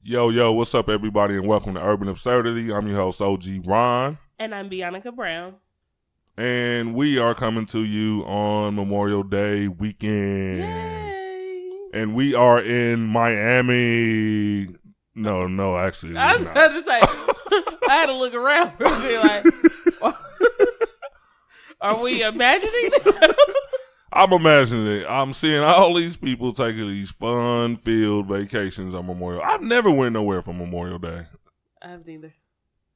Yo, what's up, everybody, and welcome to Urban Absurdity. I'm your host, OG Ron. And I'm Bianca Brown. And we are coming to you on Memorial Day weekend. Yay! And we are in Miami. No, actually. I was about to say, I had to look around and be like, are we imagining? I'm imagining it. I'm seeing all these people taking these fun-filled vacations on Memorial. I've never went nowhere for Memorial Day. I haven't either.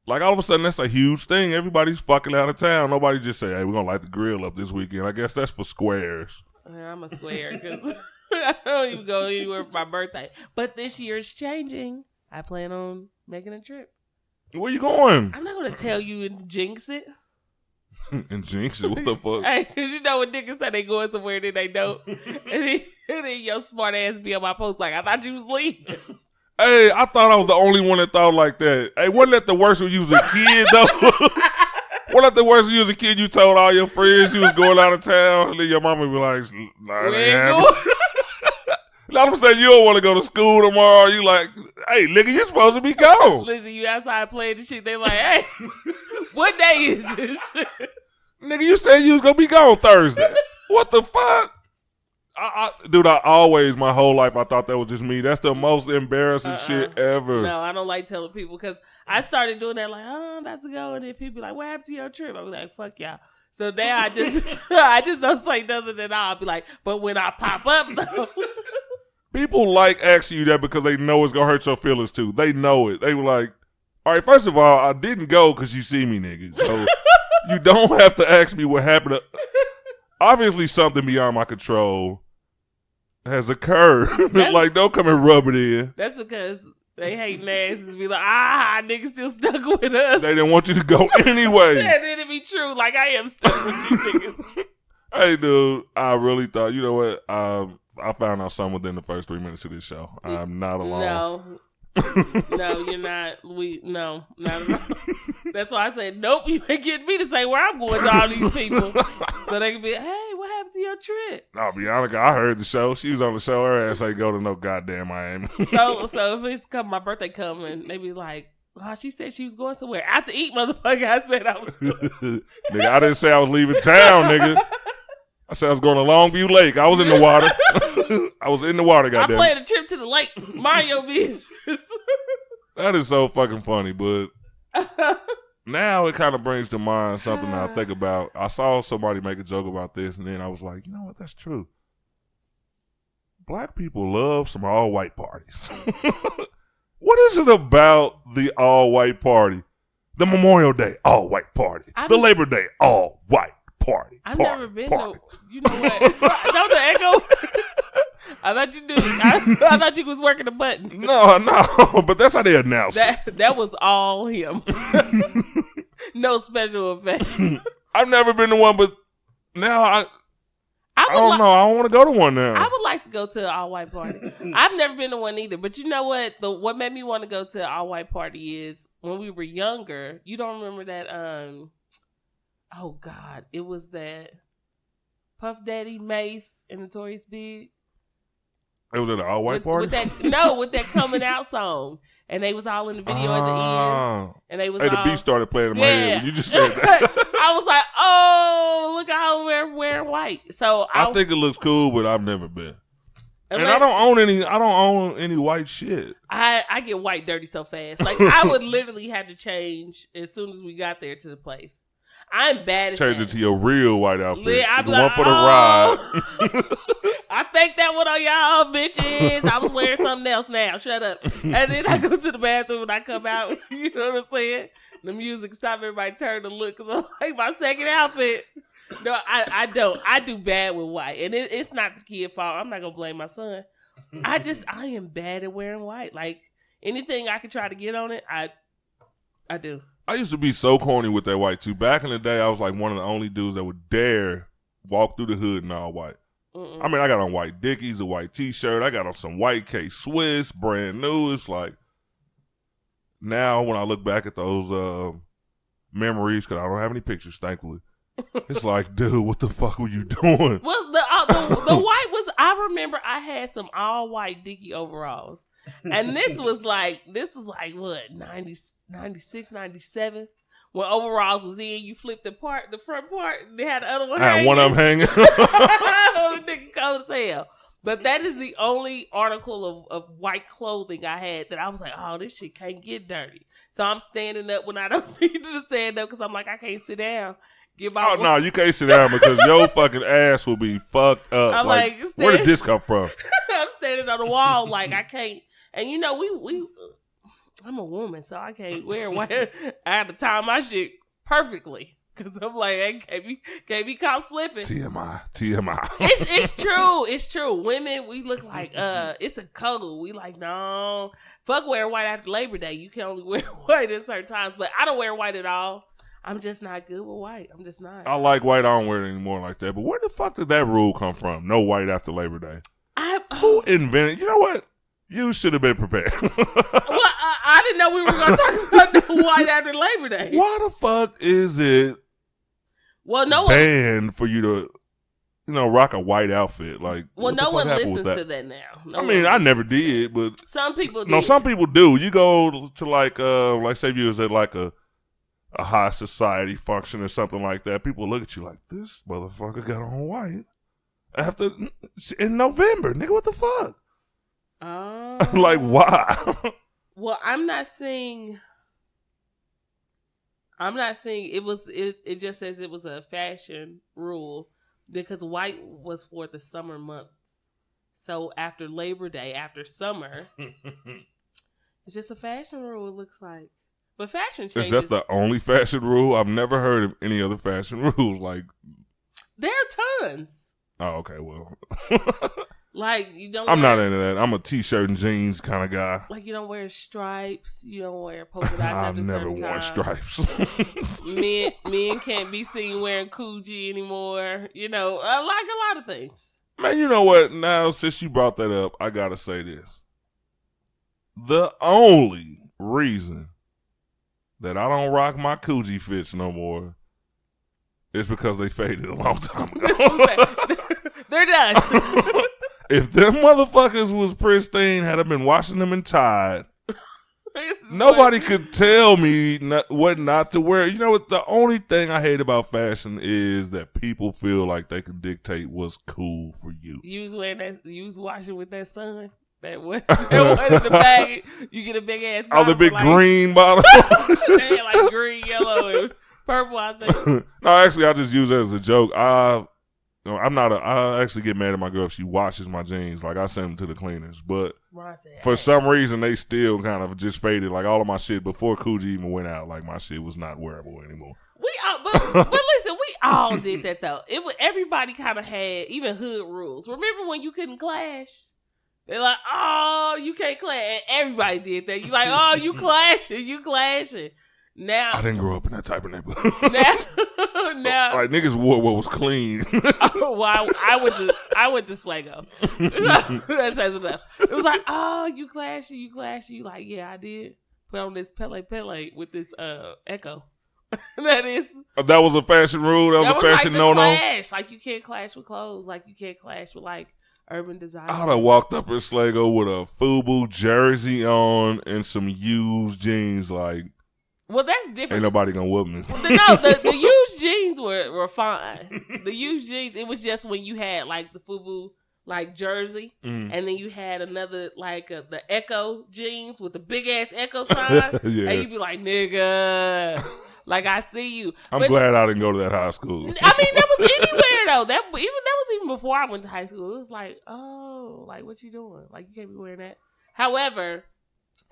Like, all of a sudden, that's a huge thing. Everybody's fucking out of town. Nobody just say, hey, we're going to light the grill up this weekend. I guess that's for squares. I'm a square because I don't even go anywhere for my birthday. But this year it's changing. I plan on making a trip. Where you going? I'm not going to tell you and jinx it. And jinx it? What the fuck? Hey, because you know when niggas say they going somewhere and then they don't. and then your smart ass be on my post like, I thought you was leaving. Hey, I thought I was the only one that thought like that. Hey, wasn't that the worst when you was a kid, though? Wasn't that the worst when you was a kid? You told all your friends you was going out of town, and then your mama be like, nah, it ain't happening. And all of a sudden, you don't want to go to school tomorrow. You like, hey, nigga, you supposed to be gone. Listen, you outside playing the shit. They like, hey, what day is this shit? Nigga, you said you was going to be gone Thursday. What the fuck? Dude, my whole life, I thought that was just me. That's the most embarrassing shit ever. No, I don't like telling people because I started doing that like, oh, I'm about to go. And then people be like, what happened to your trip? I be like, fuck y'all. So now I just don't say nothing at all. I'll be like, but when I pop up, though. People like asking you that because they know it's going to hurt your feelings too. They know it. They were like, all right, first of all, I didn't go because you see me, nigga. So you don't have to ask me what happened. Obviously, something beyond my control has occurred. Like, don't come and rub it in. That's because they hating asses be like, niggas still stuck with us. They didn't want you to go anyway. And then it be true. Like, I am stuck with you niggas. Hey, dude, I really thought, you know what? I found out something within the first 3 minutes of this show. I'm not alone. No, you're not. No, not at all. That's why I said, nope, you ain't getting me to say where I'm going to all these people. So they can be, hey, what happened to your trip? No, Bianca, I heard the show. She was on the show. Her ass ain't go to no goddamn Miami. So if it's my birthday coming, they be like, oh, she said she was going somewhere. Out to eat, motherfucker. I said I was Nigga, I didn't say I was leaving town, nigga. I said I was going to Longview Lake. I was in the water. I was in the water, goddamn. I planned a trip to the lake. Mario business. That is so fucking funny, but now it kind of brings to mind something I think about. I saw somebody make a joke about this, and then I was like, you know what? That's true. Black people love some all-white parties. What is it about the all-white party? The Memorial Day all-white party. The Labor Day all-white party. I've never been to, you know what? Don't the echo? I thought you knew. I thought you was working a button. No, but that's how they announce it. That was all him. No special effects. I've never been to one, but now I don't know. I don't want to go to one now. I would like to go to an all-white party. I've never been to one either. But you know what? What made me want to go to an all-white party is when we were younger. You don't remember that? Oh, God. It was that Puff Daddy, Mace, and Notorious Big. It was at an all-white party? With that Coming Out song. And they was all in the video at the end. And they was the beat started playing in my head when you just said that. I was like, oh, look how we're wearing white. So I think it looks cool, but I've never been. And I don't own any white shit. I get white dirty so fast. Like, I would literally have to change as soon as we got there to the place. I'm bad at Change that. it to your real white outfit. The one for the ride. I faked that one on y'all, bitches. I was wearing something else now. Shut up. And then I go to the bathroom and I come out. You know what I'm saying? The music stop. Everybody turn to look because I'm like my second outfit. No, I don't. I do bad with white. And it's not the kid's fault. I'm not going to blame my son. I am bad at wearing white. Like, anything I can try to get on it, I do. I used to be so corny with that white too. Back in the day, I was like one of the only dudes that would dare walk through the hood in all white. I mean, I got on white Dickies, a white T-shirt. I got on some white K-Swiss, brand new. It's like, now when I look back at those memories, because I don't have any pictures, thankfully, it's like, dude, what the fuck were you doing? Well, the white was, I remember I had some all white Dickie overalls. And this was like what, 90, 96, 97? When overalls was in, you flipped the front part, and they had the other one hanging. One of them hanging. Nigga cold as hell. But that is the only article of white clothing I had that I was like, oh, this shit can't get dirty. So I'm standing up when I don't need to stand up because I'm like, I can't sit down. No, you can't sit down because your fucking ass will be fucked up. I'm like where did this come from? I'm standing on the wall like I can't. And you know, we I'm a woman, so I can't wear white. I had to time my shit perfectly because I'm like, I can't be caught slipping. TMI. It's true. Women, we look like it's a code. We like, no, fuck wearing white after Labor Day. You can only wear white at certain times, but I don't wear white at all. I'm just not good with white. I'm just not. I like white. I don't wear it anymore like that. But where the fuck did that rule come from? No white after Labor Day. Who invented? You know what? You should have been prepared. Well, I didn't know we were going to talk about no white after Labor Day. Why the fuck is it banned for you to, rock a white outfit? Like, no one listens to that now. I never did, but some people do. No, some people do. You go to like say if you was at like a high society function or something like that, people look at you like, this motherfucker got on white in November. Nigga, what the fuck? Like, why? Well, I'm not saying it just says it was a fashion rule because white was for the summer months. So after Labor Day, after summer, it's just a fashion rule, it looks like. But fashion changes. Is that the only fashion rule? I've never heard of any other fashion rules. Like, there are tons. Oh, okay, well. Like, you don't. I'm not into that. I'm a t-shirt and jeans kind of guy. Like, you don't wear stripes. You don't wear polka dots. I've never worn stripes. men can't be seen wearing Coogi anymore. Like a lot of things. Man, you know what? Now, since you brought that up, I gotta say this. The only reason that I don't rock my Coogi fits no more is because they faded a long time ago. They're done. If them motherfuckers was pristine, had I been washing them in Tide, nobody could tell me what not to wear. You know what? The only thing I hate about fashion is that people feel like they can dictate what's cool for you. You was washing with that sun. That one in the bag, you get a big ass bottle. Oh, the big green bottle. They had like green, yellow, and purple, I think. No, actually, I just use it as a joke. I actually get mad at my girl if she washes my jeans. Like, I send them to the cleaners. But for some reason, they still kind of just faded. Like, all of my shit before Coogi even went out, like, my shit was not wearable anymore. But listen, we all did that, though. Everybody kind of had, even hood rules. Remember when you couldn't clash? They're like, oh, you can't clash. And everybody did that. You like, oh, you clashing. Now I didn't grow up in that type of neighborhood. Now like, niggas wore what was clean. Well, I went to Sligo. That says enough. It was like, oh, you clashing. You like, yeah, I did. Put on this Pele with this Echo. That was a fashion rule. That was a fashion no. Clash. Like, you can't clash with clothes. Like, you can't clash with like urban design. I'd have walked up in Sligo with a FUBU jersey on and some used jeans. Like, well, that's different. Ain't nobody gonna whoop me. The used jeans were fine. The used jeans, it was just when you had like the FUBU like jersey, and then you had another like the Echo jeans with the big ass Echo sign, yeah. And you'd be like, nigga. Like, I see you. I'm glad I didn't go to that high school. I mean, that was anywhere though. That was even before I went to high school. It was like, oh, like, what you doing? Like, you can't be wearing that. However,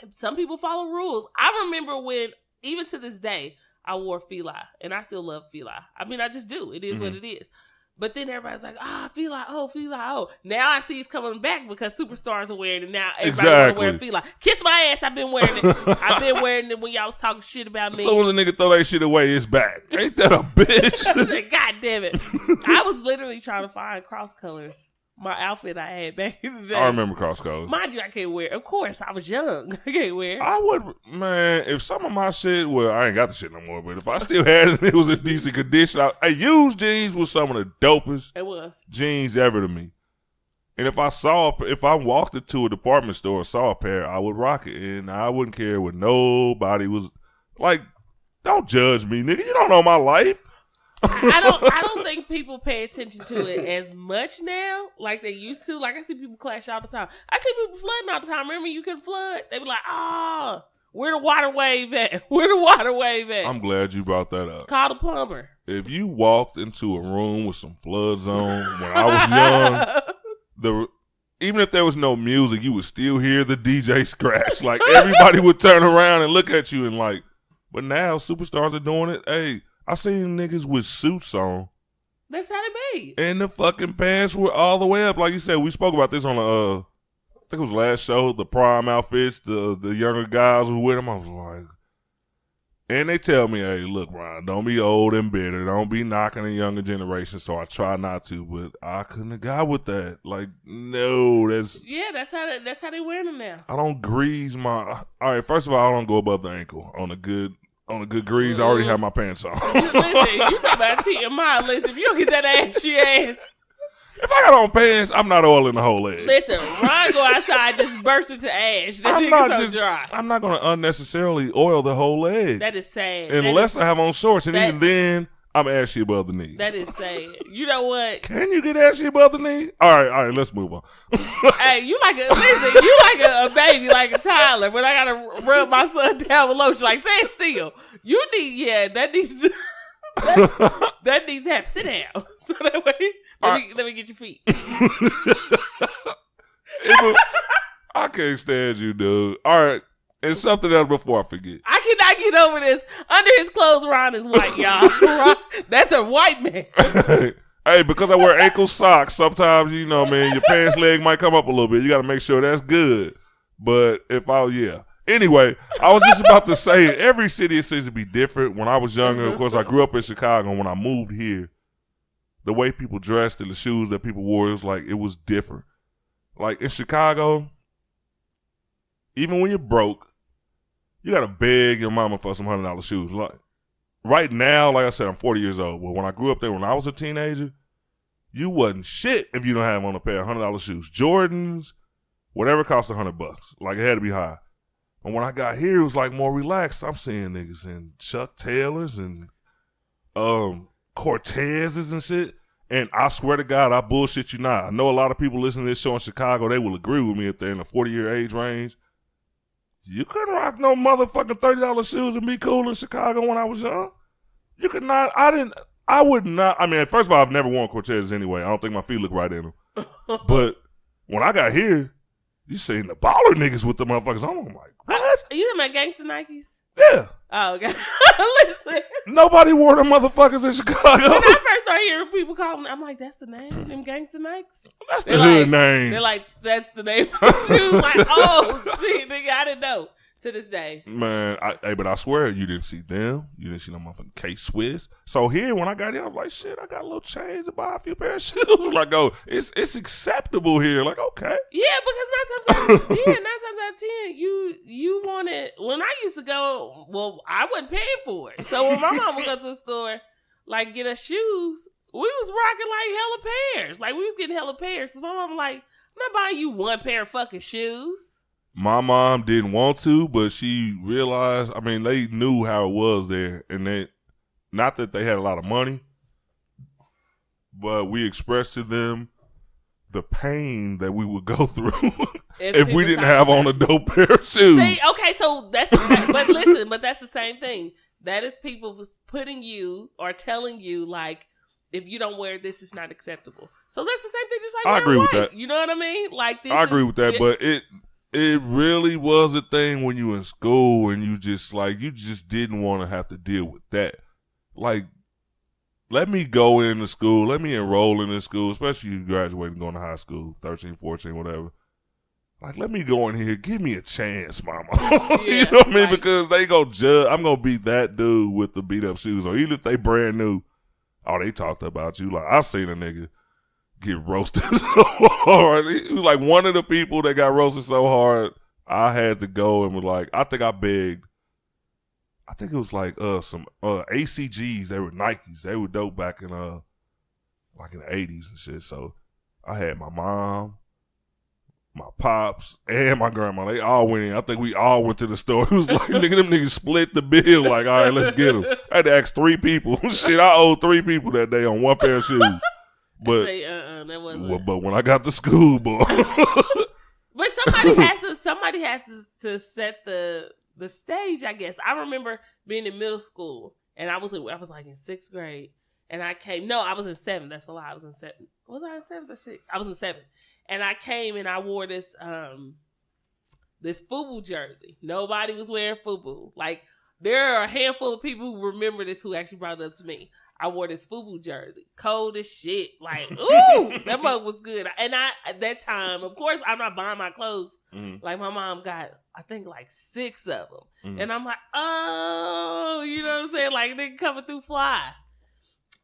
some people follow rules. I remember when, even to this day, I wore Fila, and I still love Fila. I mean, I just do. It is what it is. But then everybody's like, Fila, oh. Now I see it's coming back because superstars are wearing it now. Everybody want to wear Fila. Kiss my ass, I've been wearing it. I've been wearing it when y'all was talking shit about me. As soon as a nigga throw that shit away, it's back. Ain't that a bitch? I was like, God damn it. I was literally trying to find cross colors. My outfit I had back in the day. I remember cross colors. Mind you, I can't wear. Of course, I was young. I can't wear. I would, man. If some of my shit, well, I ain't got the shit no more. But if I still had it, it was in decent condition. Used jeans was some of the dopest jeans ever to me. And if I walked into a department store and saw a pair, I would rock it, and I wouldn't care what nobody was like. Don't judge me, nigga. You don't know my life. I don't think people pay attention to it as much now, like they used to. Like I see people clash all the time. I see people flooding all the time. Remember, you can flood. They be like, "Oh, where the water wave at? Where the water wave at?" I'm glad you brought that up. Call the plumber. If you walked into a room with some flood zone when I was young, even if there was no music, you would still hear the DJ scratch. Like everybody would turn around and look at you and like. But now superstars are doing it. Hey. I seen niggas with suits on. That's how they be. And the fucking pants were all the way up. Like you said, we spoke about this on I think it was last show, the prime outfits, the younger guys who with them. I was like, and they tell me, hey, look, Ron, don't be old and bitter. Don't be knocking the younger generation. So I try not to, but I couldn't have got with that. Like, no, that's how they wear them now. I don't grease my. All right, first of all, I don't go above the ankle on a good grease. I already have my pants on. Listen, you talk about TMI. Listen, if you don't get that ashy ass. If I got on pants, I'm not oiling the whole leg. Listen, Ron go outside, just burst into ash. That nigga's so dry. I'm not going to unnecessarily oil the whole leg. That is sad. Unless I have on shorts, and even then, I'm ashy above the knee. That is sad. You know what? Can you get ashy above the knee? All right, let's move on. Hey, you like a baby, like a toddler. When I gotta rub my son down with lotion, like stand still. You need, that needs to happen. Sit down, so that way. Let me get your feet. I can't stand you, dude. All right. And something else before I forget. I cannot get over this. Under his clothes, Ron is white, y'all. That's a white man. Hey, because I wear ankle socks, sometimes, man, your pants leg might come up a little bit. You got to make sure that's good. But Anyway, I was just about to say, every city seems to be different. When I was younger, of course, I grew up in Chicago. And when I moved here, the way people dressed and the shoes that people wore, it was different. Like in Chicago, even when you're broke, you got to beg your mama for some $100 shoes. Like, right now, like I said, I'm 40 years old. But when I grew up there, when I was a teenager, you wasn't shit if you don't have on a pair of $100 shoes. Jordans, whatever cost $100. Like, it had to be high. And when I got here, it was like more relaxed. I'm seeing niggas in Chuck Taylors and Cortezes and shit. And I swear to God, I bullshit you not. I know a lot of people listening to this show in Chicago, they will agree with me if they're in the 40-year age range. You couldn't rock no motherfucking $30 shoes and be cool in Chicago when I was young. You could not. I would not. I mean, first of all, I've never worn Cortezes anyway. I don't think my feet look right in them. But when I got here, you seen the baller niggas with the motherfuckers. I'm like, what? Are you talking about gangster Nikes? Yeah. Oh, okay. Listen. Nobody wore them motherfuckers in Chicago. When I first started hearing people calling them, I'm like, that's the name? Them gangster Nikes? That's the hood name. They're like, that's the name of the shoes. Like, oh, shit, nigga, I didn't know. To this day. Man, but I swear, you didn't see them. You didn't see no motherfucking K-Swiss. So here, when I got here, I was like, shit, I got a little change to buy a few pair of shoes. Like, it's acceptable here. Like, okay. Yeah, because 9 times out of 10, you wanted, when I used to go, well, I wasn't paying for it. So when my mom would go to the store, like, get us shoes, we was rocking, like, hella pairs. Like, we was getting hella pairs. So my mom was like, I'm not buying you one pair of fucking shoes. My mom didn't want to, but she realized, I mean, they knew how it was there. And not that they had a lot of money, but we expressed to them the pain that we would go through if we didn't have on a dope pair of shoes. See, okay, so that's the same, but listen, but that's the same thing. That is people putting you or telling you, like, if you don't wear this, it's not acceptable. So that's the same thing, just like I agree with that. You know what I mean? Like this. I agree with that, but it really was a thing when you were in school and you just didn't want to have to deal with that. Like, let me go into school, let me enroll in this school, especially you graduating, going to high school, 13, 14, whatever. Like, let me go in here, give me a chance, mama. You know what I mean? Because they go judge. I'm going to be that dude with the beat up shoes. Or even if they brand new, they talked about you. Like, I seen a nigga get roasted so hard. He was like one of the people that got roasted so hard, I had to go and was like, I think I begged. I think it was like some ACGs. They were Nikes. They were dope back in like in the 80s and shit. So I had my mom, my pops, and my grandma. They all went in. I think we all went to the store. It was like, nigga, them niggas split the bill. Like, all right, let's get them. I had to ask 3 people. Shit, I owed 3 people that day on one pair of shoes. But, that wasn't. But when I got to school, boy. But somebody has to set the stage, I guess. I remember being in middle school, and I was like in 6th grade, and I came. No, I was in 7th. That's a lie. I was in 7th. Was I in 7th or 6th? I was in 7th, and I came and I wore this FUBU jersey. Nobody was wearing FUBU. Like, there are a handful of people who remember this who actually brought it up to me. I wore this FUBU jersey. Cold as shit. Like, ooh, that mug was good. And at that time, of course, I'm not buying my clothes. Mm-hmm. Like, my mom got, I think, like 6 of them. Mm-hmm. And I'm like, oh, you know what I'm saying? Like, nigga coming through fly.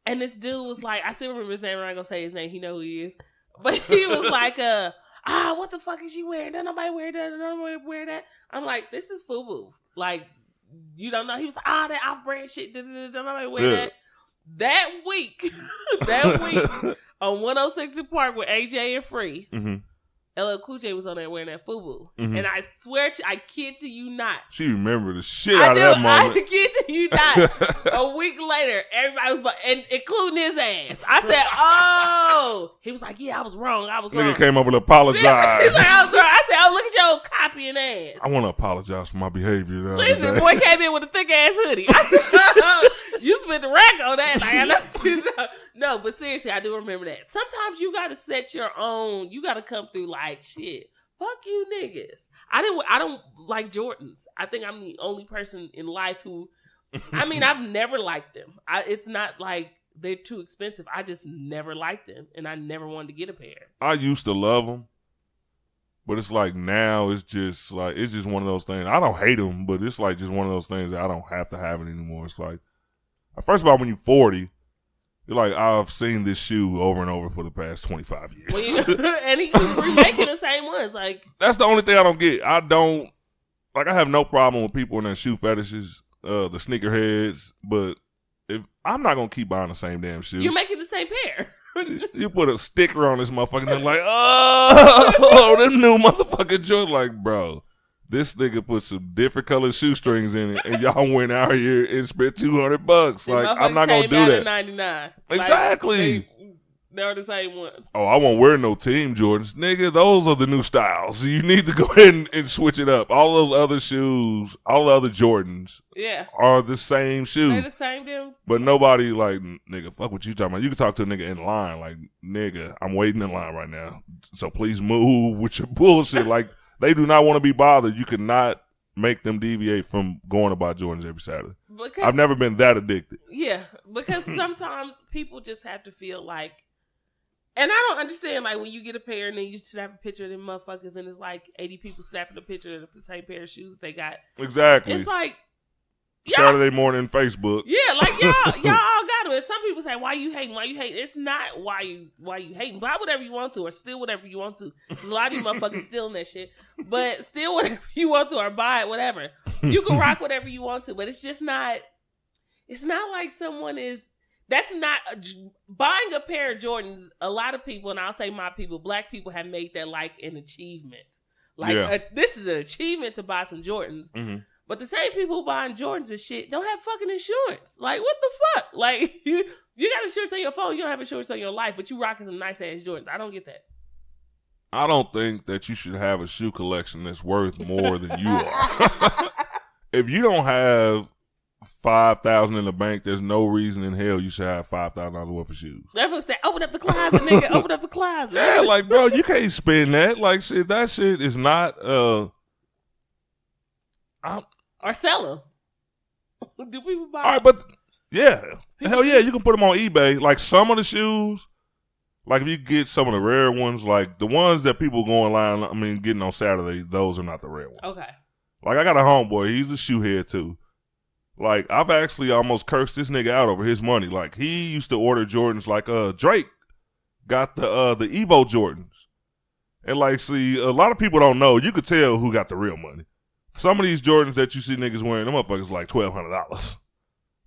And this dude was like, I still remember his name. I'm not going to say his name. He know who he is. But he was like, what the fuck is she wearing? Don't nobody wear that. Don't nobody wear that. I'm like, this is FUBU. Like, you don't know. He was like, that off-brand shit. Don't nobody wear that. That week on 106 and Park with AJ and Free, mm-hmm. LL Cool J was on there wearing that FUBU. Mm-hmm. And I swear I kid to you not. She remembered the shit out of that moment. I kid to you not. A week later, everybody was, including his ass. I said, oh. He was like, yeah, I was wrong. Nigga came up and apologized. He's like, I was wrong. I said, look at your old copying ass. I want to apologize for my behavior. Listen, boy came in with a thick ass hoodie. I said, you spent the rack on that. Like, I know. No, but seriously, I do remember that. Sometimes you got to set your own, you got to come through like, shit, fuck you niggas. I don't like Jordans. I think I'm the only person in life who, I mean, I've never liked them. It's not like they're too expensive. I just never liked them, and I never wanted to get a pair. I used to love them, but it's like now it's just one of those things. I don't hate them, but it's like just one of those things that I don't have to have it anymore. It's like, first of all, when you're 40, you're like, I've seen this shoe over and over for the past 25 years. And he keeps remaking the same ones. Like, that's the only thing I don't get. I have no problem with people in their shoe fetishes, the sneakerheads, but if I'm not going to keep buying the same damn shoe. You're making the same pair. You put a sticker on this motherfucker and they're like, oh, them new motherfucking joint. Like, bro, this nigga put some different colored shoestrings in it, and y'all went out here and spent $200. Like, I'm not gonna do that. $99. Exactly. Like, they're the same ones. Oh, I won't wear no Team Jordans, nigga. Those are the new styles. You need to go ahead and switch it up. All those other shoes, all the other Jordans, are the same shoe. They're the same damn. But nobody like, nigga, fuck what you talking about. You can talk to a nigga in line, like, nigga, I'm waiting in line right now, so please move with your bullshit. Like, they do not want to be bothered. You cannot make them deviate from going to buy Jordans every Saturday. Because I've never been that addicted. Yeah, because sometimes people just have to feel like, and I don't understand, like, when you get a pair and then you snap a picture of them motherfuckers and it's like 80 people snapping a picture of the same pair of shoes that they got. Exactly. It's like, Saturday morning Facebook. Yeah, like y'all all got to. And some people say, why you hating? Why you hating? It's not why you hating. Buy whatever you want to or steal whatever you want to. Because a lot of you motherfuckers stealing that shit. But steal whatever you want to or buy it, whatever. You can rock whatever you want to. But it's just not, it's not like someone is, that's not, buying a pair of Jordans, a lot of people, and I'll say my people, black people have made that like an achievement. Like, this is an achievement to buy some Jordans. Mm-hmm. But the same people buying Jordans and shit don't have fucking insurance. Like, what the fuck? Like, you got insurance on your phone, you don't have insurance on your life, but you rocking some nice ass Jordans. I don't get that. I don't think that you should have a shoe collection that's worth more than you are. If you don't have $5,000 in the bank, there's no reason in hell you should have $5,000 worth of shoes. Everyone say, open up the closet, nigga. Open up the closet. Yeah, like, bro, you can't spend that. Like, shit, that shit is not, or sell them. Do people buy them? All right, but yeah. Hell yeah, you can put them on eBay. Like, some of the shoes, like if you get some of the rare ones, like the ones that people go online, getting on Saturday, those are not the rare ones. Okay. Like, I got a homeboy, he's a shoe head too. Like, I've actually almost cursed this nigga out over his money. Like, he used to order Jordans like Drake got the Evo Jordans. And like, see, a lot of people don't know, you could tell who got the real money. Some of these Jordans that you see niggas wearing, them motherfuckers like $1,200.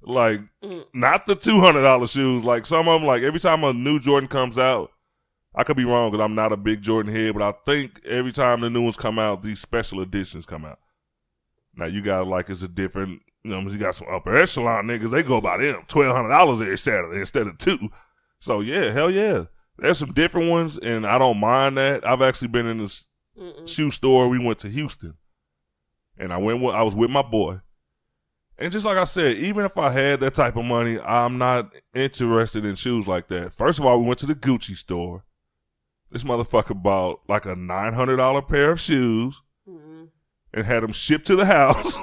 Like, not the $200 shoes. Like, some of them, like, every time a new Jordan comes out, I could be wrong because I'm not a big Jordan head, but I think every time the new ones come out, these special editions come out. Now you got it's a different, you got some upper echelon niggas. They go by them $1,200 every Saturday instead of $2. So yeah, hell yeah, there's some different ones, and I don't mind that. I've actually been in this shoe store. We went to Houston, and I was with my boy. And just like I said, even if I had that type of money, I'm not interested in shoes like that. First of all, we went to the Gucci store. This motherfucker bought like a $900 pair of shoes and had them shipped to the house.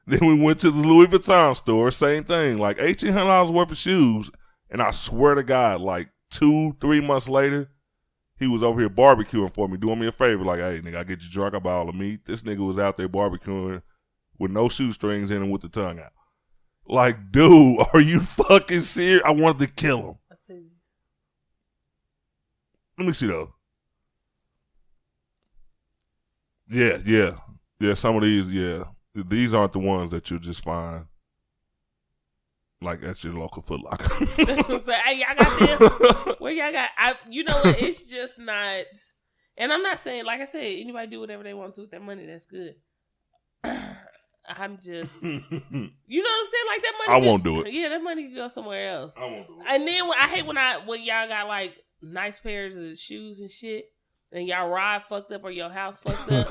Then we went to the Louis Vuitton store, same thing, like $1,800 worth of shoes. And I swear to God, like 2-3 months later, he was over here barbecuing for me, doing me a favor. Like, hey, nigga, I get you drunk, I buy all the meat. This nigga was out there barbecuing with no shoestrings in and with the tongue out. Like, dude, are you fucking serious? I wanted to kill him. Let me see, though. Yeah. Some of these, yeah. These aren't the ones that you'll just find, like, at your local Foot Locker. So, hey, y'all got them? Where y'all got? You know what? It's just not. And I'm not saying, like I said, anybody do whatever they want to with their money. That's good. I'm just, you know what I'm saying? Like that money. I won't do it. Yeah, that money can go somewhere else. I won't do it. And then I hate when y'all got like nice pairs of shoes and shit, and y'all ride fucked up or your house fucked up,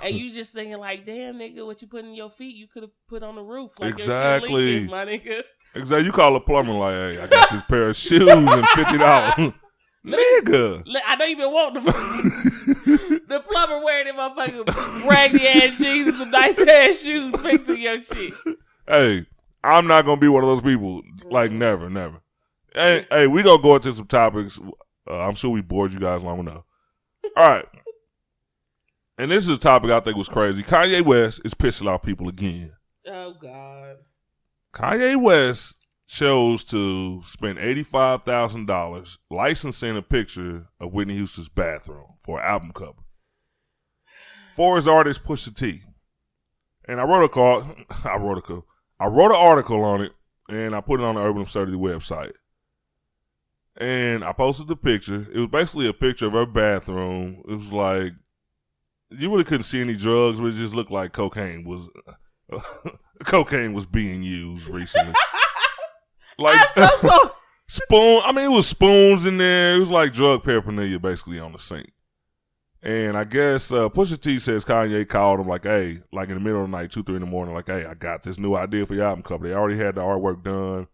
and you just thinking like, damn nigga, what you put in your feet, you could have put on the roof. Like exactly. Your shit leaking, my nigga. Exactly. You call a plumber like, hey, I got this pair of shoes and $50. Nigga. I don't even want them. The plumber wearing them motherfucking raggedy ass jeans and some nice ass shoes fixing your shit. Hey, I'm not going to be one of those people. Like, never. Hey, we going to go into some topics. I'm sure we bored you guys long enough. All right. And this is a topic I think was crazy. Kanye West is pissing off people again. Oh, God. Kanye West chose to spend $85,000 licensing a picture of Whitney Houston's bathroom for an album cover for his artist Pusha T. And I wrote an article on it, and I put it on the Urban Absurdity website. And I posted the picture. It was basically a picture of her bathroom. It was like, you really couldn't see any drugs, but it just looked like cocaine was being used recently. Like, I'm so sorry. spoon. I mean, it was spoons in there. It was like drug paraphernalia basically on the sink. And I guess Pusha T says Kanye called him like, hey, like in the middle of the night, 2-3 in the morning, like, hey, I got this new idea for your album cover. They already had the artwork done.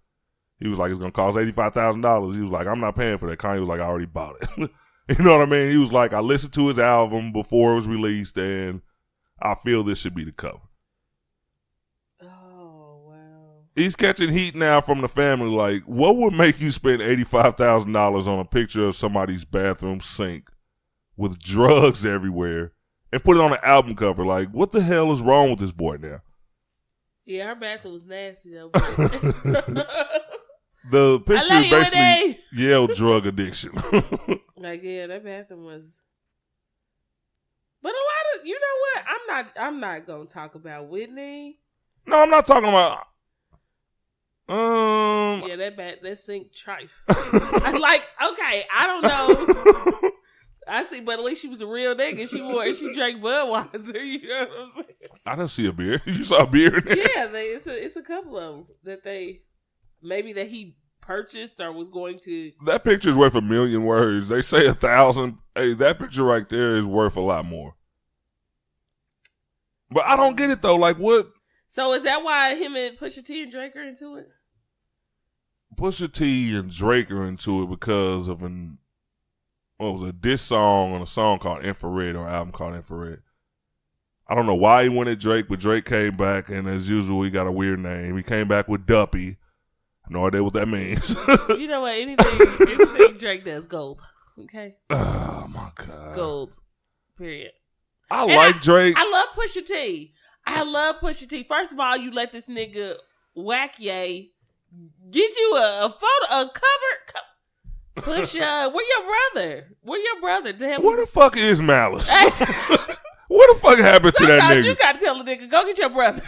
He was like, it's going to cost $85,000. He was like, I'm not paying for that. Kanye was like, I already bought it. You know what I mean? He was like, I listened to his album before it was released, and I feel this should be the cover. He's catching heat now from the family. Like, what would make you spend $85,000 on a picture of somebody's bathroom sink with drugs everywhere and put it on an album cover? Like, what the hell is wrong with this boy now? Yeah, her bathroom was nasty though. The picture basically yelled drug addiction. Like, yeah, that bathroom was. But a lot of, you know what? I'm not gonna talk about Whitney. No, I'm not talking about. Yeah, that sink trife. I'm like, okay, I don't know. I see, but at least she was a real nigga. She drank Budweiser. You know what I'm saying? I didn't see a beer. You saw a beer in there? Yeah, it's a couple of them that he purchased or was going to. That picture is worth 1,000,000 words. They say 1,000. Hey, that picture right there is worth a lot more. But I don't get it though. Like, what? So is that why him and Pusha T and Drake are into it? Pusha T and Drake are into it because of a diss song on a song called Infrared, or an album called Infrared. I don't know why he went at Drake, but Drake came back, and as usual, he got a weird name. He came back with Duppy. I have no idea what that means. You know what? Anything Drake does, gold. Okay? Oh, my God. Gold. Period. I like Drake. I love Pusha T. First of all, you let this nigga Whack Ye get you a photo, a cover. Pusha, where your brother? Damn. Where the fuck is Malice? What the fuck happened to that nigga? You gotta tell the nigga, go get your brother.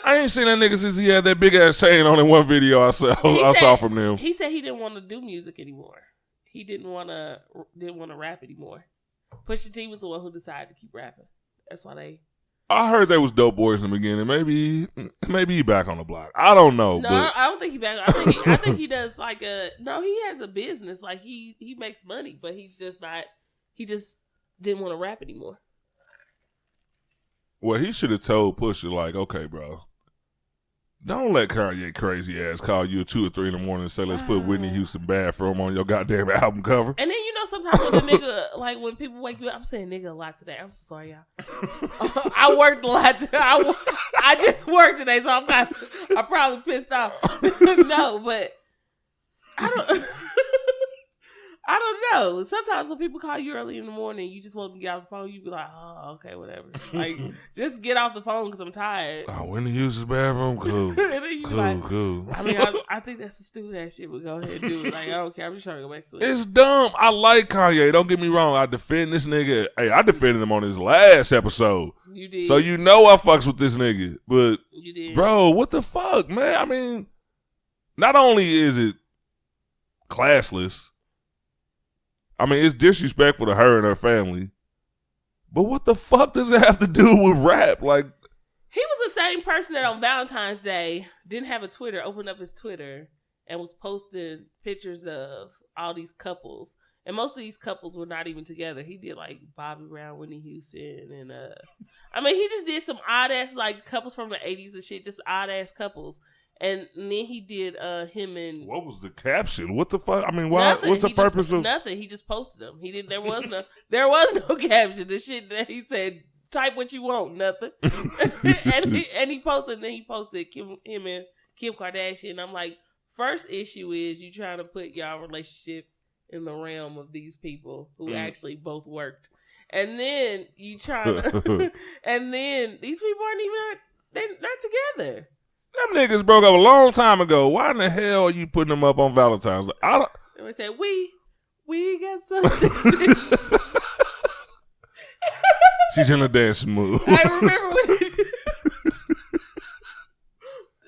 I ain't seen that nigga since he had that big ass chain on in one video I saw from them. He said he didn't want to do music anymore. he didn't want to rap anymore. Pusha T was the one who decided to keep rapping. That's why they. I heard they was dope boys in the beginning. Maybe he back on the block. I don't know. No, but I don't think he back. I think he does like he has a business. Like he makes money, but he's just not. He just didn't want to rap anymore. Well, he should have told Pusha, like, okay, bro, don't let Kanye crazy ass call you at 2 or 3 in the morning and say, let's put Whitney Houston Bathroom on your goddamn album cover. And then, sometimes when the nigga, like when people wake you up, I'm saying nigga a lot today. I'm so sorry, y'all. I worked a lot today. I just worked today, so I'm probably pissed off. No, but I don't know. Sometimes when people call you early in the morning, you just want to get off the phone. You be like, oh, okay, whatever. Like, just get off the phone because I'm tired. Oh, Whitney Houston's bathroom? Cool. And then you cool. I mean, I think that's the stupid ass shit. But go ahead and do it. Like, I don't care. I'm just trying to go back to sleep. It's dumb. I like Kanye. Don't get me wrong. I defend this nigga. Hey, I defended him on his last episode. You did. So you know I fucks with this nigga. But, you did. Bro, what the fuck, man? I mean, not only is it classless, I mean, it's disrespectful to her and her family. But what the fuck does it have to do with rap? Like, he was the same person that on Valentine's Day didn't have a Twitter, opened up his Twitter, and was posting pictures of all these couples. And most of these couples were not even together. He did like Bobby Brown, Whitney Houston, and I mean, he just did some odd ass like couples from the 80s and shit, just odd ass couples. And then he did him and. What was the caption? What the fuck? I mean, why? Nothing. What's the purpose of nothing? He just posted them. He didn't. There was no caption. The shit that he said, type what you want. Nothing. and he posted. And then he posted him and Kim Kardashian. I'm like, first issue is you trying to put y'all relationship in the realm of these people who actually both worked, and then you trying to, and then these people they're not together. Them niggas broke up a long time ago. Why in the hell are you putting them up on Valentine's Day? I don't. They said we got something. She's in a dancing mood. I remember when.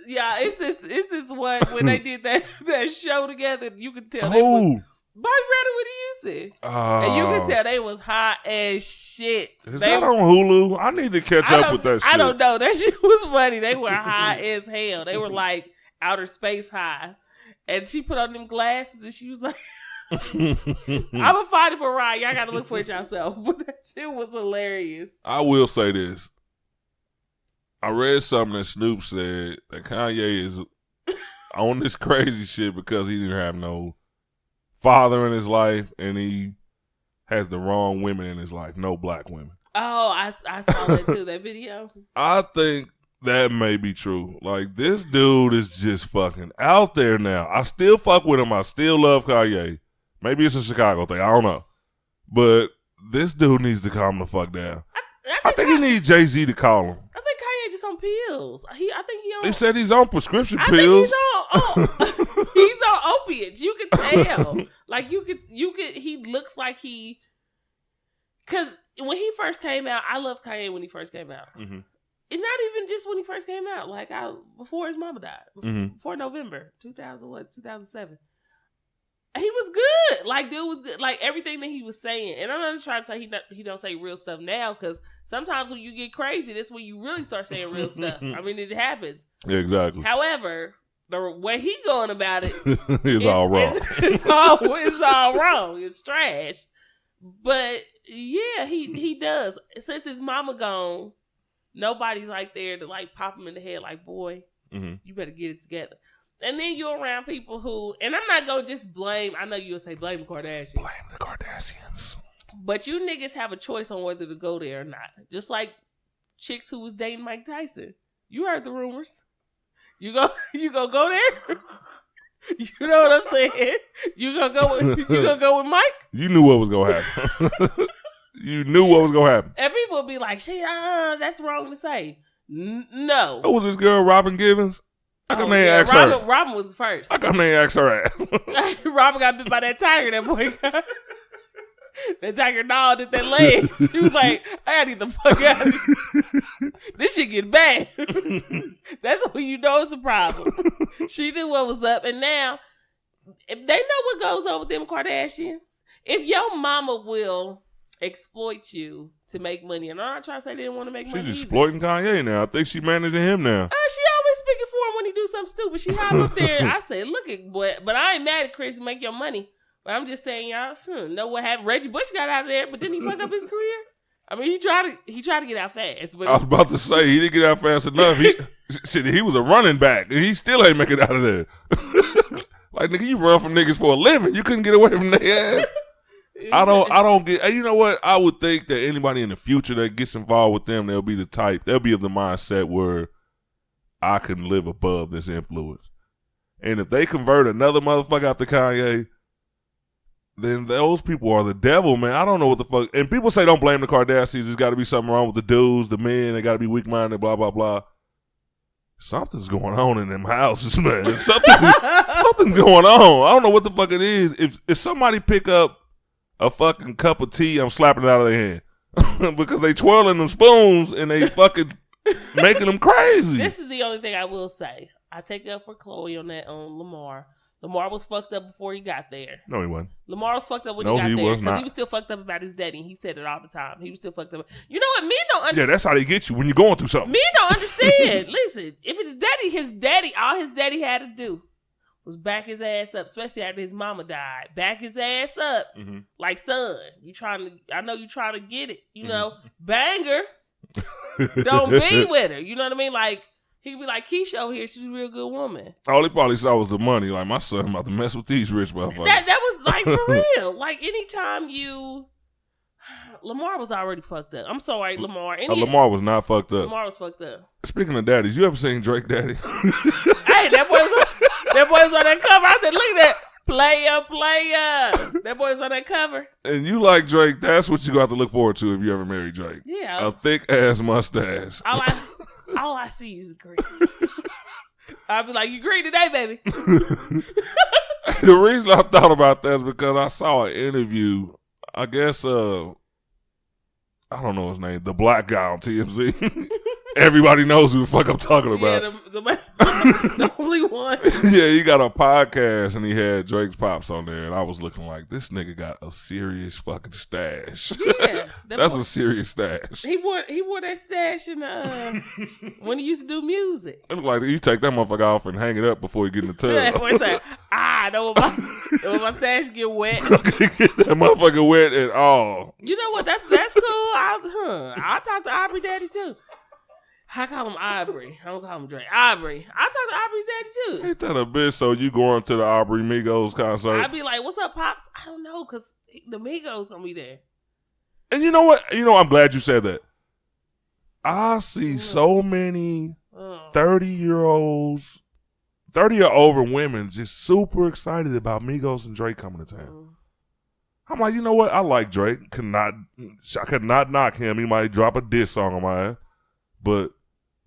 Yeah, it's this one when they did that show together. You could tell. Who? Bobby Brown and Whitney Houston. And you can tell they was hot as shit. Is that on Hulu? I need to catch up with that shit. I don't know. That shit was funny. They were high as hell. They were like outer space high. And she put on them glasses and she was like, I'm going to find it for a ride. Y'all got to look for it yourself. But that shit was hilarious. I will say this. I read something that Snoop said that Kanye is on this crazy shit because he didn't have no father in his life, and he has the wrong women in his life. No black women. Oh, I saw that too, that video. I think that may be true. Like, this dude is just fucking out there now. I still fuck with him. I still love Kanye. Maybe it's a Chicago thing. I don't know. But this dude needs to calm the fuck down. I think he needs Jay-Z to call him. I think Kanye just on pills. I think he on. They said he's on prescription pills. He's on opiates. You could tell. Like you could. He looks like he. Because when he first came out, I loved Kanye when he first came out. Mm-hmm. And not even just when he first came out. Like before his mama died, before November 2007. He was good. Like, dude was good. Like, everything that he was saying. And I'm not trying to say he don't say real stuff now, because sometimes when you get crazy, that's when you really start saying real stuff. I mean, it happens. Yeah, exactly. However, the way he going about it is all wrong. It's all wrong. It's trash. But, yeah, he does. Since his mama gone, nobody's like there to, like, pop him in the head like, boy, you better get it together. And then you're around people who, and I'm not going to just blame, I know you'll say blame the Kardashians. Blame the Kardashians. But you niggas have a choice on whether to go there or not. Just like chicks who was dating Mike Tyson. You heard the rumors. You go go there? You know what I'm saying? You gonna go with Mike? You knew what was gonna happen. You knew what was gonna happen. And people would be like, that's wrong to say. No. Who was this girl, Robin Givens? I come there and ask her. Robin was first. I come there and ask her ass. Robin got bit by that tiger, that boy got. That tiger gnawed at that leg. She was like, I gotta get the fuck out of here. This shit get bad. That's when you know it's a problem. She knew what was up. And now, they know what goes on with them Kardashians. If your mama will exploit you to make money, and I'm not trying to say they didn't want to make money. She's exploiting Kanye now. I think she managing him now. She always speaking for him when he do something stupid. She hop up there. I say, look at boy, but I ain't mad at Chris to make your money. But I'm just saying, y'all know what happened. Reggie Bush got out of there, but didn't he fuck up his career? I mean, he tried to get out fast. But I was about to say he didn't get out fast enough. He was a running back, and he still ain't make it out of there. Like, nigga, you run from niggas for a living. You couldn't get away from their ass. I don't get. You know what? I would think that anybody in the future that gets involved with them, they'll be of the mindset where I can live above this influence. And if they convert another motherfucker after Kanye, then those people are the devil, man. I don't know what the fuck. And people say don't blame the Kardashians. There's got to be something wrong with the dudes, the men. They got to be weak-minded, blah, blah, blah. Something's going on in them houses, man. Something's going on. I don't know what the fuck it is. If somebody pick up a fucking cup of tea, I'm slapping it out of their hand. Because they twirling them spoons and they fucking making them crazy. This is the only thing I will say. I take it up for Chloe on that on Lamar. Lamar was fucked up before he got there. No, he wasn't. Lamar was fucked up when he got there. Because he was still fucked up about his daddy. He said it all the time. He was still fucked up. You know what? Men don't understand. Yeah, that's how they get you when you're going through something. Men don't understand. Listen, if his daddy, all his daddy had to do was back his ass up, especially after his mama died. Back his ass up. Mm-hmm. Like, son, I know you trying to get it. You know, banger. Don't be with her. You know what I mean? Like, he'd be like, Keisha over here, she's a real good woman. All he probably saw was the money. Like, my son about to mess with these rich motherfuckers. That was like, for real. Like, anytime Lamar was already fucked up. I'm sorry, Lamar. Lamar was not fucked up. Lamar was fucked up. Speaking of daddies, you ever seen Drake Daddy? Hey, that boy was on that cover. I said, look at that. Player. That boy's on that cover. And you like Drake, that's what you got to look forward to if you ever marry Drake. Yeah. A thick-ass mustache. All I see is green. I'll be like, you green today, baby. The reason I thought about that is because I saw an interview. I guess, I don't know his name, the black guy on TMZ. Everybody knows who the fuck I'm talking about. Yeah, the only one. Yeah, he got a podcast and he had Drake's Pops on there, and I was looking like, this nigga got a serious fucking stash. Yeah, that's a serious stash. He wore that stash in when he used to do music. It looked like you take that motherfucker off and hang it up before you get in the tub. Yeah, don't want my stash get wet. Get that motherfucker wet at all. You know what? That's cool. I'll talk to Aubrey daddy too. I call him Aubrey. I don't call him Drake. Aubrey. I talk to Aubrey's daddy too. Ain't that a bitch? So you going to the Aubrey Migos concert? I'd be like, what's up, Pops? I don't know, because the Migos going to be there. And you know what? I'm glad you said that. I see so many 30-year-olds, 30 or over women just super excited about Migos and Drake coming to town. I'm like, you know what? I like Drake. I could not knock him. He might drop a diss song on my ass. But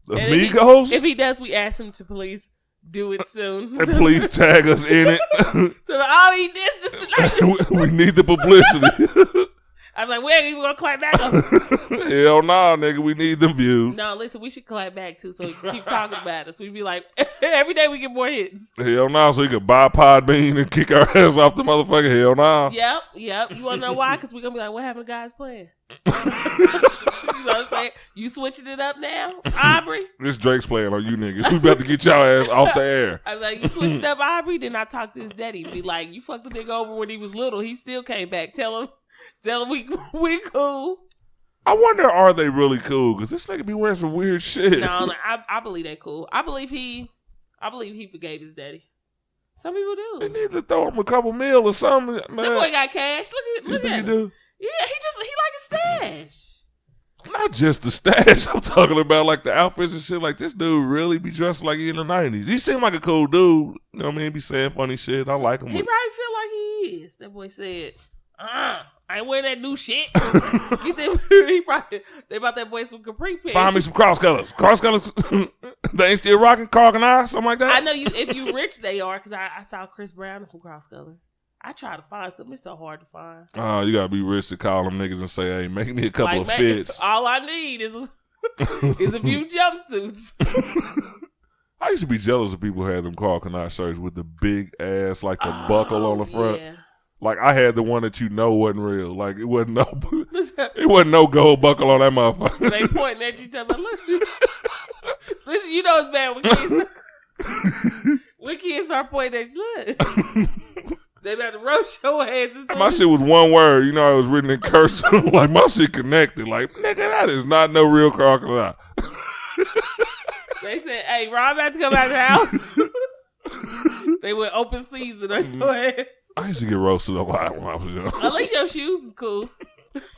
the Migos? If he does, we ask him to please do it soon. And please tag us in it. So, he did this tonight. We need the publicity. I'm like, we ain't even going to clap back. Hell nah, nigga. We need them views. No, listen, we should clap back too so we can keep talking about us. We'd be like, every day we get more hits. Hell nah, so we could buy Podbean and kick our ass off the motherfucker. Hell nah. Yep. You want to know why? Because we're going to be like, what happened to guys playing? You know what I'm saying? You switching it up now, Aubrey? This Drake's playing on you niggas. We about to get y'all ass off the air. I was like, you switching up, Aubrey? Then I talk to his daddy. Be like, you fucked the nigga over when he was little. He still came back. Tell him we cool. I wonder, are they really cool? Because this nigga be wearing some weird shit. No, I believe they cool. I believe he forgave his daddy. Some people do. They need to throw him a couple mil or something, man. That boy got cash. Look at him. You do? Yeah, he like a stash. Not just the stash. I'm talking about like the outfits and shit. Like, this dude really be dressed like he in the 90s. He seemed like a cool dude. You know what I mean? He be saying funny shit. I like him. He probably feel like he is. That boy said, I ain't wearing that new shit. They bought that boy some capri pants. Find me some cross colors. Cross colors. They ain't still rocking Carl and I, something like that. I know if you rich, they are, because I saw Chris Brown in some cross colors. I try to find something. It's so hard to find. Oh, you gotta be rich to call them niggas and say, "Hey, make me a couple of fits." All I need is a few jumpsuits. I used to be jealous of people who had them Karl Kani shirts with the big ass, like the buckle on the front. Yeah. Like I had the one that wasn't real. Like it wasn't no gold buckle on that motherfucker. They pointing at you, telling me, look. Listen, you know it's bad when kids start pointing at you. Look. They about to roast your ass. My shit was one word. You know, it was written in cursive. Like my shit connected. Like nigga, that is not no real Karl Kani. They said, "Hey, Ron about to come out of the house." They went open season on your ass. I used to get roasted a lot when I was young. At least your shoes was cool.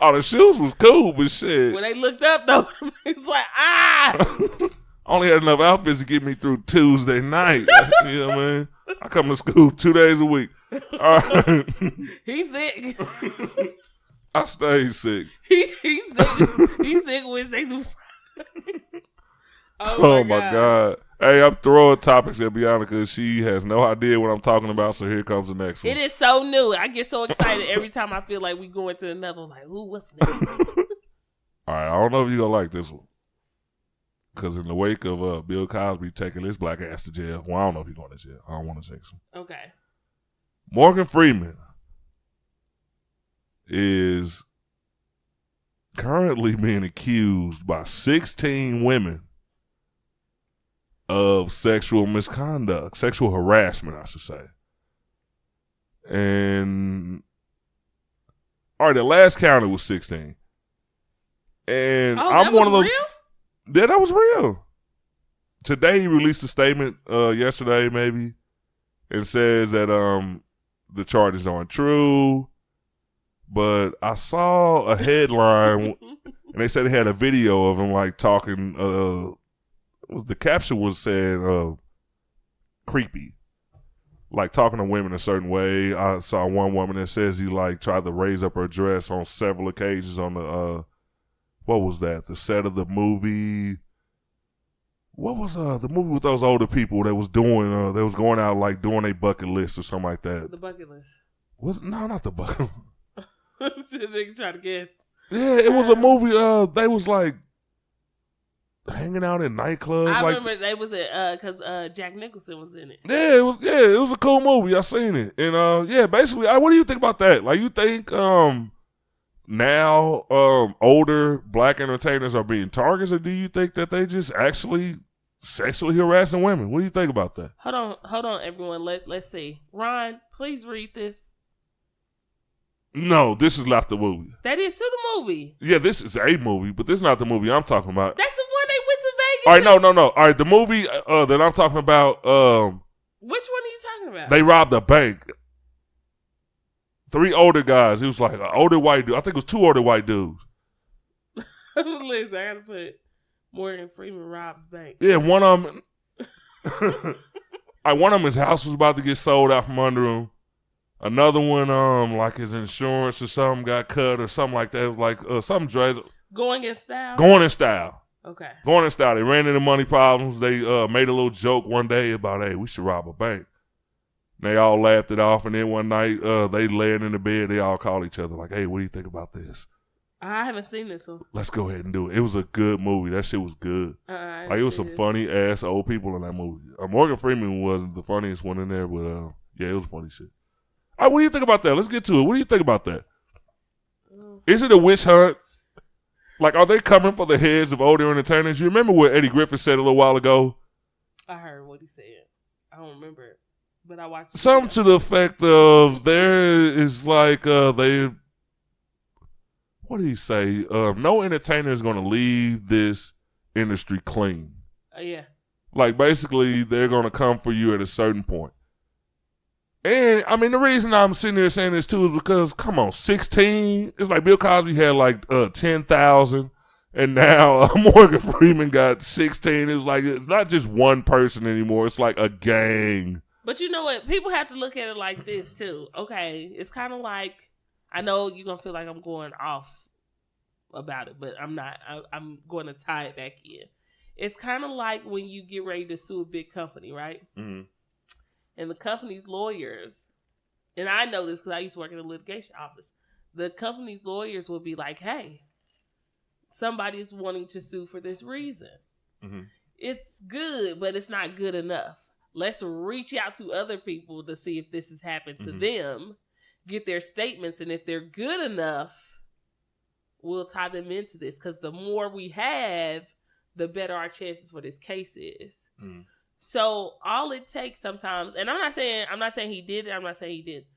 Oh, the shoes was cool, but shit. When they looked up though, it's like I only had enough outfits to get me through Tuesday night. You know what I mean? I come to school 2 days a week. All right. He's sick. I stayed sick. He's sick. He's sick Wednesday through Friday. Oh my God. Hey, I'm throwing topics at Bianca because she has no idea what I'm talking about, so here comes the next one. It is so new. I get so excited every time I feel like we go into another one. Like, ooh, what's next? All right, I don't know if you're going to like this one. Because in the wake of Bill Cosby taking his black ass to jail, well, I don't know if he's going to jail. I don't want to say so. Okay. Morgan Freeman is currently being accused by 16 women of sexual misconduct, sexual harassment, I should say. And, all right, the last count it was 16. And I'm one of those. Real? Yeah, that was real. Today he released a statement, yesterday maybe, and says that the charges aren't true. But I saw a headline, and they said they had a video of him like talking. The caption was saying creepy, like talking to women a certain way. I saw one woman that says he like tried to raise up her dress on several occasions on the what was that? The set of the movie. What was the movie with those older people that was doing? They was going out like doing a bucket list or something like that. The bucket list. No, not the bucket. Nigga try to guess. Yeah, it was a movie. They was like hanging out in nightclubs. I like, remember they was at because Jack Nicholson was in it. Yeah, it was a cool movie. I seen it, and basically, what do you think about that? Like, you think now older black entertainers are being targets, or do you think that they just actually sexually harassing women? What do you think about that? Hold on, everyone. Let's see. Ron, please read this. No, this is not the movie. That is to the movie. Yeah, this is a movie, but this is not the movie I'm talking about. That's the one they went to Vegas. All right, no. All right, the movie that I'm talking about. Which one are you talking about? They robbed a bank. 3 older guys. It was like an older white dude. I think it was 2 older white dudes. Listen, I gotta put Morgan Freeman robs bank. Yeah, one of them. One of them, his house was about to get sold out from under him. Another one, like his insurance or something got cut or something like that. It was like something dreadful. Going in style. Okay. Going in style. They ran into money problems. They made a little joke one day about, hey, we should rob a bank. And they all laughed it off. And then one night, they laying in the bed. They all called each other like, hey, what do you think about this? I haven't seen this one. Let's go ahead and do it. It was a good movie. That shit was good. Like, it was some funny ass old people in that movie. Morgan Freeman wasn't the funniest one in there, but yeah, it was funny shit. All right, what do you think about that? Let's get to it. What do you think about that? Is it a witch hunt? Like, are they coming for the heads of older entertainers? You remember what Eddie Griffin said a little while ago? I heard what he said. I don't remember it, but I watched it. Something to the effect of there is like they. What did he say? No entertainer is going to leave this industry clean. Yeah. Like, basically, they're going to come for you at a certain point. And, I mean, the reason I'm sitting there saying this, too, is because, come on, 16? It's like Bill Cosby had, like, 10,000, and now Morgan Freeman got 16. It's like, it's not just one person anymore. It's like a gang. But you know what? People have to look at it like this, too. Okay, it's kind of like, I know you're going to feel like I'm going off about it, but I'm not. I'm going to tie it back in. It's kind of like when you get ready to sue a big company, right? Mm-hmm. And the company's lawyers, and I know this because I used to work in a litigation office, the company's lawyers will be like, hey, somebody's wanting to sue for this reason. Mm-hmm. it's good, but it's not good enough. Let's reach out to other people to see if this has happened to them, get their statements, and if they're good enough, we'll tie them into this. Because the more we have, the better our chances for this case is. So all it takes sometimes, and I'm not saying he did it, I'm not saying he didn't,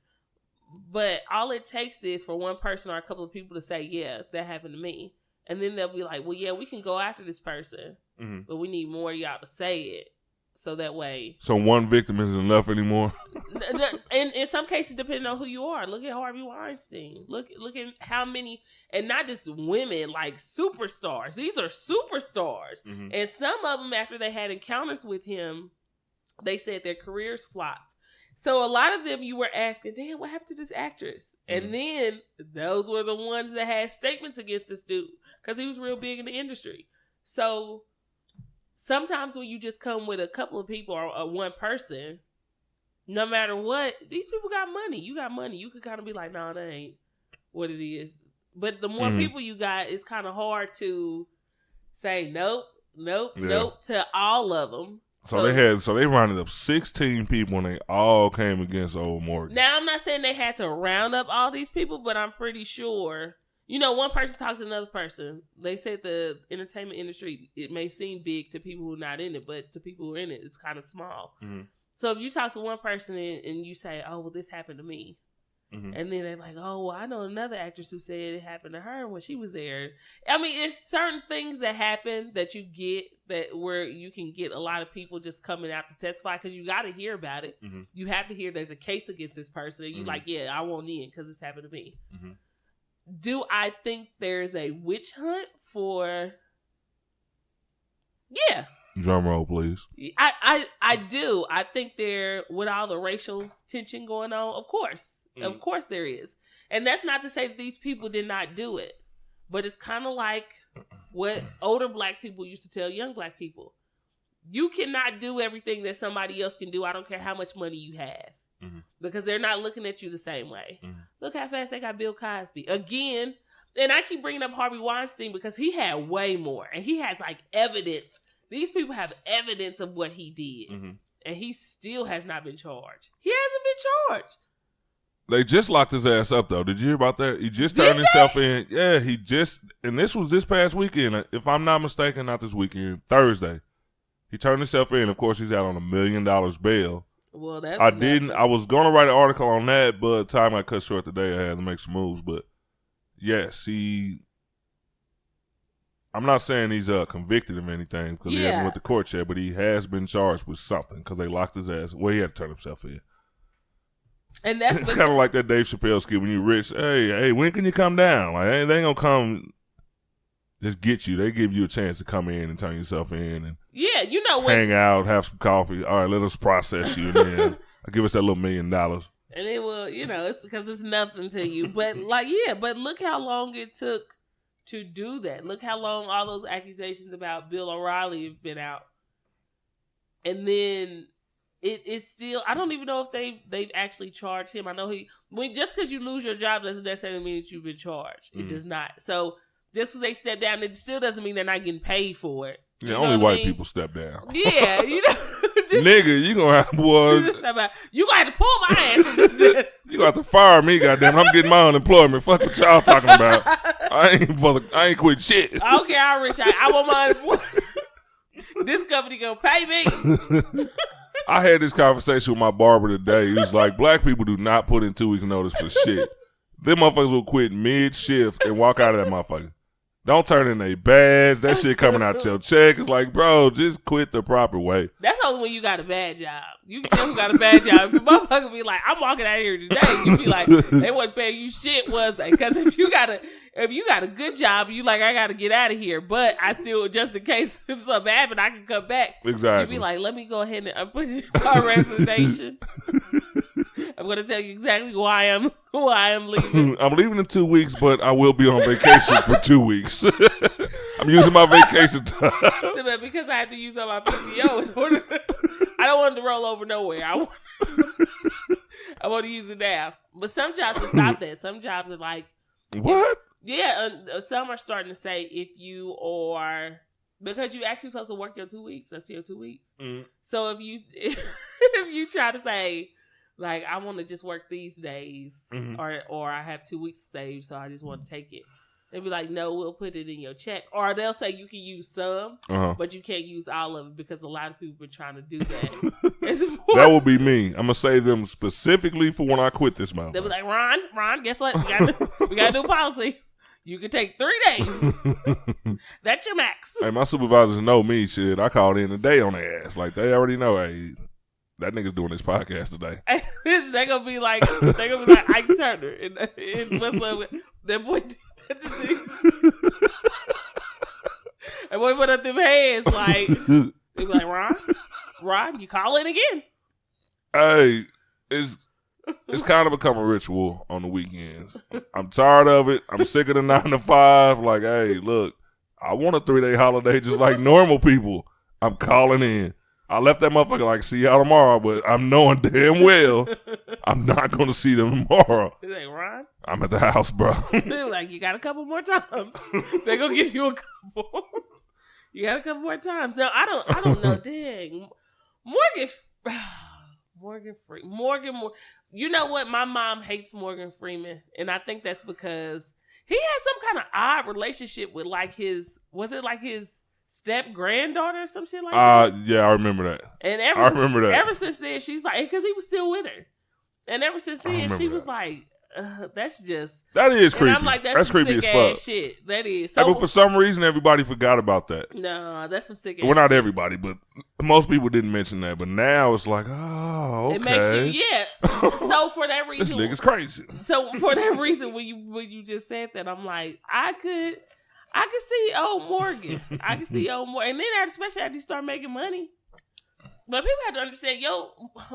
but all it takes is for one person or a couple of people to say, yeah, that happened to me. And then they'll be like, well, yeah, we can go after this person, but we need more of y'all to say it. So that way. So one victim isn't enough anymore? And in some cases, depending on who you are. Look at Harvey Weinstein. Look at how many, and not just women, like superstars. These are superstars. And some of them, after they had encounters with him, they said their careers flopped. So a lot of them, you were asking, damn, what happened to this actress? And then those were the ones that had statements against this dude because he was real big in the industry. So sometimes when you just come with a couple of people or one person, no matter what, these people got money. You got money. You could kind of be like, no, that ain't what it is. But the more people you got, it's kind of hard to say nope to all of them. So they rounded up 16 people and they all came against old Morgan. Now, I'm not saying they had to round up all these people, but I'm pretty sure, one person talks to another person. They said the entertainment industry, it may seem big to people who are not in it, but to people who are in it, it's kind of small. So if you talk to one person and you say, oh, well, this happened to me. And then they're like, oh, well, I know another actress who said it happened to her when she was there. I mean, it's certain things that happen that you get where you can get a lot of people just coming out to testify because you got to hear about it. You have to hear there's a case against this person. And you like, yeah, I won't in because this happened to me. Do I think there's a witch hunt for... Yeah. Drum roll, please. I do. I think with all the racial tension going on, of course. Of course there is. And that's not to say that these people did not do it. But it's kind of like what older black people used to tell young black people. You cannot do everything that somebody else can do. I don't care how much money you have. Because they're not looking at you the same way. Look how fast they got Bill Cosby. Again, and I keep bringing up Harvey Weinstein because he had way more. And he has like evidence. These people have evidence of what he did. And he still has not been charged. He hasn't been charged. They just locked his ass up, though. Did you hear about that? He just turned himself in. Yeah, and this was this past weekend. If I'm not mistaken, not this weekend, Thursday. He turned himself in. Of course, he's out on $1 million bail. Well, that's I was going to write an article on that, but time I cut short today. I had to make some moves. But, yes, I'm not saying he's convicted of anything because he hasn't went to court yet, but he has been charged with something because they locked his ass. Well, he had to turn himself in. And that's kind of like that Dave Chappelle skit when you're rich. Hey, when can you come down? Like, they ain't gonna come just get you. They give you a chance to come in and turn yourself in and hang out, have some coffee. All right, let us process you, and then give us that little $1 million. And it will, it's because it's nothing to you. But but look how long it took to do that. Look how long all those accusations about Bill O'Reilly have been out, and then. It's still, I don't even know if they've actually charged him. I know just because you lose your job doesn't necessarily mean that you've been charged. It does not. So just because they step down, it still doesn't mean they're not getting paid for it. Yeah, only white people step down. Yeah, nigga, you gonna have you gonna have to pull my ass from this desk. You gonna have to fire me, goddamn. I'm getting my unemployment. Fuck what y'all talking about. I ain't quit shit. Okay, I'm rich. I want my unemployment. This company gonna pay me. I had this conversation with my barber today. He was like, black people do not put in 2 weeks notice for shit. Them motherfuckers will quit mid-shift and walk out of that motherfucker. Don't turn in a badge. That shit coming out your check. It's like, bro, just quit the proper way. That's only when you got a bad job. You can tell who got a bad job. The motherfucker be like, I'm walking out of here today. You be like, they wasn't paying you shit, was they? Because if you got a good job, you like, I got to get out of here. But I still, just in case if something happened, I can come back. Exactly. You be like, let me go ahead and put you on resignation. I'm going to tell you exactly why I'm leaving. I'm leaving in 2 weeks, but I will be on vacation for 2 weeks. I'm using my vacation time. Because I have to use up my PTO in order I don't want it to roll over nowhere. I want to use it now. But some jobs will stop that. Some jobs are like... What? Some are starting to say if you are Because you actually supposed to work your 2 weeks. That's your 2 weeks. Mm. So if you try to say, like, I want to just work these days, or I have 2 weeks saved, so I just want to take it. They'll be like, no, we'll put it in your check. Or they'll say you can use some, but you can't use all of it because a lot of people have been trying to do that. That will be me. I'm going to save them specifically for when I quit this mouth. They'll be like, Ron, guess what? We got a new policy. You can take 3 days. That's your max. Hey, my supervisors know me. Shit, I called in a day on their ass. Like, they already know, hey, that nigga's doing this podcast today. They're going to be like Ike Turner. And what's up with that boy? And boy put up them hands like, they be like, Ron, you call in again. Hey, it's kind of become a ritual on the weekends. I'm tired of it. I'm sick of the 9 to 5. Like, hey, look, I want a 3-day holiday just like normal people. I'm calling in. I left that motherfucker like, see y'all tomorrow, but I'm knowing damn well I'm not going to see them tomorrow. He's like, Ron? I'm at the house, bro. They're like, you got a couple more times. They're going to give you a couple. You got a couple more times. No, I don't know. Dang. Morgan. You know what? My mom hates Morgan Freeman. And I think that's because he had some kind of odd relationship with like his step granddaughter or some shit like that? Yeah, I remember that. And ever since then, she's like, because he was still with her. And ever since then, she was like, that is creepy. And I'm like, that's creepy as fuck. Shit. That is. So, but for some reason, everybody forgot about that. No, that's some sick ass Well, not shit. Everybody, but most people didn't mention that. But now it's like, oh, okay. It makes you, yeah. So for that reason. This nigga's crazy. So for that reason, when you just said that, I'm like, I could see old Morgan. I can see old Morgan. And then especially after you start making money. But people have to understand,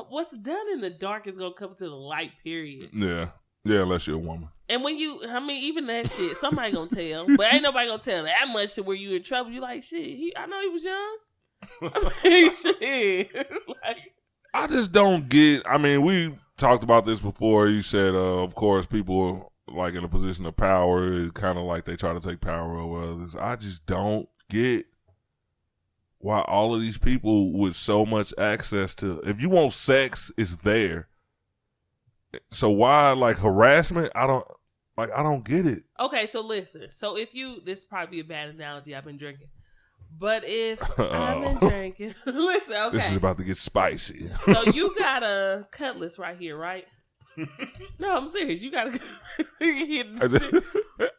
what's done in the dark is going to come to the light, period. Yeah. Yeah, unless you're a woman. And when even that shit, somebody going to tell. But ain't nobody going to tell that much to where you in trouble. You like, shit, I know he was young. Shit. I just don't get, we talked about this before. You said, of course, people like in a position of power, kind of like they try to take power over others. I just don't get why all of these people with so much access to, if you want sex, it's there. So why like harassment? I don't get it. Okay, so listen. So if this is probably a bad analogy. I've been drinking, but if I've been drinking, listen. Okay, this is about to get spicy. So you got a cutlass right here, right? No, I'm serious. You got to.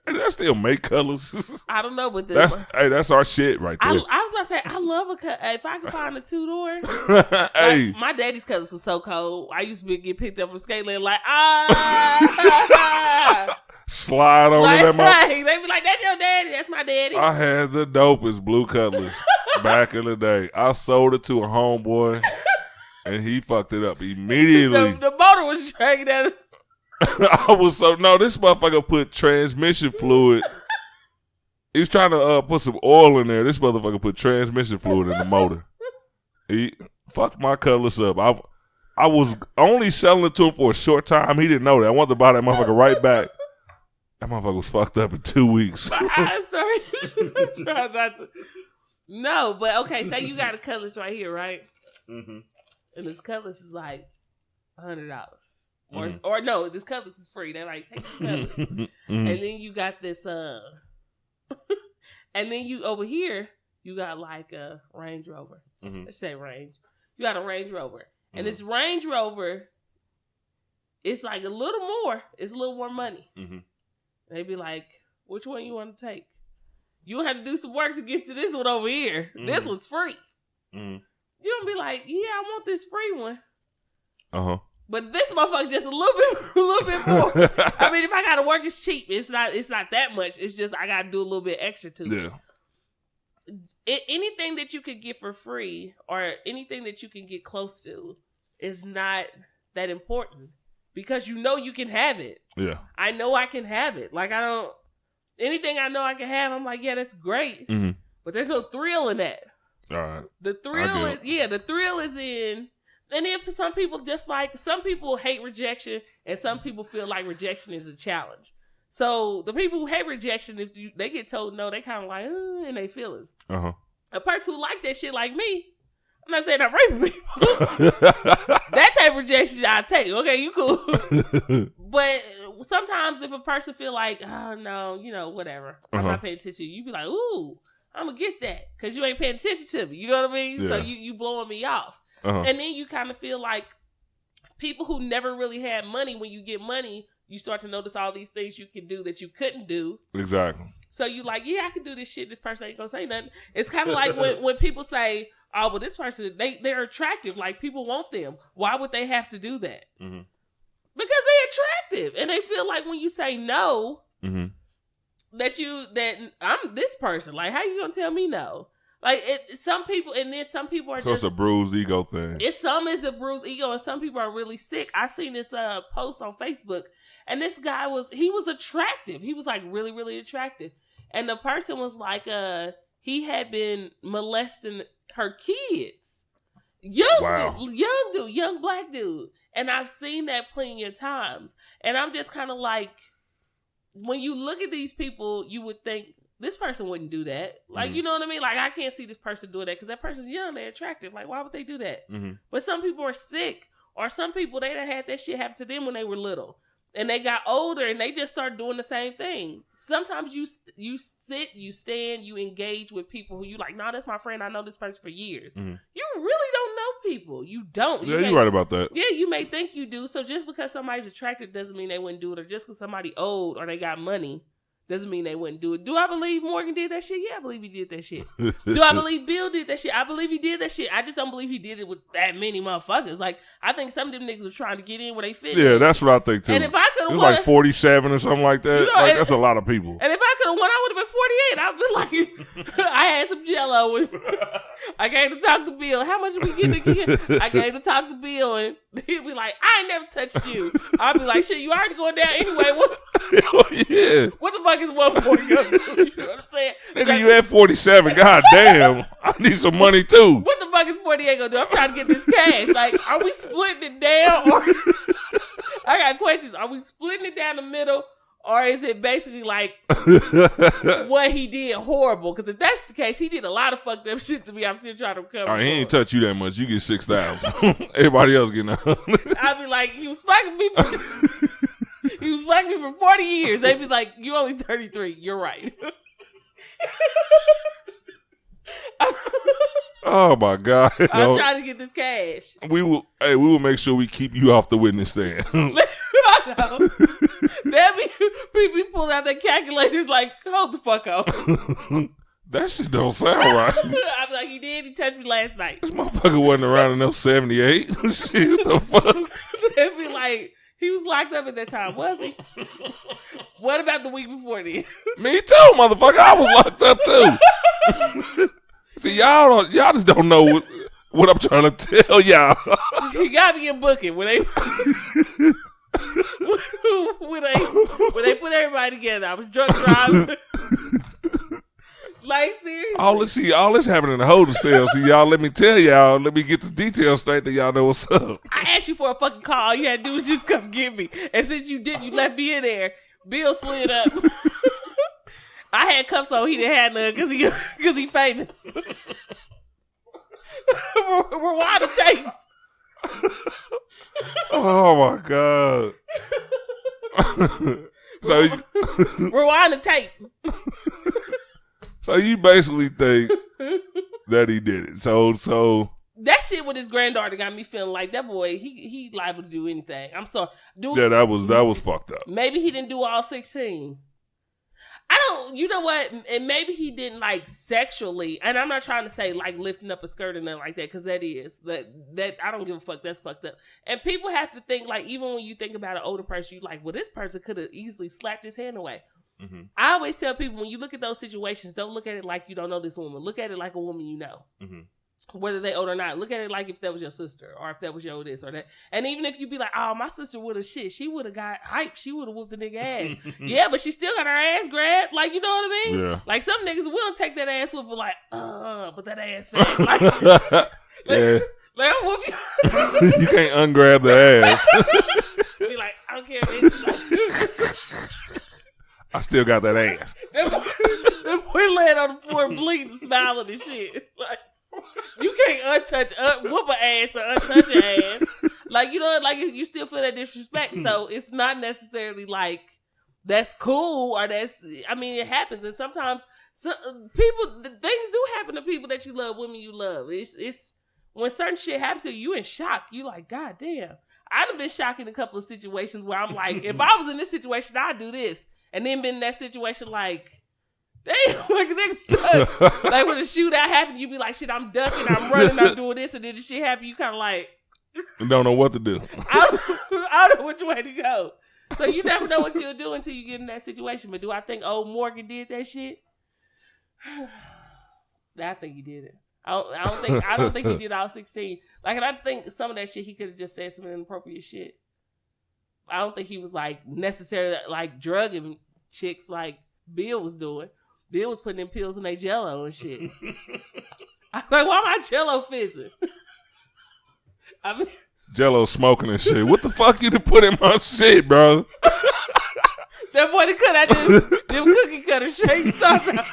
I still make cutlasses. I don't know, but that's our shit right there. I was about to say, I love a cut. If I could find a 2-door, hey, my daddy's cutlass was so cold. I used to get picked up from Skateland like slide on like, that motherfucker. They be like, "That's your daddy. That's my daddy." I had the dopest blue cutlass back in the day. I sold it to a homeboy. And he fucked it up immediately. The motor was dragging that. This motherfucker put transmission fluid. He was trying to put some oil in there. This motherfucker put transmission fluid in the motor. He fucked my cutlass up. I was only selling it to him for a short time. He didn't know that. I wanted to buy that motherfucker right back. That motherfucker was fucked up in 2 weeks. I started trying not to. No, but okay, say you got a cutlass right here, right? Mm-hmm. And this cutlass is like $100. Or no, this cutlass is free. They're like, take this cutlass. And then you got this, and then you over here, you got like a Range Rover. Let's say Range. You got a Range Rover. And this Range Rover, it's like a little more. It's a little more money. They be like, which one you want to take? You have to do some work to get to this one over here. This one's free. You don't be like, yeah, I want this free one. But this motherfucker just a little bit more. I mean, if I gotta work, it's cheap. It's not that much. It's just I gotta do a little bit extra to it. Anything that you could get for free or anything that you can get close to is not that important because you know you can have it. Yeah, I know I can have it. Like anything I know I can have, I'm like, yeah, that's great. But there's no thrill in that. All right. The thrill is in, and then some people some people hate rejection, and some people feel like rejection is a challenge. So the people who hate rejection, if they get told no, they kind of like in their feelings. A person who like that shit like me, I'm not saying I'm raping people. That type of rejection I take. Okay, you cool. But sometimes if a person feel like, oh no, you know, whatever, I'm not paying attention, you be like, ooh, I'm gonna get that because you ain't paying attention to me. You know what I mean? Yeah. So you blowing me off, and then you kind of feel like people who never really had money. When you get money, you start to notice all these things you can do that you couldn't do. Exactly. So you like, yeah, I can do this shit. This person ain't gonna say nothing. It's kind of like when people say, oh, well, this person, they're attractive. Like, people want them. Why would they have to do that? Mm-hmm. Because they're attractive. And they feel like when you say no, that I'm this person. Like, how you gonna tell me no? Like, some people, and then some people are so just... So it's a bruised ego thing. Some is a bruised ego, and some people are really sick. I seen this post on Facebook, and this guy was attractive. He was, like, really, really attractive. And the person was like, he had been molesting her kids. Young black dude. And I've seen that plenty of times. And I'm just kind of like, when you look at these people, you would think, this person wouldn't do that. Like, you know what I mean? Like, I can't see this person doing that because that person's young, they're attractive. Like, why would they do that? Mm-hmm. But some people are sick, or some people, they done had that shit happen to them when they were little. And they got older and they just start doing the same thing. Sometimes you sit, you stand, you engage with people who you like, nah, that's my friend. I know this person for years. Mm-hmm. You really don't know people. You don't. You're right about that. Yeah, you may think you do. So just because somebody's attractive doesn't mean they wouldn't do it. Or just because somebody old or they got money doesn't mean they wouldn't do it. Do I believe Morgan did that shit? Yeah, I believe he did that shit. Do I believe Bill did that shit? I believe he did that shit. I just don't believe he did it with that many motherfuckers. Like, I think some of them niggas were trying to get in where they fit. Yeah, that's what I think too. And if I could have won, like 47 or something like that. You know, like, that's a lot of people. And if I could have won, I would have been 48. I'd be like, I had some Jello and I came to talk to Bill. How much did we get again? I came to talk to Bill and he'd be like, I ain't never touched you. I'd be like, shit, you already going down anyway. What the fuck is one more? You know what I'm saying? Nigga, you at 47. God damn. I need some money too. What the fuck is 48 gonna do? I'm trying to get this cash. Like, are we splitting it down? Or I got questions. Are we splitting it down the middle? Or is it basically like what he did horrible? Because if that's the case, he did a lot of fucked up shit to me. I'm still trying to recover. He ain't touch you that much. You get 6,000. Everybody else getting 100. I'd be like, he was fucking me for 40 years. They'd be like, you only 33. You're right. Oh my God! I'm trying to get this cash. We will make sure we keep you off the witness stand. I know. That be pulling out their calculators like, hold the fuck up. That shit don't sound right. I'm like, he touched me last night. This motherfucker wasn't around in no 78. Shit, what the fuck? They'd be like, he was locked up at that time, was he? What about the week before then? Me too, motherfucker. I was locked up too. See, y'all just don't know what I'm trying to tell y'all. He got me in booking when they when they put everybody together. I was drunk driving. Like, seriously. All this happening in the holding cell. See, y'all, let me tell y'all. Let me get the details straight that y'all know what's up. I asked you for a fucking call. All you had to do was just come get me. And since you didn't, you left me in there. Bill slid up. I had cuffs on. He didn't have none because he famous. Rewind the tape. Oh my God. So rewind the tape. So you basically think that he did it. So that shit with his granddaughter got me feeling like that boy, he liable to do anything. I'm sorry. Yeah, that was fucked up. Maybe he didn't do all 16. You know what? And maybe he didn't like sexually, and I'm not trying to say like lifting up a skirt or nothing like that, because that I don't give a fuck. That's fucked up. And people have to think like, even when you think about an older person, you like, well, this person could have easily slapped his hand away. Mm-hmm. I always tell people, when you look at those situations, don't look at it like you don't know this woman. Look at it like a woman you know. Mm-hmm. Whether they old or not, look at it like if that was your sister or if that was your this or that. And even if you be like, oh, my sister would have she would have got hyped. She would have whooped the nigga ass. Yeah, but she still got her ass grabbed. Like, you know what I mean? Yeah. Like, some niggas will take that ass whoop, but like, but that ass fat. Like, yeah. Like, I'm whooping. You can't ungrab the ass. Be like, I don't care, bitch. I still got that ass. Them boy laying on the floor bleeding, smiling and shit. Like, you can't whoop an ass or untouch an ass. Like, you know, like you still feel that disrespect. So it's not necessarily like that's cool or I mean, it happens. And sometimes things do happen to people that you love, women you love. It's when certain shit happens to you, in shock. You like, God damn. I'd have been shocked in a couple of situations where I'm like, if I was in this situation, I'd do this. And then been in that situation like, damn, like a nigga stuck. Like when the shootout happened, you be like, shit, I'm ducking, I'm running, I'm doing this, and then the shit happen, you kind of like, don't know what to do. I don't know which way to go. So you never know what you'll do until you get in that situation. But do I think old Morgan did that shit? I think he did it. I don't think he did all 16. Like, and I think some of that shit he could have just said some inappropriate shit. I don't think he was like necessarily like drugging chicks like Bill was doing. Bill was putting in pills in their Jello and shit. I was like, why my Jello fizzing? I mean, Jello smoking and shit. What the fuck you to put in my shit, bro? That boy that cut out them cookie cutter shake stuff out.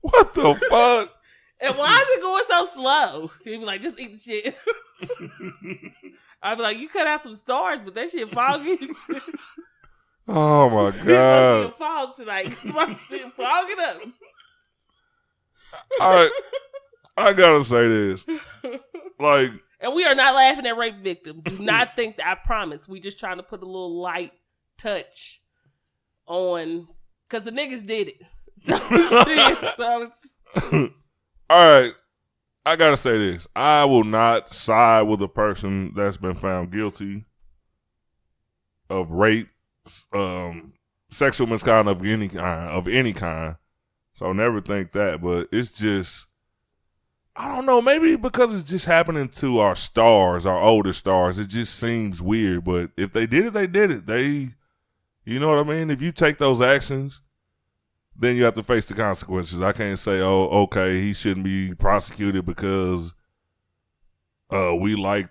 What the fuck? And why is it going so slow? He'd be like, just eat the shit. I'd be like, you cut out some stars, but that shit foggy. Oh my God. God. It's a fog tonight. My shit fogging up. All right. I gotta say this. Like, and we are not laughing at rape victims. Do not think that, I promise. We just trying to put a little light touch on, because the niggas did it. So it's... All right, I gotta say this. I will not side with a person that's been found guilty of rape, sexual misconduct of any kind. So never think that. But it's just, I don't know. Maybe because it's just happening to our stars, our older stars. It just seems weird. But if they did it, they did it. You know what I mean? If you take those actions, then you have to face the consequences. I can't say, oh, okay, he shouldn't be prosecuted because we like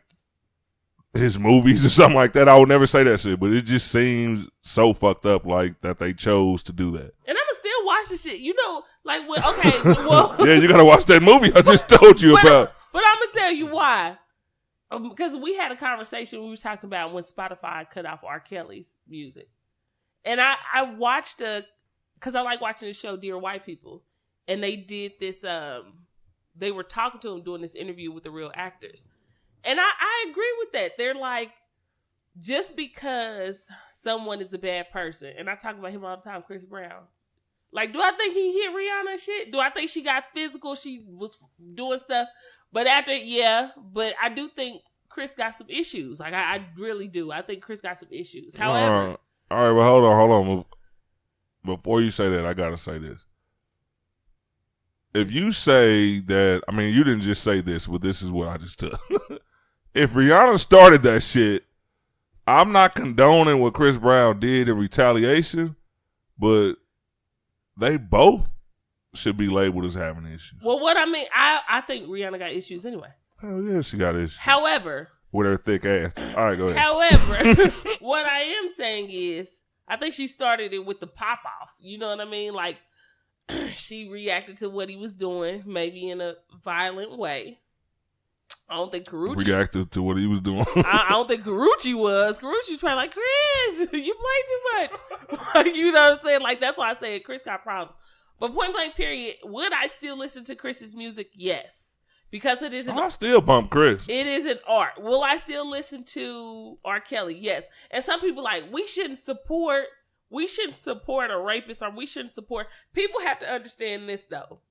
his movies or something like that. I would never say that shit, but it just seems so fucked up like that they chose to do that. And I'ma still watch the shit. You know, like, when, okay, well. Yeah, you gotta watch that movie I just told you about. But I'm gonna tell you why. Because we had a conversation, we were talking about when Spotify cut off R. Kelly's music. And I watched because I like watching the show Dear White People, and they did this. They were talking to him doing this interview with the real actors, and I agree with that. They're like, just because someone is a bad person, and I talk about him all the time, Chris Brown. Like, do I think he hit Rihanna and shit? Do I think she got physical? She was doing stuff, but after, yeah. But I do think Chris got some issues. Like, I really do. I think Chris got some issues. However, all right, well, hold on. Before you say that, I gotta say this. If you say that, I mean, you didn't just say this, but this is what I just took. If Rihanna started that shit, I'm not condoning what Chris Brown did in retaliation, but they both should be labeled as having issues. Well, what I mean, I think Rihanna got issues anyway. Hell yeah, she got issues. However, with her thick ass. All right, go ahead. However, what I am saying is, I think she started it with the pop off. You know what I mean? Like, she reacted to what he was doing, maybe in a violent way. I don't think Karrueche reacted to what he was doing. I don't think Karrueche was. Karrueche's probably like, Chris, you play too much. Like, you know what I'm saying? Like, that's why I say Chris got problems. But point blank period, would I still listen to Chris's music? Yes. Because it is I still bump Chris. It is an art. Will I still listen to R. Kelly? Yes. And some people like, we shouldn't support a rapist, or we shouldn't support. People have to understand this though.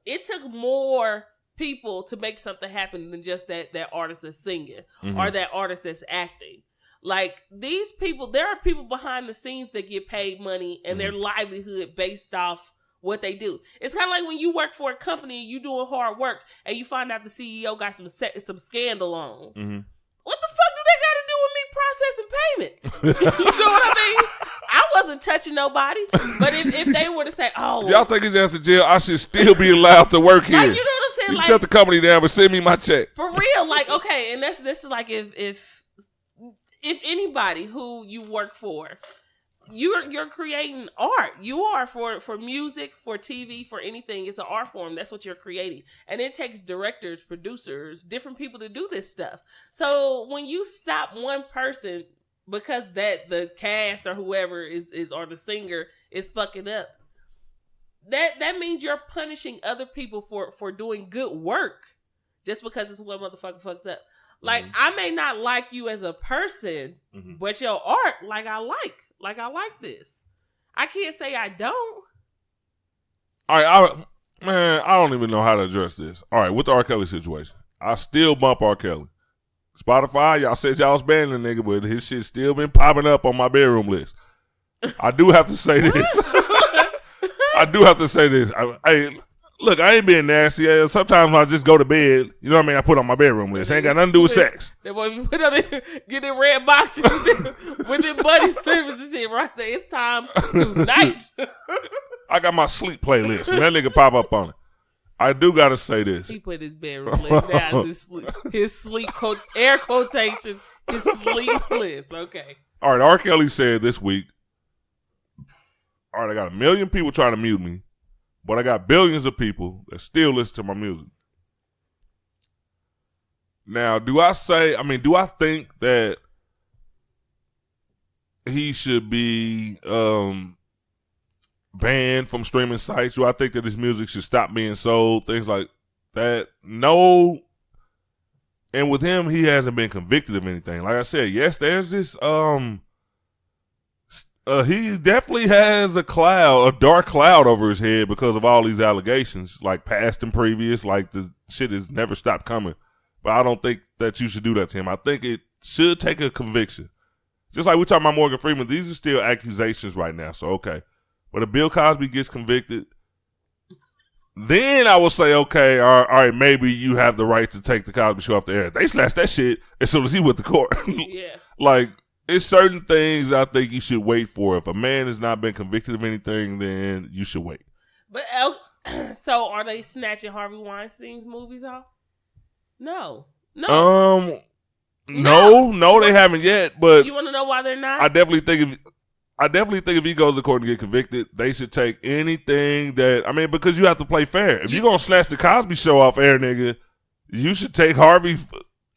It took more people to make something happen than just that artist that's singing or that artist that's acting. Like, these people, there are people behind the scenes that get paid money and their livelihood based off what they do. It's kind of like when you work for a company and you doing hard work and you find out the CEO got some scandal on. What the fuck do they got to do with me processing payments? You know what I mean? I wasn't touching nobody. But if they were to say, oh, y'all take his ass to jail, I should still be allowed to work here. Like, you know what I'm saying? You like, shut the company down, but send me my check. For real. Like, okay, and this is like if anybody who you work for you're creating art. You are for music, for TV, for anything. It's an art form. That's what you're creating. And it takes directors, producers, different people to do this stuff. So when you stop one person because that the cast or whoever is or the singer is fucking up, that means you're punishing other people for doing good work just because it's one motherfucker fucked up. Like, I may not like you as a person, but your art, I like this. I can't say I don't. All right, I don't even know how to address this. All right, with the R. Kelly situation, I still bump R. Kelly. Spotify, y'all said y'all was banning the nigga, but his shit still been popping up on my bedroom list. I do have to say this. Hey, look, I ain't being nasty. Sometimes I just go to bed. You know what I mean? I put on my bedroom list. Ain't got nothing to do with sex. That boy, you put on it, get in red boxes with them buddy slippers and shit right there. It's time tonight. I got my sleep playlist. When that nigga pop up on it. I do got to say this. He put his bedroom list down. His sleep air quotations. His sleep list. Okay. All right. R. Kelly said this week, all right, I got 1 million people trying to mute me, but I got billions of people that still listen to my music. Now, do I think that he should be banned from streaming sites? Do I think that his music should stop being sold? Things like that? No. And with him, he hasn't been convicted of anything. Like I said, yes, there's this he definitely has a dark cloud over his head because of all these allegations, like past and previous. Like, the shit has never stopped coming. But I don't think that you should do that to him. I think it should take a conviction. Just like we talking about Morgan Freeman, these are still accusations right now, so okay. But if Bill Cosby gets convicted, then I will say, okay, all right, maybe you have the right to take the Cosby Show off the air. They slashed that shit as soon as he went to court. Yeah. Like, it's certain things I think you should wait for. If a man has not been convicted of anything, then you should wait. But so are they snatching Harvey Weinstein's movies off? No. No, they haven't yet. But you want to know why they're not? I definitely think if he goes to court and get convicted, they should take anything that, because you have to play fair. If you're gonna snatch the Cosby Show off air, nigga, you should take Harvey.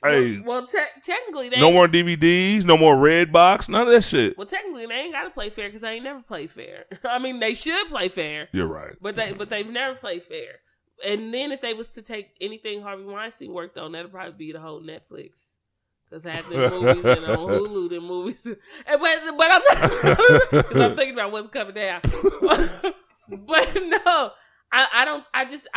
Hey, well, technically, no more DVDs, no more Redbox, none of that shit. Well, technically, they ain't got to play fair because they ain't never played fair. They should play fair. You're right, but they've never played fair. And then if they was to take anything Harvey Weinstein worked on, that'd probably be the whole Netflix. Because half the movies and on Hulu, the movies. But I'm not, because I'm thinking about what's coming down. But no. I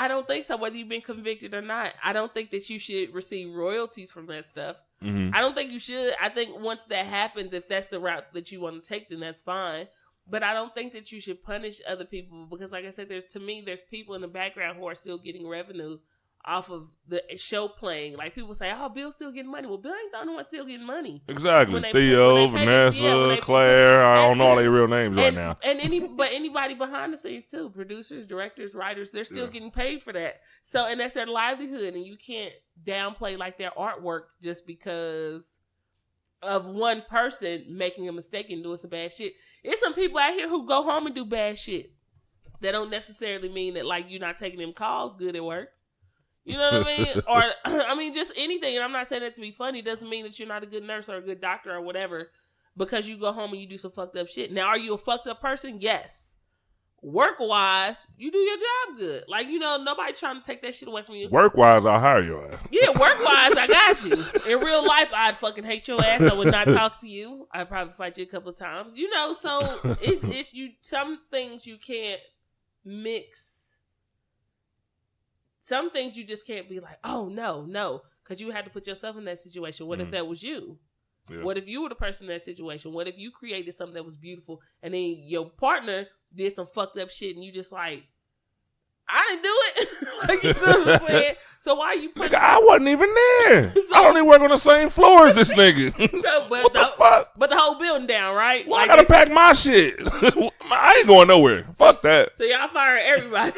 don't think so, whether you've been convicted or not. I don't think that you should receive royalties from that stuff. Mm-hmm. I don't think you should. I think once that happens, if that's the route that you want to take, then that's fine. But I don't think that you should punish other people because, like I said, there's people in the background who are still getting revenue off of the show playing. Like, people say, oh, Bill's still getting money. Well, Bill ain't the only one still getting money. Exactly. Theo, Vanessa, Claire, I don't know all their real names right now. And anybody behind the scenes too, producers, directors, writers, they're still getting paid for that. So, and that's their livelihood, and you can't downplay like their artwork just because of one person making a mistake and doing some bad shit. There's some people out here who go home and do bad shit. That don't necessarily mean that, like, you're not taking them calls good at work. You know what I mean? Or, just anything. And I'm not saying that to be funny. It doesn't mean that you're not a good nurse or a good doctor or whatever because you go home and you do some fucked up shit. Now, are you a fucked up person? Yes. Work-wise, you do your job good. Like, nobody trying to take that shit away from you. Work-wise, I'll hire your ass. Yeah, work-wise, I got you. In real life, I'd fucking hate your ass. I would not talk to you. I'd probably fight you a couple of times. So it's you. Some things you can't mix. Some things you just can't be like, oh, no, because you had to put yourself in that situation. What if that was you? Yeah. What if you were the person in that situation? What if you created something that was beautiful and then your partner did some fucked up shit and you just like, I didn't do it. Like, you know what I'm saying? So why are you putting... Nigga, I wasn't even there. I don't even work on the same floor as this nigga. What the fuck? But the whole building down, right? Well, like, I gotta pack my shit. I ain't going nowhere. Fuck that. So y'all firing everybody.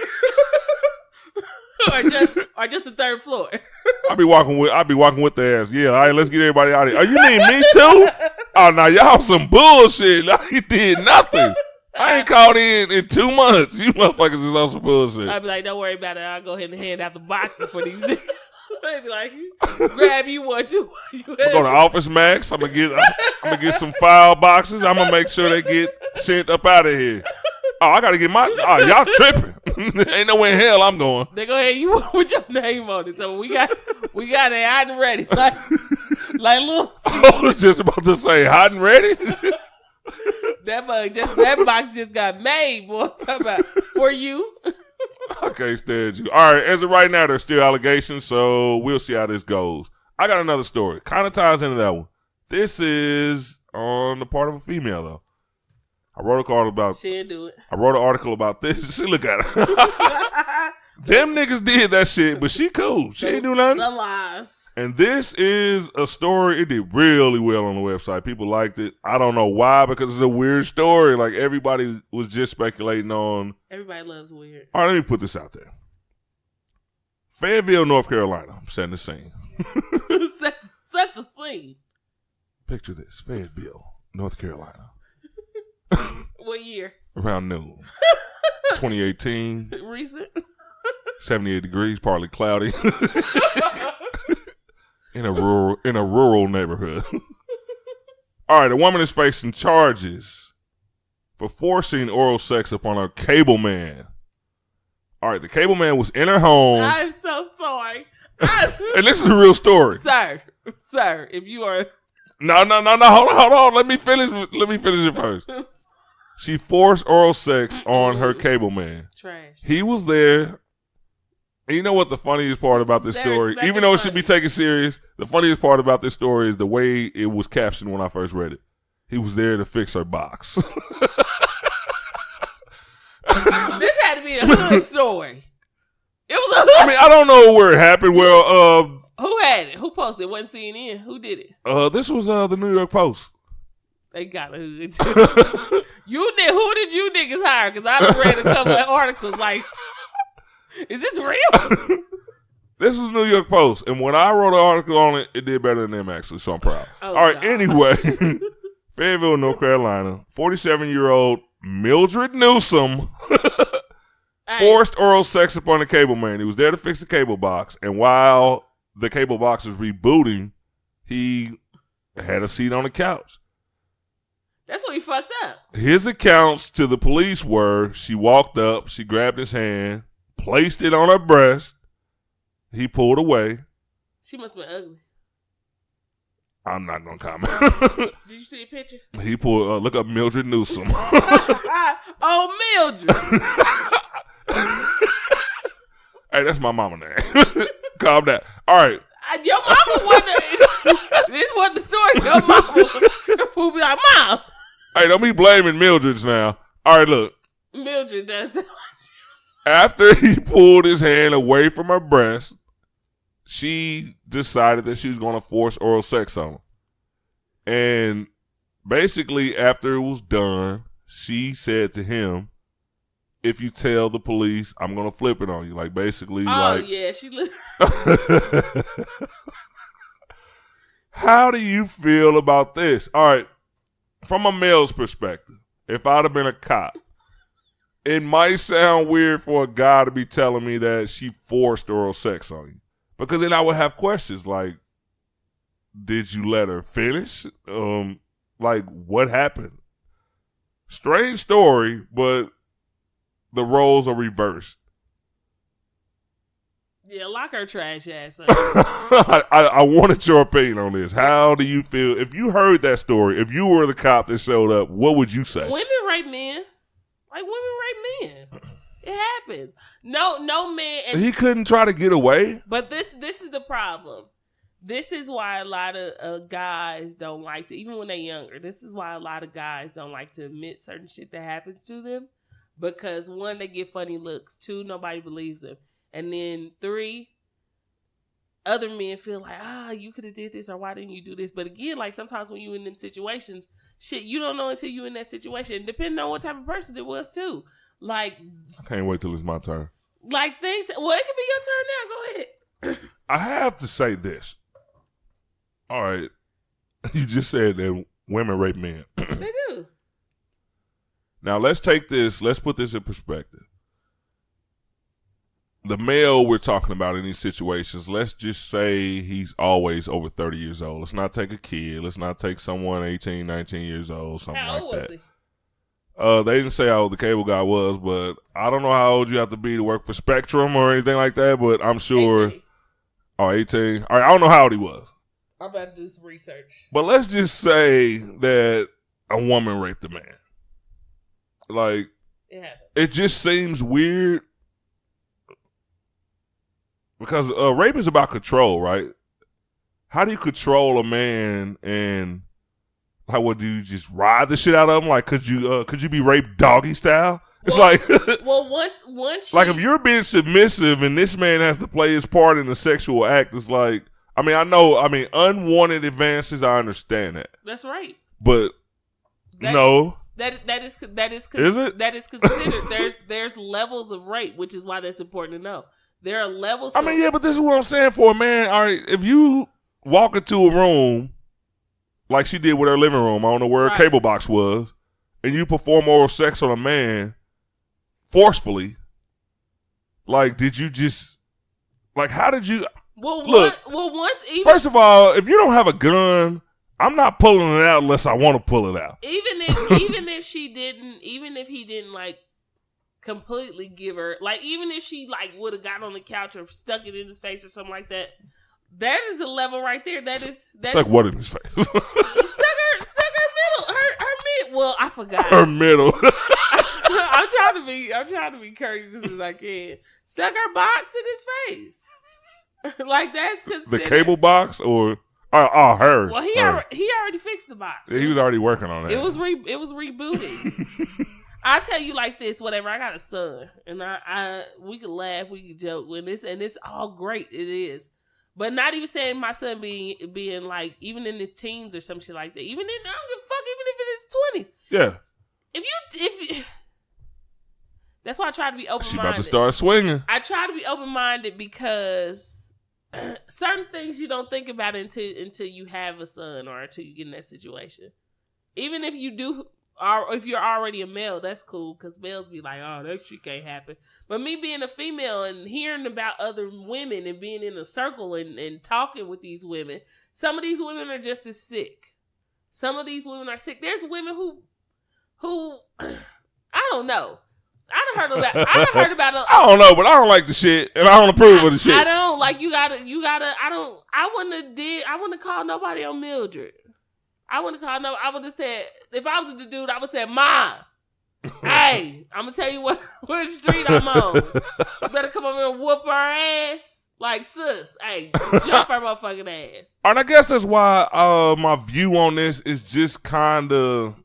or just the third floor. I'll be walking with the ass. Yeah, all right, let's get everybody out of here. Oh, you mean me too? Oh, now y'all some bullshit. Now he did nothing. I ain't called in 2 months. You motherfuckers is on some bullshit. I'd be like, don't worry about it. I'll go ahead and hand out the boxes for these niggas. They'd be like, grab you one too. I'm going to Office Max. I'm gonna get some file boxes. I'm gonna make sure they get sent up out of here. Oh, I gotta get my. Oh, y'all tripping? Ain't nowhere in hell I'm going. They go ahead. You put your name on it. So we got it hot and ready. Like little. I was just about to say hot and ready. That box just got made, boy. Talk about for you. I can't stand you. All right, as of right now, there's still allegations, so we'll see how this goes. I got another story. Kind of ties into that one. This is on the part of a female, though. I wrote an article about. She didn't do it. I wrote an article about this. See, look at her. Them niggas did that shit, but she cool. She ain't do nothing. The lies. And this is a story. It did really well on the website. People liked it. I don't know why, because it's a weird story. Like, everybody was just speculating on. Everybody loves weird. All right, let me put this out there. Fayetteville, North Carolina. I'm setting the scene. Set the scene. Picture this. Fayetteville, North Carolina. What year? Around noon. 2018. Recent. 78 degrees, partly cloudy. in a rural neighborhood. All right, a woman is facing charges for forcing oral sex upon her cable man. All right, the cable man was in her home. I'm so sorry. And this is a real story. Sir, if you are... No. Hold on. Let me finish it first. She forced oral sex on her cable man. Trash. He was there. And you know what the funniest part about this story, even though it should be taken serious, the funniest part about this story is the way it was captioned when I first read it. He was there to fix her box. This had to be a hood story. It was a hood. I mean, I don't know where it happened. Well, who had it? Who posted it? Wasn't CNN. Who did it? This was the New York Post. They got a hood too. Who did you niggas hire? Because I read a couple of articles like, is this real? This was New York Post, and when I wrote an article on it, it did better than them actually, so I'm proud. Oh, all right, God. Anyway, Fayetteville, North Carolina, 47-year-old Mildred Newsom forced oral sex upon the cable man. He was there to fix the cable box, and while the cable box was rebooting, he had a seat on the couch. That's what he fucked up. His accounts to the police were, she walked up, she grabbed his hand, placed it on her breast, he pulled away. She must have been ugly. I'm not going to comment. Did you see a picture? He pulled, look up Mildred Newsom. Oh, Mildred. Hey, that's my mama name. Calm down. All right. Your mama wasn't. This wasn't the story. Your mama would be like, Mom. Hey, don't be blaming Mildred's now. All right, look. Mildred does that. After he pulled his hand away from her breast, she decided that she was going to force oral sex on him. And basically, after it was done, she said to him, if you tell the police, I'm going to flip it on you. Like, basically, yeah, she looked. How do you feel about this? All right, from a male's perspective, if I'd have been a cop, it might sound weird for a guy to be telling me that she forced oral sex on you. Because then I would have questions like, did you let her finish? Like, what happened? Strange story, but the roles are reversed. Yeah, lock her trash ass up. I wanted your opinion on this. How do you feel? If you heard that story, if you were the cop that showed up, what would you say? Women rape men. Like, women rape men. It happens. No man. And, he couldn't try to get away? But this is the problem. This is why a lot of guys don't like to, even when they're younger, this is why a lot of guys don't like to admit certain shit that happens to them. Because 1, they get funny looks. 2, nobody believes them. And then 3, other men feel like, you could have did this, or why didn't you do this? But again, like sometimes when you in them situations, shit, you don't know until you in that situation. Depending on what type of person it was too. Like, I can't wait till it's my turn. Like things, well, it could be your turn now. Go ahead. I have to say this. All right. You just said that women rape men. They do. Now let's put this in perspective. The male we're talking about in these situations, let's just say he's always over 30 years old. Let's not take a kid. Let's not take someone 18, 19 years old, something How like old that. was he? They didn't say how old the cable guy was, but I don't know how old you have to be to work for Spectrum or anything like that, but I'm sure. 18. Oh, 18. All right, I don't know how old he was. I'm about to do some research. But let's just say that a woman raped a man. Like, it just seems weird. Because rape is about control, right? How do you control a man and like what do you just ride the shit out of him? Like could you be raped doggy style? It's once like if you're being submissive and this man has to play his part in the sexual act, it's like unwanted advances, I understand that. That's right. But no. That is Is it? That is considered. There's levels of rape, which is why that's important to know. There are levels. But this is what I'm saying for a man. All right, if you walk into a room like she did with her living room, I don't know where her cable box was, and you perform oral sex on a man forcefully, like, did you just, like, how did you, first of all, if you don't have a gun, I'm not pulling it out unless I want to pull it out. Even if he didn't, like, completely give her, like, even if she like would have got on the couch or stuck it in his face or something like that, that is a level right there. Stuck what in his face? stuck her middle, her mid. Well, I forgot her middle. I'm trying to be courteous as I can. Stuck her box in his face. Like that's considered the cable box or her. Well, he already fixed the box. Yeah, he was already working on that. It was rebooted. I tell you like this, whatever. I got a son, and we could laugh, we could joke when this, and it's all great. It is, but not even saying my son being like even in his teens or some shit like that. Even in I don't give a fuck. Even if in his 20s. Yeah. If you, that's why I try to be open-minded. She about to start swinging. I try to be open-minded because certain things you don't think about until you have a son or until you get in that situation. Even if you do. Or if you're already a male, that's cool because males be like, oh, that shit can't happen. But me being a female and hearing about other women and being in a circle and talking with these women, some of these women are just as sick. Some of these women are sick. There's women who I don't know. I done heard about I don't know, but I don't like the shit and I don't approve of the shit. I don't like you gotta I wouldn't have called nobody on Mildred. I would have said, if I was the dude, I would have said, Ma, hey, I'm going to tell you what street I'm on. You better come over here and whoop her ass. Like, sis, hey, jump her motherfucking ass. And I guess that's why my view on this is just kind of,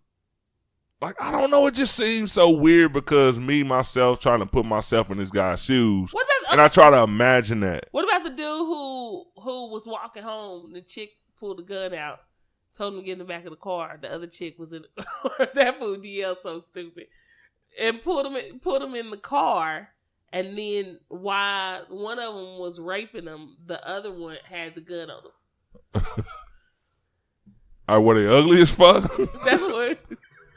like, I don't know, it just seems so weird because me, myself, trying to put myself in this guy's shoes. And I try to imagine that. What about the dude who was walking home, the chick pulled the gun out? Told him to get in the back of the car. The other chick was in the car. That fool DL so stupid. And put him in the car. And then while one of them was raping him, the other one had the gun on him. All right, were they ugly as fuck? That's what.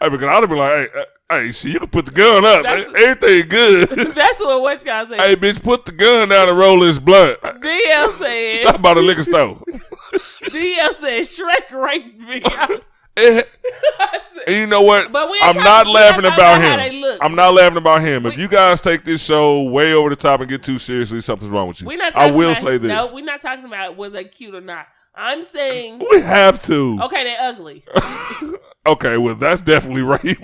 Hey, because I'd be like, hey, see, you can put the gun up. Everything good. That's what guy said. Hey, bitch, put the gun down and roll this blunt. DL said. Stop by the liquor store. DL said Shrek raped me. And you know what? I'm not laughing about him. I'm not laughing about him. If you guys take this show way over the top and get too seriously, something's wrong with you. I will say this. No, we're not talking about was they cute or not. I'm saying we have to. Okay, they're ugly. Okay, well that's definitely rape.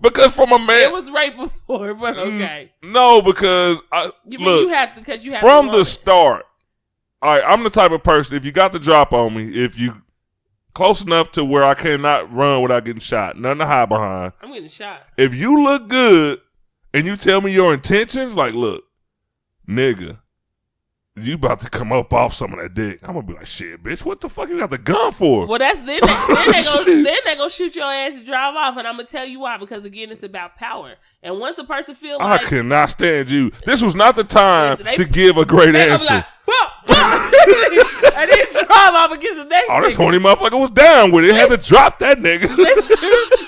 Because from a man, it was rape before, but okay. No, because you have to from the start. All right, I'm the type of person. If you got the drop on me, if you close enough to where I cannot run without getting shot, nothing to hide behind. I'm getting shot. If you look good and you tell me your intentions, like, look, nigga, you about to come up off some of that dick. I'm gonna be like, shit, bitch, what the fuck you got the gun for? Well, then they gonna shoot your ass and drive off, and I'm gonna tell you why. Because again, it's about power. And once a person feels like I cannot stand you. This was not the time to give a great answer. I didn't drop off against the next. Oh, this horny motherfucker was down with it. Had to drop that nigga.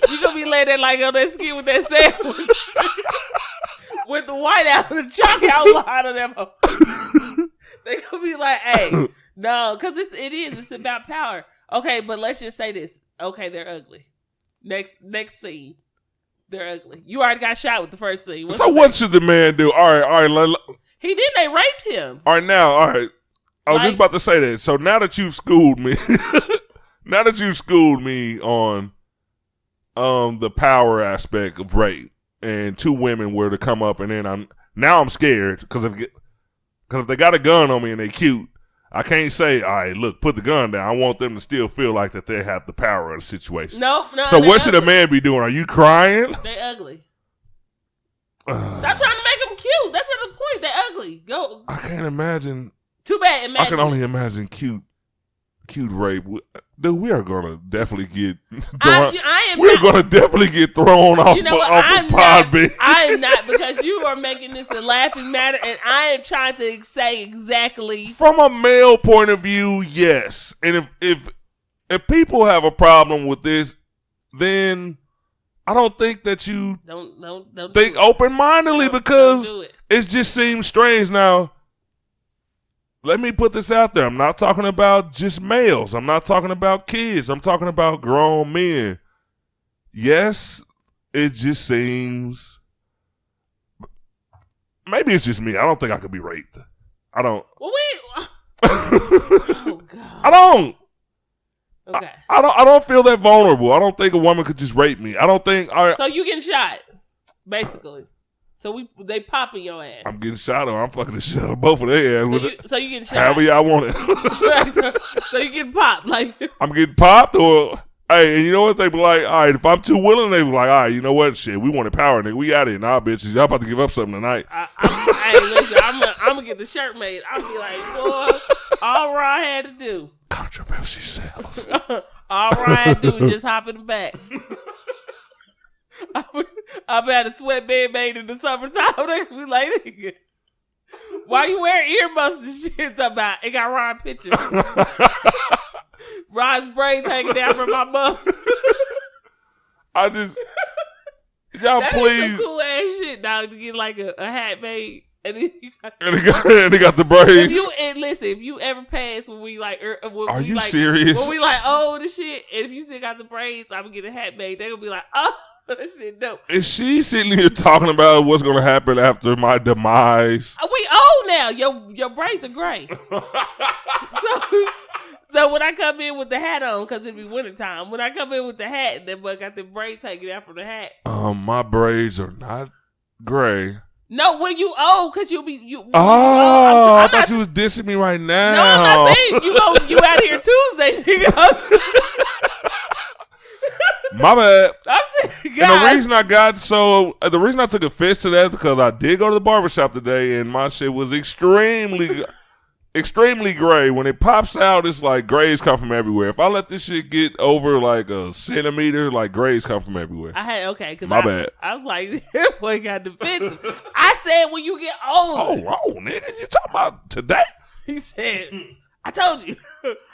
You gonna be laying there like on that skin with that sandwich. With the white out, the chalk outline of them. They gonna be like, hey, no, because it's about power. Okay, but let's just say this. Okay, they're ugly. Next scene. They're ugly. You already got shot with the first scene. So what should the man do? All right. He didn't. They raped him. All right. I was just about to say that. So now that you've schooled me, on the power aspect of rape, and two women were to come up, and then I'm scared because if they got a gun on me and they cute, I can't say, all right, look, put the gun down. I want them to still feel like that they have the power of the situation. No. So what should a man be doing? Are you crying? They ugly. Stop trying to make them cute. That's not the point. They ugly. Go. I can't imagine. Too bad. Imagine. I can only imagine cute rape. Dude, we are gonna definitely get. We're gonna definitely get thrown off. The pod, bitch. I am not, because you are making this a laughing matter, and I am trying to say exactly from a male point of view. Yes, and if people have a problem with this, then I don't think that you don't think open-mindedly, because it just seems strange. Now, let me put this out there. I'm not talking about just males. I'm not talking about kids. I'm talking about grown men. Yes, it just seems. Maybe it's just me. I don't think I could be raped. I don't. Well, oh God. I don't. Okay. I don't feel that vulnerable. I don't think a woman could just rape me. I don't think. So you getting shot, basically. So they popping your ass. I'm getting shot, or I'm fucking the shit out of both of their ass. So you getting shot. However y'all want it. so you getting popped, like. I'm getting popped, or hey, and you know what? They be like, all right, if I'm too willing, they be like, all right, you know what? Shit, we wanted power, nigga. We out here. Nah, bitches, y'all about to give up something tonight. Hey, listen, I'm gonna get the shirt made. I'm gonna be like, boy, all Ron had to do. Controversy sells. All Ron had to do was just hop in the back. I've had a sweatband made in the summertime. They be like, nigga, why you wearing earmuffs and shit? About it got Ron pictures. Ron's braids hanging down from my muffs. Y'all that please. Is some cool ass shit, dog, to get like a hat made. And then they got the braids. If you ever pass when we like, are you serious? When we like old and shit, and if you still got the braids, I'm gonna get a hat made. They gonna be like, oh, that shit dope. Is she sitting here talking about what's gonna happen after my demise? We old now. Your braids are gray. So when I come in with the hat on, because it be wintertime, when I come in with the hat, and then I got the braids hanging out from the hat. My braids are not gray. No, when you old, because you'll be you. I thought you was dissing me right now. No, I'm not saying you out here Tuesday, nigga. My bad. I'm saying, God. And the reason I took offense to that, because I did go to the barbershop today, and my shit was extremely gray. When it pops out, it's like grays come from everywhere. If I let this shit get over like a centimeter, like grays come from everywhere. My bad. I was like, that boy got defensive. I said when you get old. Oh, nigga, you talking about today? He said, I told you.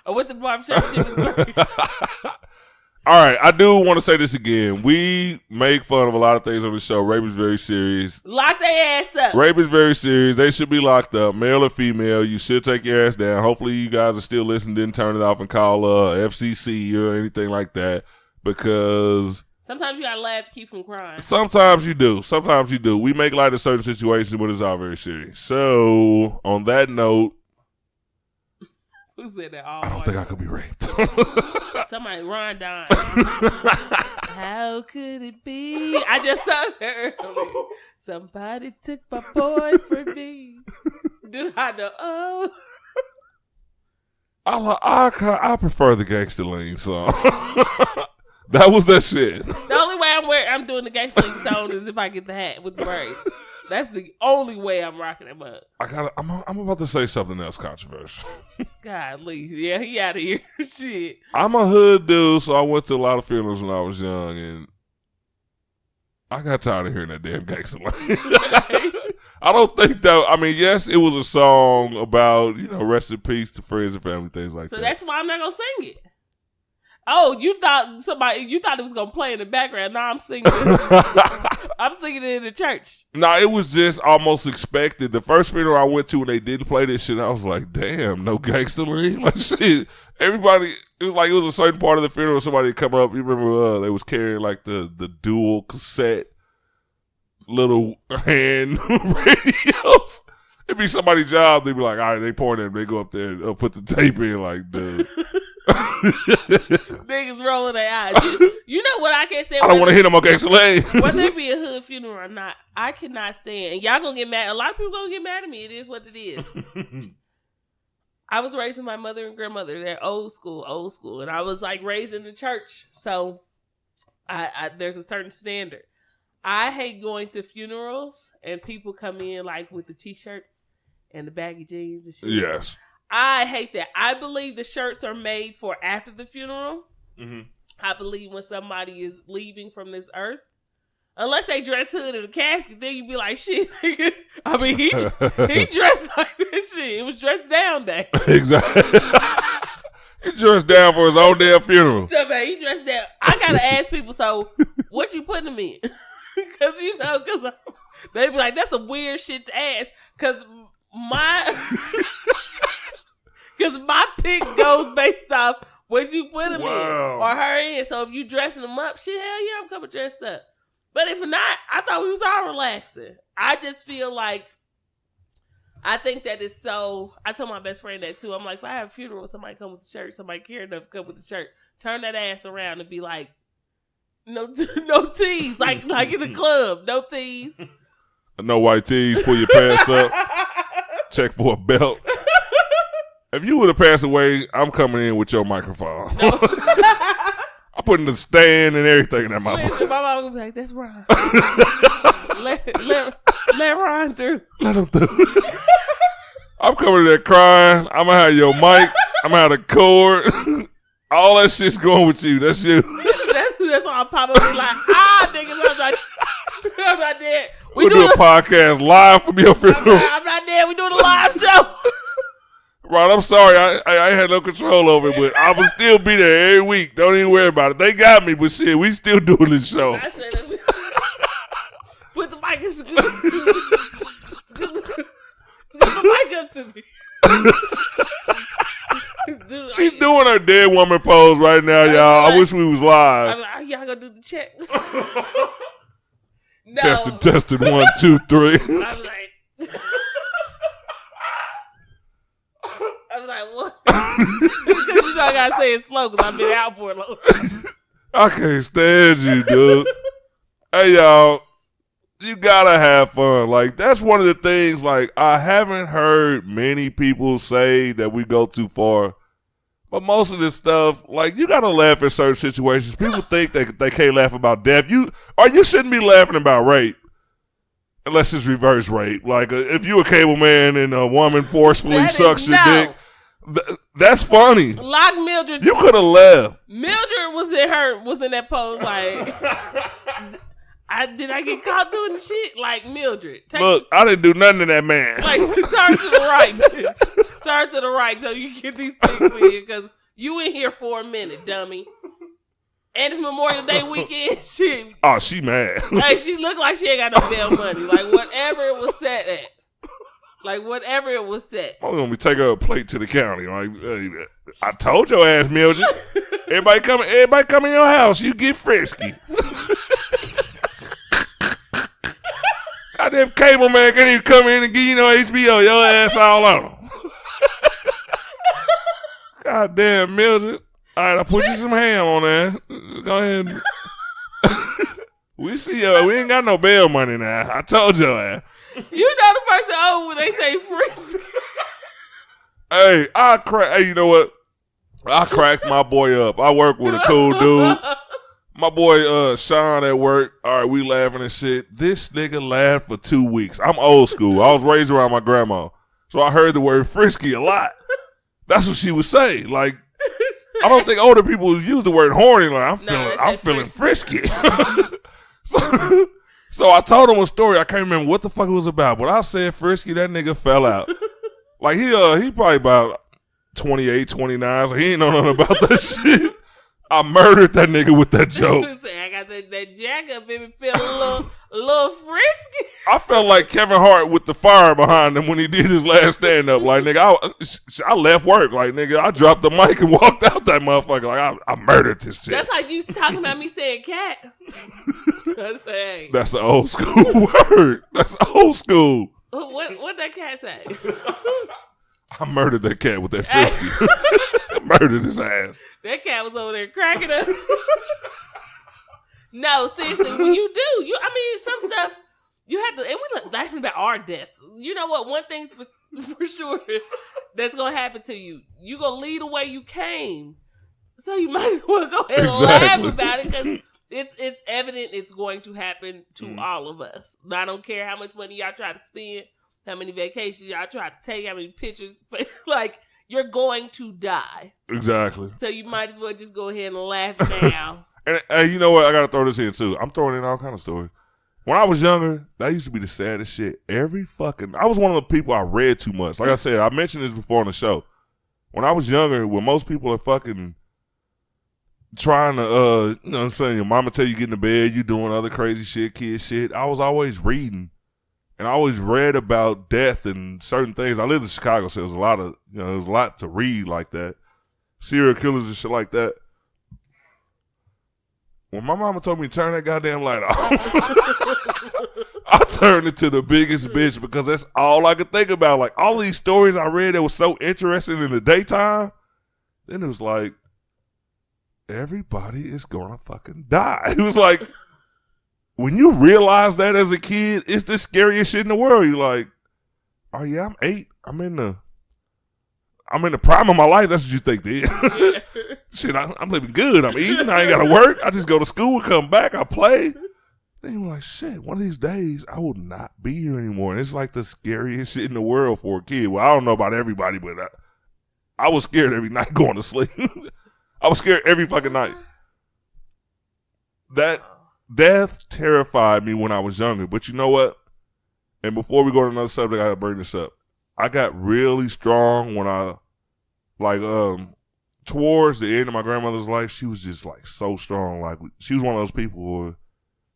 I went to the barbershop, shit was gray. All right, I do want to say this again. We make fun of a lot of things on the show. Rape is very serious. Lock their ass up. Rape is very serious. They should be locked up, male or female. You should take your ass down. Hopefully you guys are still listening, didn't turn it off and call FCC or anything like that, because sometimes you got to laugh to keep from crying. Sometimes you do. We make light of certain situations, but it's all very serious. So, on that note, who said that? I don't think I could be raped. Somebody, Ron dying. How could it be? I just saw that earlier. Somebody took my boy from me. Did I know? Oh. I prefer the Gangsta Lean song. That was that shit. The only way I'm doing the Gangsta Lean song is if I get the hat with the braids. That's the only way I'm rocking him up. I'm about to say something else controversial. God, please. Yeah, he out of here. Shit. I'm a hood dude, so I went to a lot of funerals when I was young, and I got tired of hearing that damn Gangsta Lean. I don't think that. I mean, yes, it was a song about rest in peace to friends and family, things like that. So that's why I'm not gonna sing it. Oh, you thought it was gonna play in the background? No, I'm singing it. I'm singing it in the church. No, it was just almost expected. The first funeral I went to when they didn't play this shit, I was like, damn, no Gangsta Lean. Like shit. Everybody, it was a certain part of the funeral. Somebody would come up. You remember they was carrying like the dual cassette little hand radios. It'd be somebody's job. They'd be like, all right, they point them. They go up there and put the tape in like, dude. Niggas rolling their eyes. You know what I can't stand? I don't want to hit them on Gangsta Lean. Whether it be a hood funeral or not, I cannot stand. And y'all gonna get mad. A lot of people gonna get mad at me. It is what it is. I was raised with my mother and grandmother. They're old school. And I was like raised in the church. So I there's a certain standard. I hate going to funerals and people come in like with the t-shirts and the baggy jeans and shit. Yes. I hate that. I believe the shirts are made for after the funeral. Mm-hmm. I believe when somebody is leaving from this earth. Unless they dress hood in a casket, then you be like, shit. I mean, he dressed like this shit. It was dressed down day. Exactly. He dressed down for his own damn funeral. So, man, he dressed down. I gotta ask people, so what you putting him in? Because they be like, that's some weird shit to ask. Because my pick goes based off what you put him in or her in. So if you dressing them up, shit, hell yeah, I'm coming dressed up. But if not, I thought we was all relaxing. I just feel like, I think that it's so, I told my best friend that too. I'm like, if I have a funeral, somebody come with the shirt, somebody care enough to come with the shirt, turn that ass around and be like, no tees, like in the club, no tees. No white tees, pull your pants up, check for a belt. If you would have passed away, I'm coming in with your microphone. No. I'm putting the stand and everything in that motherfucker. My mom would be like, that's Ron. let Ron through. Let him through. I'm coming there crying. I'm going to have your mic. I'm going to have the cord. All that shit's going with you. That's you. That's why I pop up and be like, niggas, I'm not dead. We'll do a podcast live from your funeral. I'm not dead. We doing a live show. Ron, I'm sorry. I had no control over it, but I will still be there every week. Don't even worry about it. They got me, but shit, we still doing this show. Put the mic in. Scoot the mic up to me. Dude, she's doing her dead woman pose right now, y'all. I wish we was live. I'm like, y'all gonna do the check? No. Testing 1, 2, 3. I was like, what? Because I gotta say it slow because I've been out for a long time. I can't stand you, dude. Hey, y'all. You gotta have fun. Like, that's one of the things, like, I haven't heard many people say that we go too far. But most of this stuff, like, you gotta laugh at certain situations. People think they can't laugh about death. You shouldn't be laughing about rape. Unless it's reverse rape. Like, if you a cable man and a woman forcefully sucks your dick, that's funny. Lock Mildred. You could have left. Mildred was in that pose like, did I get caught doing the shit? Like, Mildred. Look, I didn't do nothing to that man. Like, turn to the right. Turn to the right so you can get these pics in because you in here for a minute, dummy. And it's Memorial Day weekend. Shit. Oh, she mad. Like, she looked like she ain't got no bail money. Like, whatever it was set at. Like, whatever it was set. I'm going to take her a plate to the county. Like, I told your ass, Mildred. Everybody come in your house. You get frisky. Goddamn cable man can't even come in and give you no HBO. Your ass all on them. Goddamn, Mildred. All right, I'll put you some ham on there. Go ahead. We see you. We ain't got no bail money now. I told you that. You know the person when they say frisky. Hey, hey, you know what? I cracked my boy up. I work with a cool dude. My boy Sean at work. All right, we laughing and shit. This nigga laughed for 2 weeks. I'm old school. I was raised around my grandma. So I heard the word frisky a lot. That's what she would say. Like, I don't think older people use the word horny. Like, I'm feeling frisky. So I told him a story. I can't remember what the fuck it was about, but I said Frisky, that nigga fell out. Like he probably about 28, 29, so he ain't know nothing about that shit. I murdered that nigga with that joke. I got that jack up in me feeling a little frisky. I felt like Kevin Hart with the fire behind him when he did his last stand up. Like, nigga, I left work. Like, nigga, I dropped the mic and walked out that motherfucker. Like, I murdered this shit. That's like you talking about me saying cat. That's an old school word. That's old school. What that cat say? I murdered that cat with that Frisky. Murdered his ass. That cat was over there cracking up. No, seriously, when you do, some stuff you have to, and we laughing about our deaths. You know what? One thing's for sure that's gonna happen to you. You gonna lead the way you came, so you might as well go ahead and laugh about it because it's evident it's going to happen to all of us. I don't care how much money y'all try to spend, how many vacations y'all try to take, how many pictures, like. You're going to die. Exactly. So you might as well just go ahead and laugh now. And you know what? I got to throw this in too. I'm throwing in all kind of stories. When I was younger, that used to be the saddest shit. I was one of the people I read too much. Like I said, I mentioned this before on the show. When I was younger, when most people are fucking trying to, you know what I'm saying, your mama tell you get in the bed, you doing other crazy shit, kid shit, I was always reading. And I always read about death and certain things. I lived in Chicago, so there was a lot to read like that. Serial killers and shit like that. When my mama told me to turn that goddamn light off, I turned into the biggest bitch because that's all I could think about. Like, all these stories I read that was so interesting in the daytime, then it was like, everybody is gonna fucking die. It was like, when you realize that as a kid, it's the scariest shit in the world. You're like, oh yeah, I'm 8. I'm in the prime of my life. That's what you think, then. Yeah. Shit, I'm living good. I'm eating. I ain't got to work. I just go to school, come back, I play. Then you're like, shit, one of these days, I will not be here anymore. And it's like the scariest shit in the world for a kid. Well, I don't know about everybody, but I was scared every night going to sleep. I was scared every fucking night. That death terrified me when I was younger. But you know what? And before we go to another subject, I gotta bring this up. I got really strong when I, towards the end of my grandmother's life, she was just like so strong. Like, she was one of those people who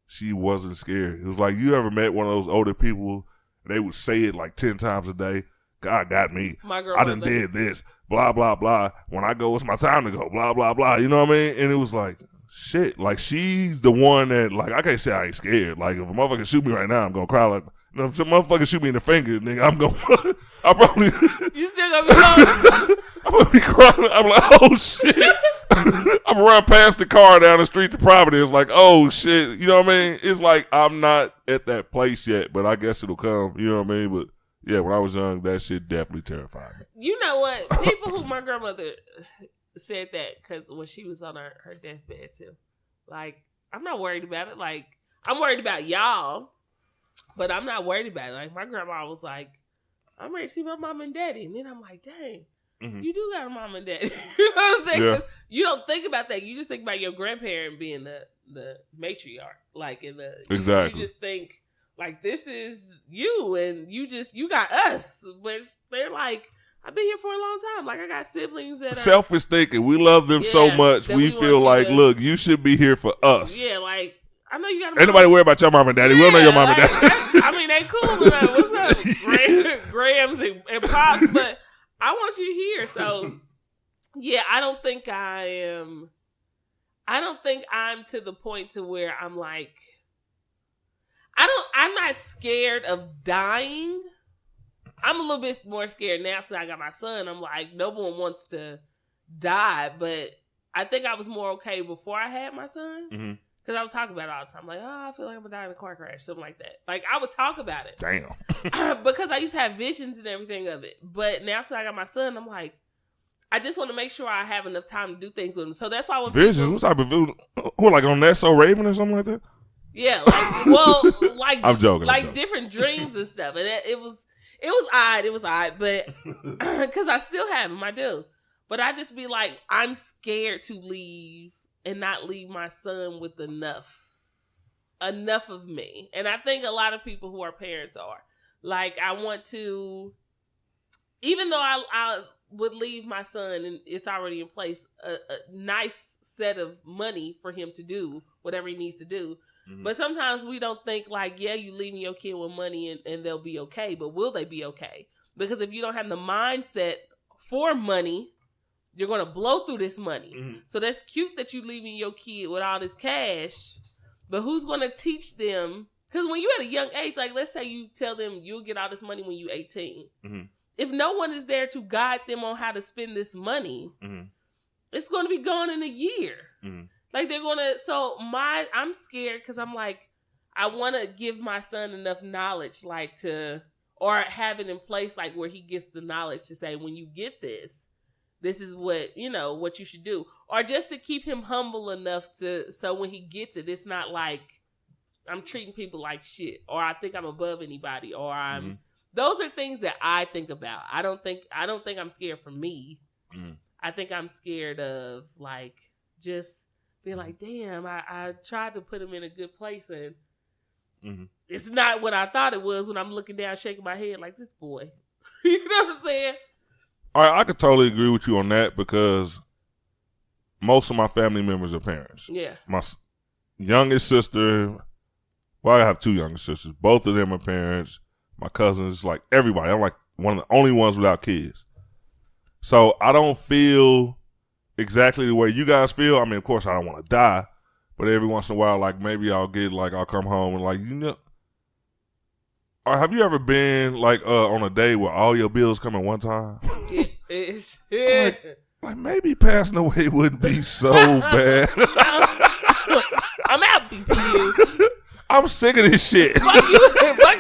she wasn't scared. It was like, you ever met one of those older people, and they would say it like 10 times a day. God got me. My grandmother. I done did this. Blah, blah, blah. When I go, it's my time to go. Blah, blah, blah. You know what I mean? And it was like, shit. Like, she's the one that, like, I can't say I ain't scared. Like, if a motherfucker shoot me right now, I'm going to cry. Like, you know, if some motherfucker shoot me in the finger, nigga, I'm going to, I probably. You still going to be crying? I'm going to be crying. I'm like, oh, shit. I'm run past the car down the street to Providence. Like, oh, shit. You know what I mean? It's like, I'm not at that place yet, but I guess it'll come. You know what I mean? But, yeah, when I was young, that shit definitely terrified me. You know what? People who my grandmother said that because when she was on her deathbed too. Like, I'm not worried about it. Like, I'm worried about y'all, but I'm not worried about it. Like, my grandma was like, I'm ready to see my mom and daddy. And then I'm like, dang, you do got a mom and daddy. You know what I'm saying? Yeah. You don't think about that. You just think about your grandparent being the matriarch. Like, exactly. You just think, like, this is you, and you got us. But they're like, I've been here for a long time. Like, I got siblings that selfish thinking. We love them so much. We feel like, look, you should be here for us. Yeah, like, I know you got. Ain't nobody worry about your mom and daddy. We don't know your mom and daddy. I mean, they cool. What's up, Grams and Pops? But I want you here. So, yeah, I don't think I'm to the point to where I'm like, I'm not scared of dying. I'm a little bit more scared now since I got my son. I'm like, no one wants to die, but I think I was more okay before I had my son. Because I would talk about it all the time. Like, oh, I feel like I'm going to die in a car crash. Something like that. Like, I would talk about it. Damn. Because I used to have visions and everything of it. But now since I got my son, I'm like, I just want to make sure I have enough time to do things with him. So that's why when visions? What type of vision? Who, like on That's So Raven or something like that? Yeah. Like, well, like, I'm joking. Like different dreams and stuff. And it was odd. It was odd. But because I still have him. I do. But I just be like, I'm scared to leave and not leave my son with enough enough of me. And I think a lot of people who are parents are. Like, I want to, even though I would leave my son, and it's already in place, a nice set of money for him to do whatever he needs to do. Mm-hmm. But sometimes we don't think like, yeah, you leaving your kid with money and they'll be okay. But will they be okay? Because if you don't have the mindset for money, you're going to blow through this money. Mm-hmm. So that's cute that you leaving your kid with all this cash. But who's going to teach them? Because when you're at a young age, like let's say you tell them you'll get all this money when you're 18. Mm-hmm. If no one is there to guide them on how to spend this money, mm-hmm. it's going to be gone in a year. Mm-hmm. Like they're going to, I'm scared because I'm like, I want to give my son enough knowledge, like or have it in place, like where he gets the knowledge to say, when you get this is what, what you should do. Or just to keep him humble enough so when he gets it, it's not like I'm treating people like shit, or I think I'm above anybody, or mm-hmm. Those are things that I think about. I don't think I'm scared for me. Mm-hmm. I think I'm scared of like just being like, damn, I tried to put him in a good place and mm-hmm. it's not what I thought it was when I'm looking down, shaking my head like this boy. You know what I'm saying? All right, I could totally agree with you on that because most of my family members are parents. Yeah. My youngest sister, well, I have two younger sisters. Both of them are parents. My cousins, like everybody. I'm like one of the only ones without kids. So I don't feel exactly the way you guys feel. I mean, of course, I don't want to die. But every once in a while, like maybe I'll come home and like, or have you ever been like on a day where all your bills come at one time? like maybe passing away wouldn't be so bad. I'm out, BPU. I'm sick of this shit. Fuck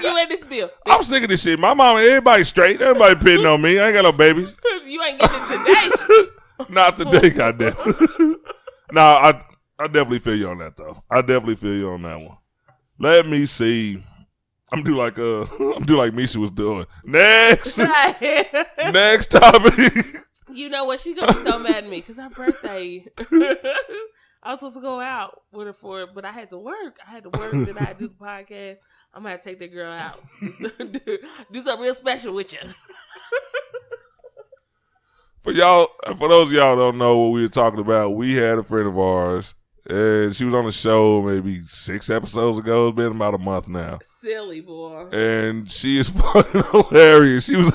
you and this bill. I'm sick of this shit. My mama, everybody straight. Everybody pitting on me. I ain't got no babies. You ain't getting it today. Not today, goddamn. Nah, I definitely feel you on that though. I definitely feel you on that one. Let me see. I'm do like Misha was doing. Next. Next topic. You know what? She's gonna be so mad at me because her birthday. I was supposed to go out with her for it, but I had to work. Then I had to do the podcast. I'm gonna have to take that girl out. Do something real special with you. For those of y'all who don't know what we were talking about, we had a friend of ours, and she was on the show maybe 6 episodes ago. It's been about a month now. Silly boy. And she is fucking hilarious. She was.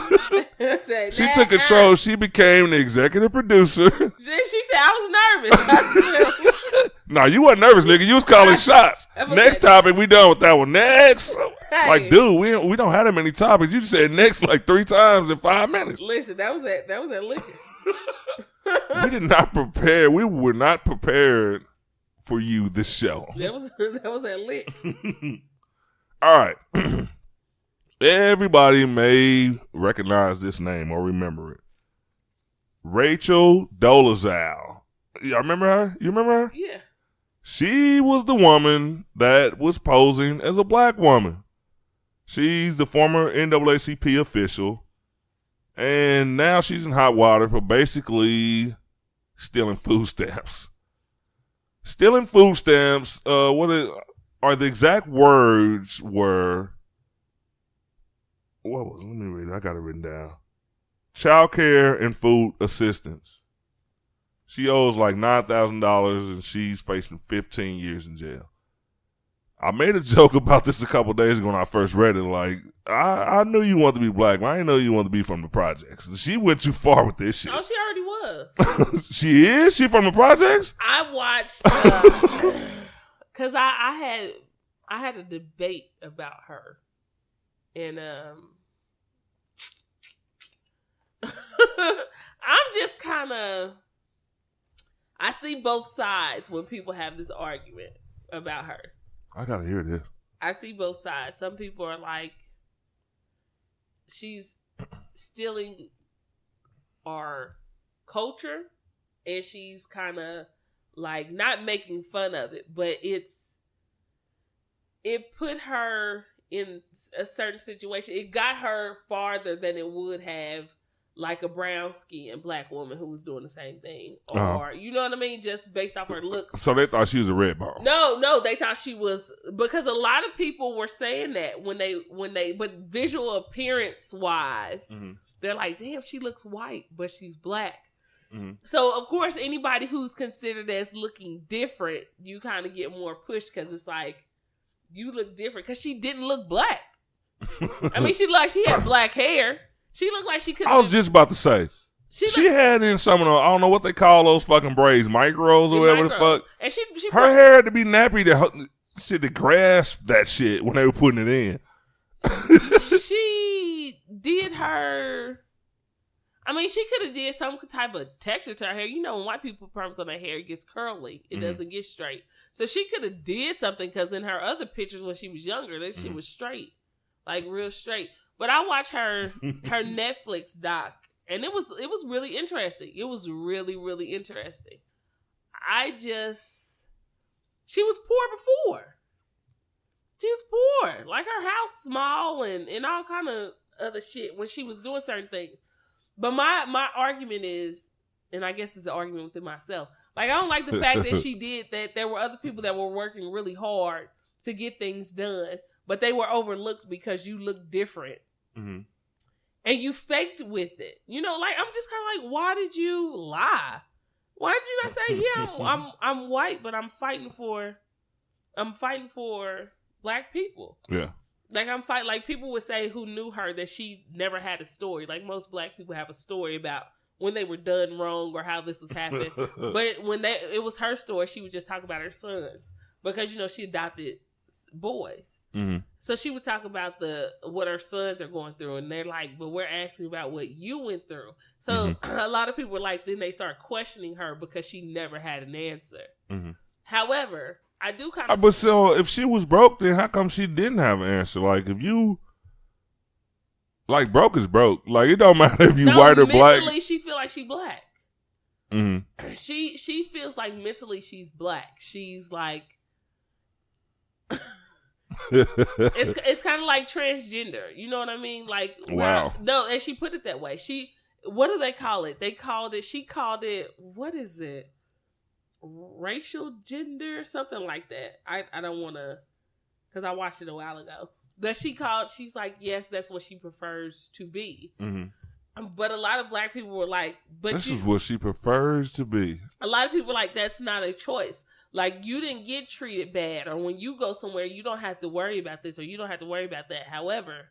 She took control. She became the executive producer. She said, I was nervous. Nah, you wasn't nervous, nigga. You was calling shots. Next topic, we done with that one. Next. Hey. Like, dude, we don't have that many topics. You just said next like 3 times in 5 minutes. Listen, that was that liquor. We did not prepare. We were not prepared for you this show. That was that lick. All right. Everybody may recognize this name or remember it. Rachel Dolezal. Y'all remember her? You remember her? Yeah. She was the woman that was posing as a black woman. She's the former NAACP official. And now she's in hot water for basically stealing food stamps. Stealing food stamps, the exact words were... Let me read it. I got it written down. Child care and food assistance. She owes like $9,000 and she's facing 15 years in jail. I made a joke about this a couple days ago when I first read it. Like, I knew you wanted to be black, but I didn't know you wanted to be from the projects. She went too far with this shit. Oh, she already was. She is? She from the projects? I watched, because I had a debate about her. And I'm just kind of, I see both sides when people have this argument about her. I gotta hear this. I see both sides. Some people are like, she's stealing our culture, and she's kind of like not making fun of it, but it put her in a certain situation. It got her farther than it would have like a brown skinned black woman who was doing the same thing, or you know what I mean, just based off her looks. So they thought she was a red ball. No, they thought she was, because a lot of people were saying that when they, but visual appearance wise, they're like, damn, she looks white, but she's black. So of course, anybody who's considered as looking different, you kind of get more pushed because it's like, you look different, because she didn't look black. I mean, she had black hair. She looked like she could. I was just about to say. She had in some of the, I don't know what they call those fucking braids, micros or whatever the fuck. And her hair had to be nappy to grasp that shit when they were putting it in. She did her. I mean, she could have did some type of texture to her hair. You know, when white people put perms on their hair, it gets curly. It doesn't get straight. So she could have did something, because in her other pictures when she was younger, that shit was straight, like real straight. But I watched her Netflix doc, and it was really interesting. It was really, really interesting. She was poor before. She was poor. Like, her house small and all kind of other shit when she was doing certain things. But my argument is, and I guess it's an argument within myself, like, I don't like the fact that she did that. There were other people that were working really hard to get things done, but they were overlooked because you look different. And you faked with it. You know, like, I'm just kind of like, why did you lie? Why did you not say, yeah, I'm white, but I'm fighting for black people. Yeah. Like, I'm fighting, like, people would say who knew her that she never had a story. Like, most black people have a story about when they were done wrong or how this was happening. But when it was her story, she would just talk about her sons, because, you know, she adopted boys. So she would talk about what her sons are going through, and they're like, but we're asking about what you went through. So a lot of people were like, then they start questioning her because she never had an answer. However, I do kind of. But so if she was broke, then how come she didn't have an answer? Like, if you, like, broke is broke. Like, it don't matter if you white or black. Mentally, she feel like she black. She feels like mentally she's black. She's like. It's kind of like transgender. You know what I mean? Like, wow. No, and she put it that way. What do they call it? She called it, what is it? Racial gender, something like that. I don't want to, because I watched it a while ago. That she's like, yes, that's what she prefers to be. But a lot of black people were like, but this is what she prefers to be. A lot of people were like, that's not a choice. Like, you didn't get treated bad, or when you go somewhere, you don't have to worry about this, or you don't have to worry about that. However,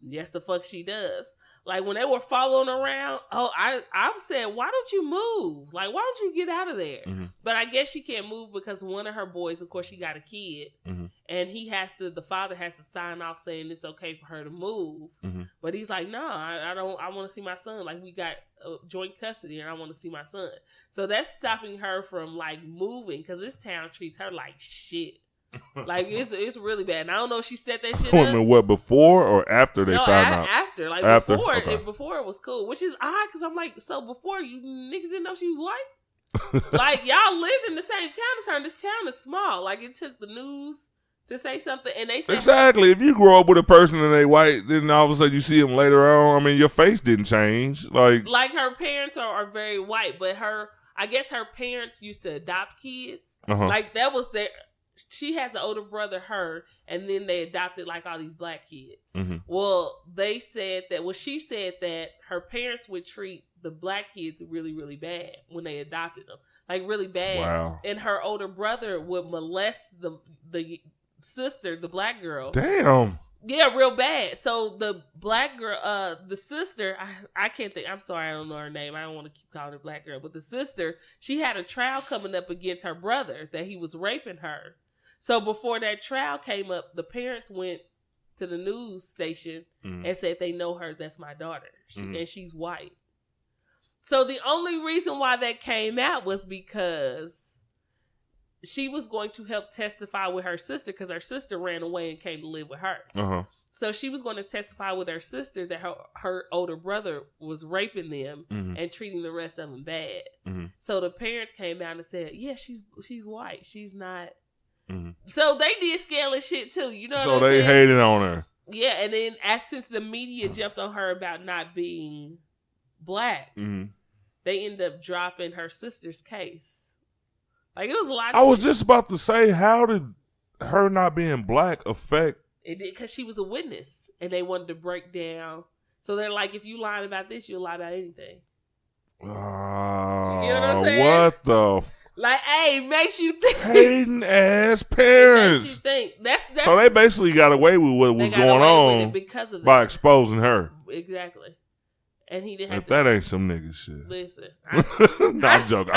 yes, the fuck she does. Like, when they were following around, I said, why don't you move? Like, why don't you get out of there? But I guess she can't move because one of her boys, of course, she got a kid, and the father has to sign off saying it's okay for her to move. But he's like, no, I don't. I want to see my son. Like, we got joint custody, and I want to see my son. So that's stopping her from, like, moving, because this town treats her like shit. Like, it's really bad. And I don't know if she set that shit up. What, before or after they found out? After. Like, after? Before it was cool. Which is odd, because I'm like, so before, you niggas didn't know she was white? Like, y'all lived in the same town as her, and this town is small. Like, it took the news to say something, and they said... Exactly. If you grow up with a person and they white, then all of a sudden you see them later on, I mean, your face didn't change. Like her parents are very white, but I guess her parents used to adopt kids. Like, that was their... She has an older brother, and then they adopted, like, all these black kids. Well, she said that her parents would treat the black kids really, really bad when they adopted them. Like, really bad. Wow. And her older brother would molest the sister, the black girl. Damn. Yeah, real bad. So the black girl, the sister, I can't think, I'm sorry, I don't know her name. I don't want to keep calling her black girl. But the sister, she had a trial coming up against her brother that he was raping her. So before that trial came up, the parents went to the news station and said, they know her, that's my daughter. And she's white. So the only reason why that came out was because she was going to help testify with her sister, because her sister ran away and came to live with her. So she was going to testify with her sister that her older brother was raping them and treating the rest of them bad. So the parents came out and said, yeah, she's white. She's not. So they did scaling shit too, you know. So they hated on her. Yeah, and then since the media jumped on her about not being black, they end up dropping her sister's case. Like, it was a lot of I was just about to say, how did her not being black affect? It did, because she was a witness, and they wanted to break down. So they're like, if you lied about this, you'll lie about anything. You know what I'm saying? What the? Like, hey, makes you think. Hating ass parents. Makes you think. That's so they basically got away with what was going on because of by exposing her. Exactly. And he didn't have that ain't some nigga shit. Listen. No, I'm joking.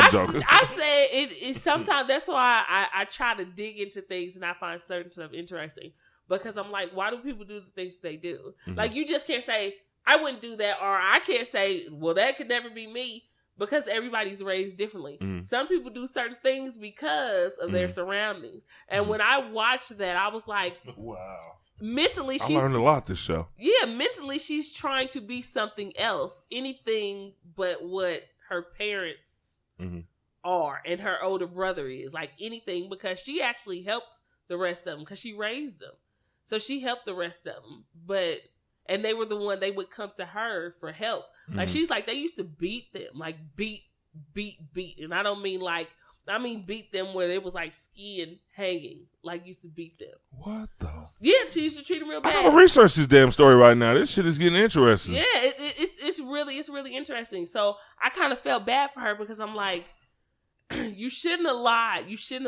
I said it sometimes that's why I try to dig into things and I find certain stuff interesting. Because I'm like, why do people do the things they do? Mm-hmm. Like, you just can't say, I wouldn't do that, or I can't say, well, that could never be me, because everybody's raised differently. Mm-hmm. Some people do certain things because of their surroundings. And when I watched that, I was like, wow. Mentally, I learned a lot this show. Yeah, mentally, she's trying to be something else. Anything but what her parents are and her older brother is. Like, anything, because she actually helped the rest of them, because she raised them. So she helped the rest of them. And they were the one, they would come to her for help. Like, she's like, they used to beat them. Like, beat. And I don't mean like, I mean beat them where it was like skiing, hanging. Like, used to beat them. What the? Yeah, she used to treat them real bad. I gotta research this damn story right now. This shit is getting interesting. Yeah, it's really interesting. So I kind of felt bad for her, because I'm like, you shouldn't have lied. You shouldn't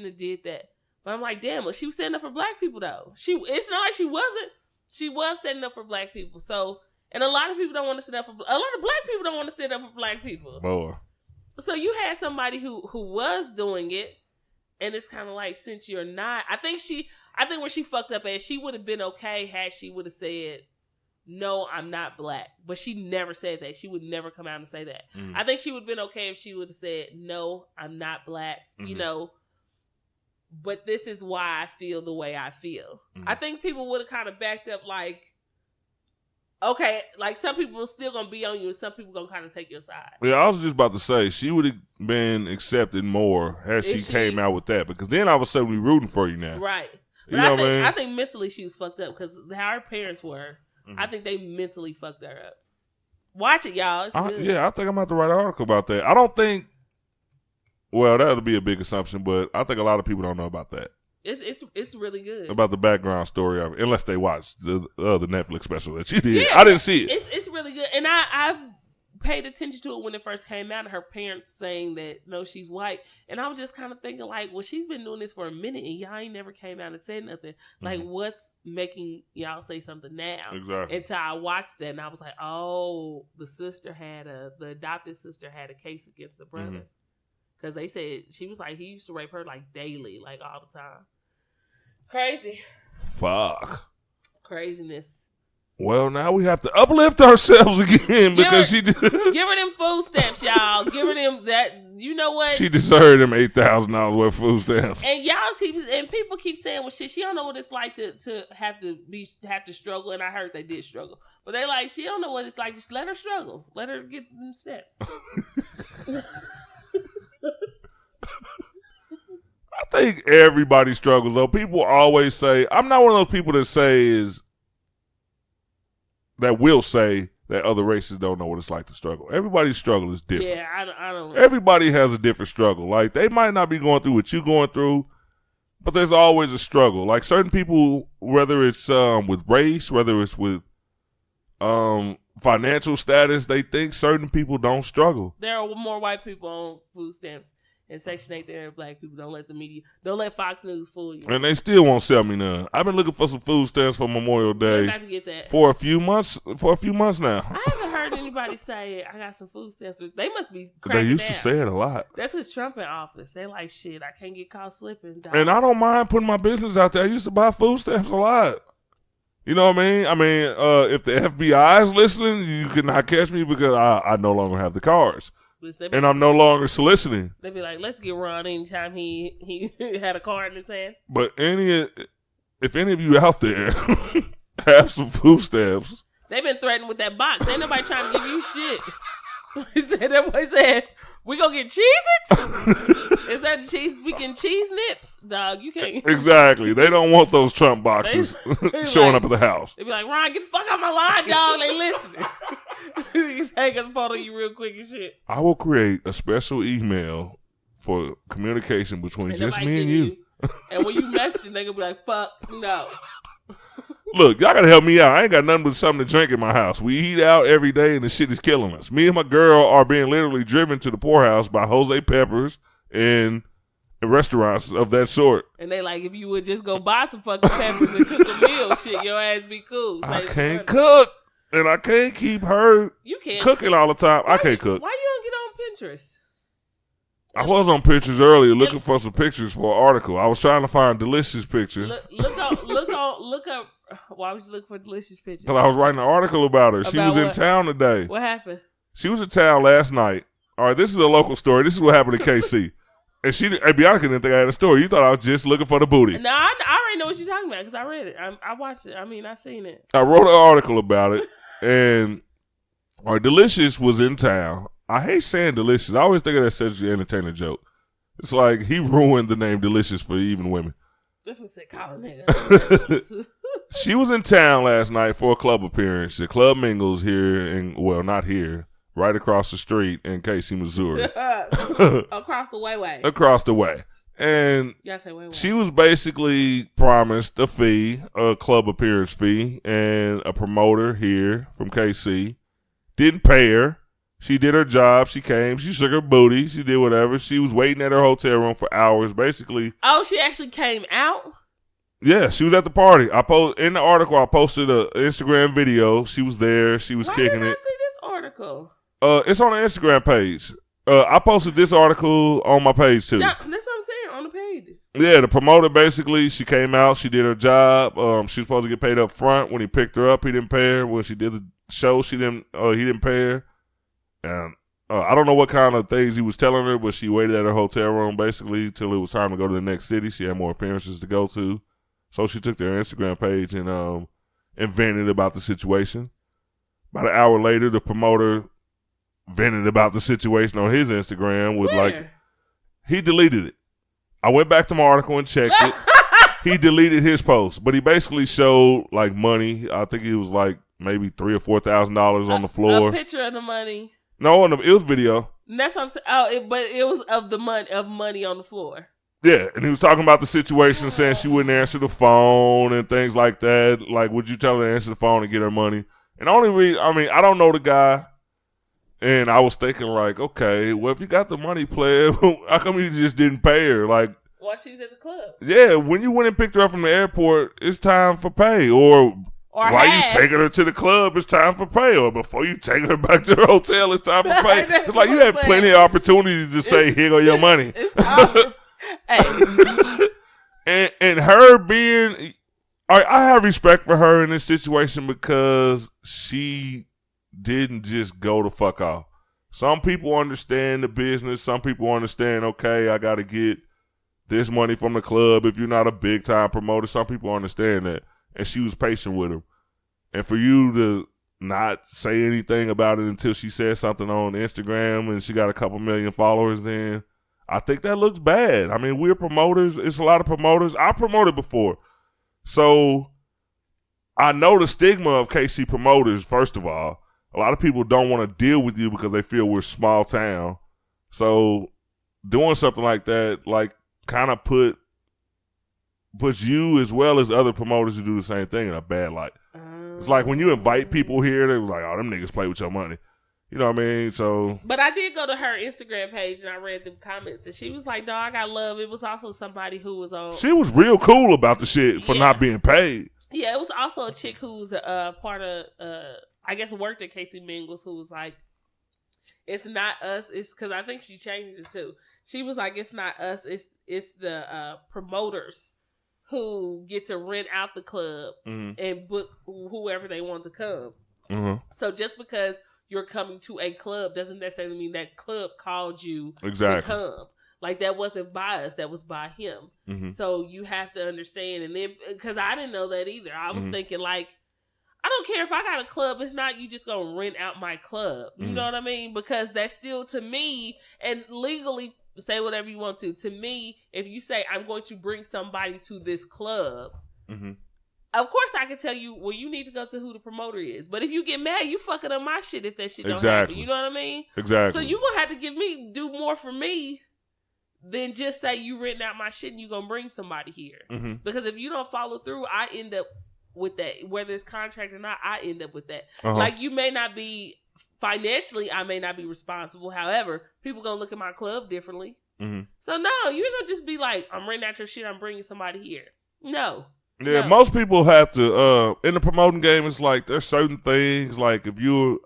have did that. But I'm like, damn, well, she was standing up for black people, though. It's not like she wasn't. She was standing up for black people. So, and a lot of people don't want to stand up for, a lot of black people don't want to stand up for black people. Boy. So you had somebody who was doing it, and it's kind of like, since you're not, I think where she fucked up at, she would have been okay had she would have said, no, I'm not black. But she never said that. She would never come out and say that. I think she would have been okay if she would have said, no, I'm not black, you know, but this is why I feel the way I feel. I think people would have kind of backed up, like, okay, like, some people are still going to be on you and some people going to kind of take your side. Yeah, I was just about to say, she would have been accepted more had she came out with that, because then all of a sudden we rooting for you now. Right. You know what I mean? I think mentally she was fucked up, because how her parents were, I think they mentally fucked her up. Watch it, y'all. It's good. Yeah, I think I'm going to have to write an article about that. I don't think, well, that would be a big assumption, but I think a lot of people don't know about that. It's really good. About the background story of it, unless they watched the Netflix special that she did. Yeah, I didn't see it. It's really good. And I paid attention to it when it first came out, and her parents saying that, no, she's white. And I was just kind of thinking, like, well, she's been doing this for a minute, and y'all ain't never came out and said nothing. Like, what's making y'all say something now? Exactly. Until I watched that, and I was like, oh, the adopted sister had a case against the brother. Because they said, she was like, he used to rape her, like, daily, like, all the time. Crazy. Fuck. Craziness. Well, now we have to uplift ourselves again, because she did. Give her them food stamps, y'all. Give her them that. You know what? She deserved them $8,000 worth of food stamps. And people keep saying, well, shit, she don't know what it's like to have to struggle. And I heard they did struggle, but they like, she don't know what it's like. Just let her struggle. Let her get them steps. I think everybody struggles, though. People always say, I'm not one of those people that will say that other races don't know what it's like to struggle. Everybody's struggle is different. Yeah, I don't. Everybody has a different struggle. Like, they might not be going through what you're going through, but there's always a struggle. Like, certain people, whether it's with race, whether it's with financial status, they think certain people don't struggle. There are more white people on food stamps and Section 8 there are black people. Don't let the media, don't let Fox News fool you. And they still won't sell me none. I've been looking for some food stamps for Memorial Day. I'm about to get that. For a few months now. I haven't heard anybody say, I got some food stamps. They must be cracking They used down. to say it a lot. That's because Trump in office. They like, shit, I can't get caught slipping. Dog. And I don't mind putting my business out there. I used to buy food stamps a lot. You know what I mean? If the FBI is listening, you cannot catch me because I no longer have the cards. And I'm no longer soliciting. They'd be like, let's get Ron anytime he had a card in his hand. But if any of you out there have some food stamps. They've been threatened with that box. Ain't nobody trying to give you shit. That boy said, we gonna get Cheez-Its? Instead of speaking cheese nips, dog, you can't. Exactly. They don't want those Trump boxes showing up at the house. They be like, Ron, get the fuck out my line, dog. They listening. He's taking a photo of you real quick and shit. I will create a special email for communication between just me and you. And when you message it, they gonna be like, fuck, no. Look, y'all gotta help me out. I ain't got nothing but something to drink in my house. We eat out every day and the shit is killing us. Me and my girl are being literally driven to the poorhouse by Jose Peppers and restaurants of that sort. And they like, if you would just go buy some fucking peppers and cook a meal, shit, your ass be cool. I can't cook. And I can't keep her cooking all the time. I can't cook. Why you don't get on Pinterest? I was on Pinterest earlier looking for some pictures for an article. I was trying to find a delicious picture. Look up. Why would you look for delicious pictures? Because I was writing an article about her. She was in town today. What happened? She was in town last night. All right, this is a local story. This is what happened to KC. And Bianca didn't think I had a story. You thought I was just looking for the booty. No, I already know what you're talking about because I read it. I watched it. I mean, I seen it. I wrote an article about it. And Delicious was in town. I hate saying Delicious. I always think of that such an entertainer joke. It's like he ruined the name Delicious for even women. This was sick, calling nigga. She was in town last night for a club appearance. The Club Mingles here, not here, right across the street in KC, Missouri. Across the way. Across the way. And she was basically promised a fee, a club appearance fee, and a promoter here from KC. Didn't pay her. She did her job. She came. She shook her booty. She did whatever. She was waiting at her hotel room for hours, basically. Oh, she actually came out? Yeah, she was at the party. In the article, I posted an Instagram video. She was there. She was kicking it. Why did I see this article? It's on the Instagram page. I posted this article on my page, too. Yeah, that's what I'm saying, on the page. Yeah, the promoter, basically, she came out. She did her job. She was supposed to get paid up front. When he picked her up, he didn't pay her. When she did the show, he didn't pay her. And I don't know what kind of things he was telling her, but she waited at her hotel room basically till it was time to go to the next city. She had more appearances to go to. So she took to her Instagram page and vented about the situation. About an hour later, the promoter vented about the situation on his Instagram with he deleted it. I went back to my article and checked it. He deleted his post, but he basically showed like money. I think it was like maybe $3,000 or $4,000 on the floor. A picture of the money. No, it was video. And that's what I'm saying. Oh, but it was of the money on the floor. Yeah, and he was talking about the situation, saying she wouldn't answer the phone and things like that. Like, would you tell her to answer the phone and get her money? And the only reason, I don't know the guy, and I was thinking like, okay, well, if you got the money, player, how come you just didn't pay her? Like, while she was at the club. Yeah, when you went and picked her up from the airport, it's time for pay, or while you taking her to the club, it's time for pay. Or before you taking her back to the hotel, it's time for pay. It's like you had plenty of opportunities to say, here go your money. and her being, I have respect for her in this situation because she didn't just go the fuck off. Some people understand the business. Some people understand, okay, I got to get this money from the club if you're not a big time promoter. Some people understand that. And she was patient with him. And for you to not say anything about it until she said something on Instagram and she got a couple million followers, then I think that looks bad. I mean, we're promoters. It's a lot of promoters. I promoted before. So I know the stigma of KC promoters, first of all. A lot of people don't want to deal with you because they feel we're small town. So doing something like that, like, kind of puts you as well as other promoters who do the same thing in a bad light. It's like when you invite people here, they was like, oh, them niggas play with your money. You know what I mean? So, but I did go to her Instagram page and I read the comments and she was like, dog, I love. It was also somebody who was on. She was real cool about the shit for not being paid. Yeah, it was also a chick who was part of, I guess worked at KC Mingles, who was like, it's not us. It's because I think she changed it too. She was like, it's not us. It's the promoters who get to rent out the club and book whoever they want to come. Mm-hmm. So just because you're coming to a club doesn't necessarily mean that club called you to come. Like, that wasn't by us. That was by him. Mm-hmm. So you have to understand. And then, because I didn't know that either. I was thinking, like, I don't care if I got a club. It's not you just going to rent out my club. You know what I mean? Because that's still, to me, and legally, say whatever you want to. To me, if you say, I'm going to bring somebody to this club, of course I can tell you, well, you need to go to who the promoter is. But if you get mad, you fucking up my shit if that shit don't happen. You know what I mean? Exactly. So you gonna have to do more for me than just say you renting out my shit and you gonna bring somebody here. Because if you don't follow through, I end up with that. Whether it's contract or not, I end up with that. Like, you may not be financially, I may not be responsible. However, people gonna look at my club differently. So no, you ain't gonna just be like, I'm renting out your shit, I'm bringing somebody here. No. Yeah, most people have to, in the promoting game, it's like there's certain things, like if you're,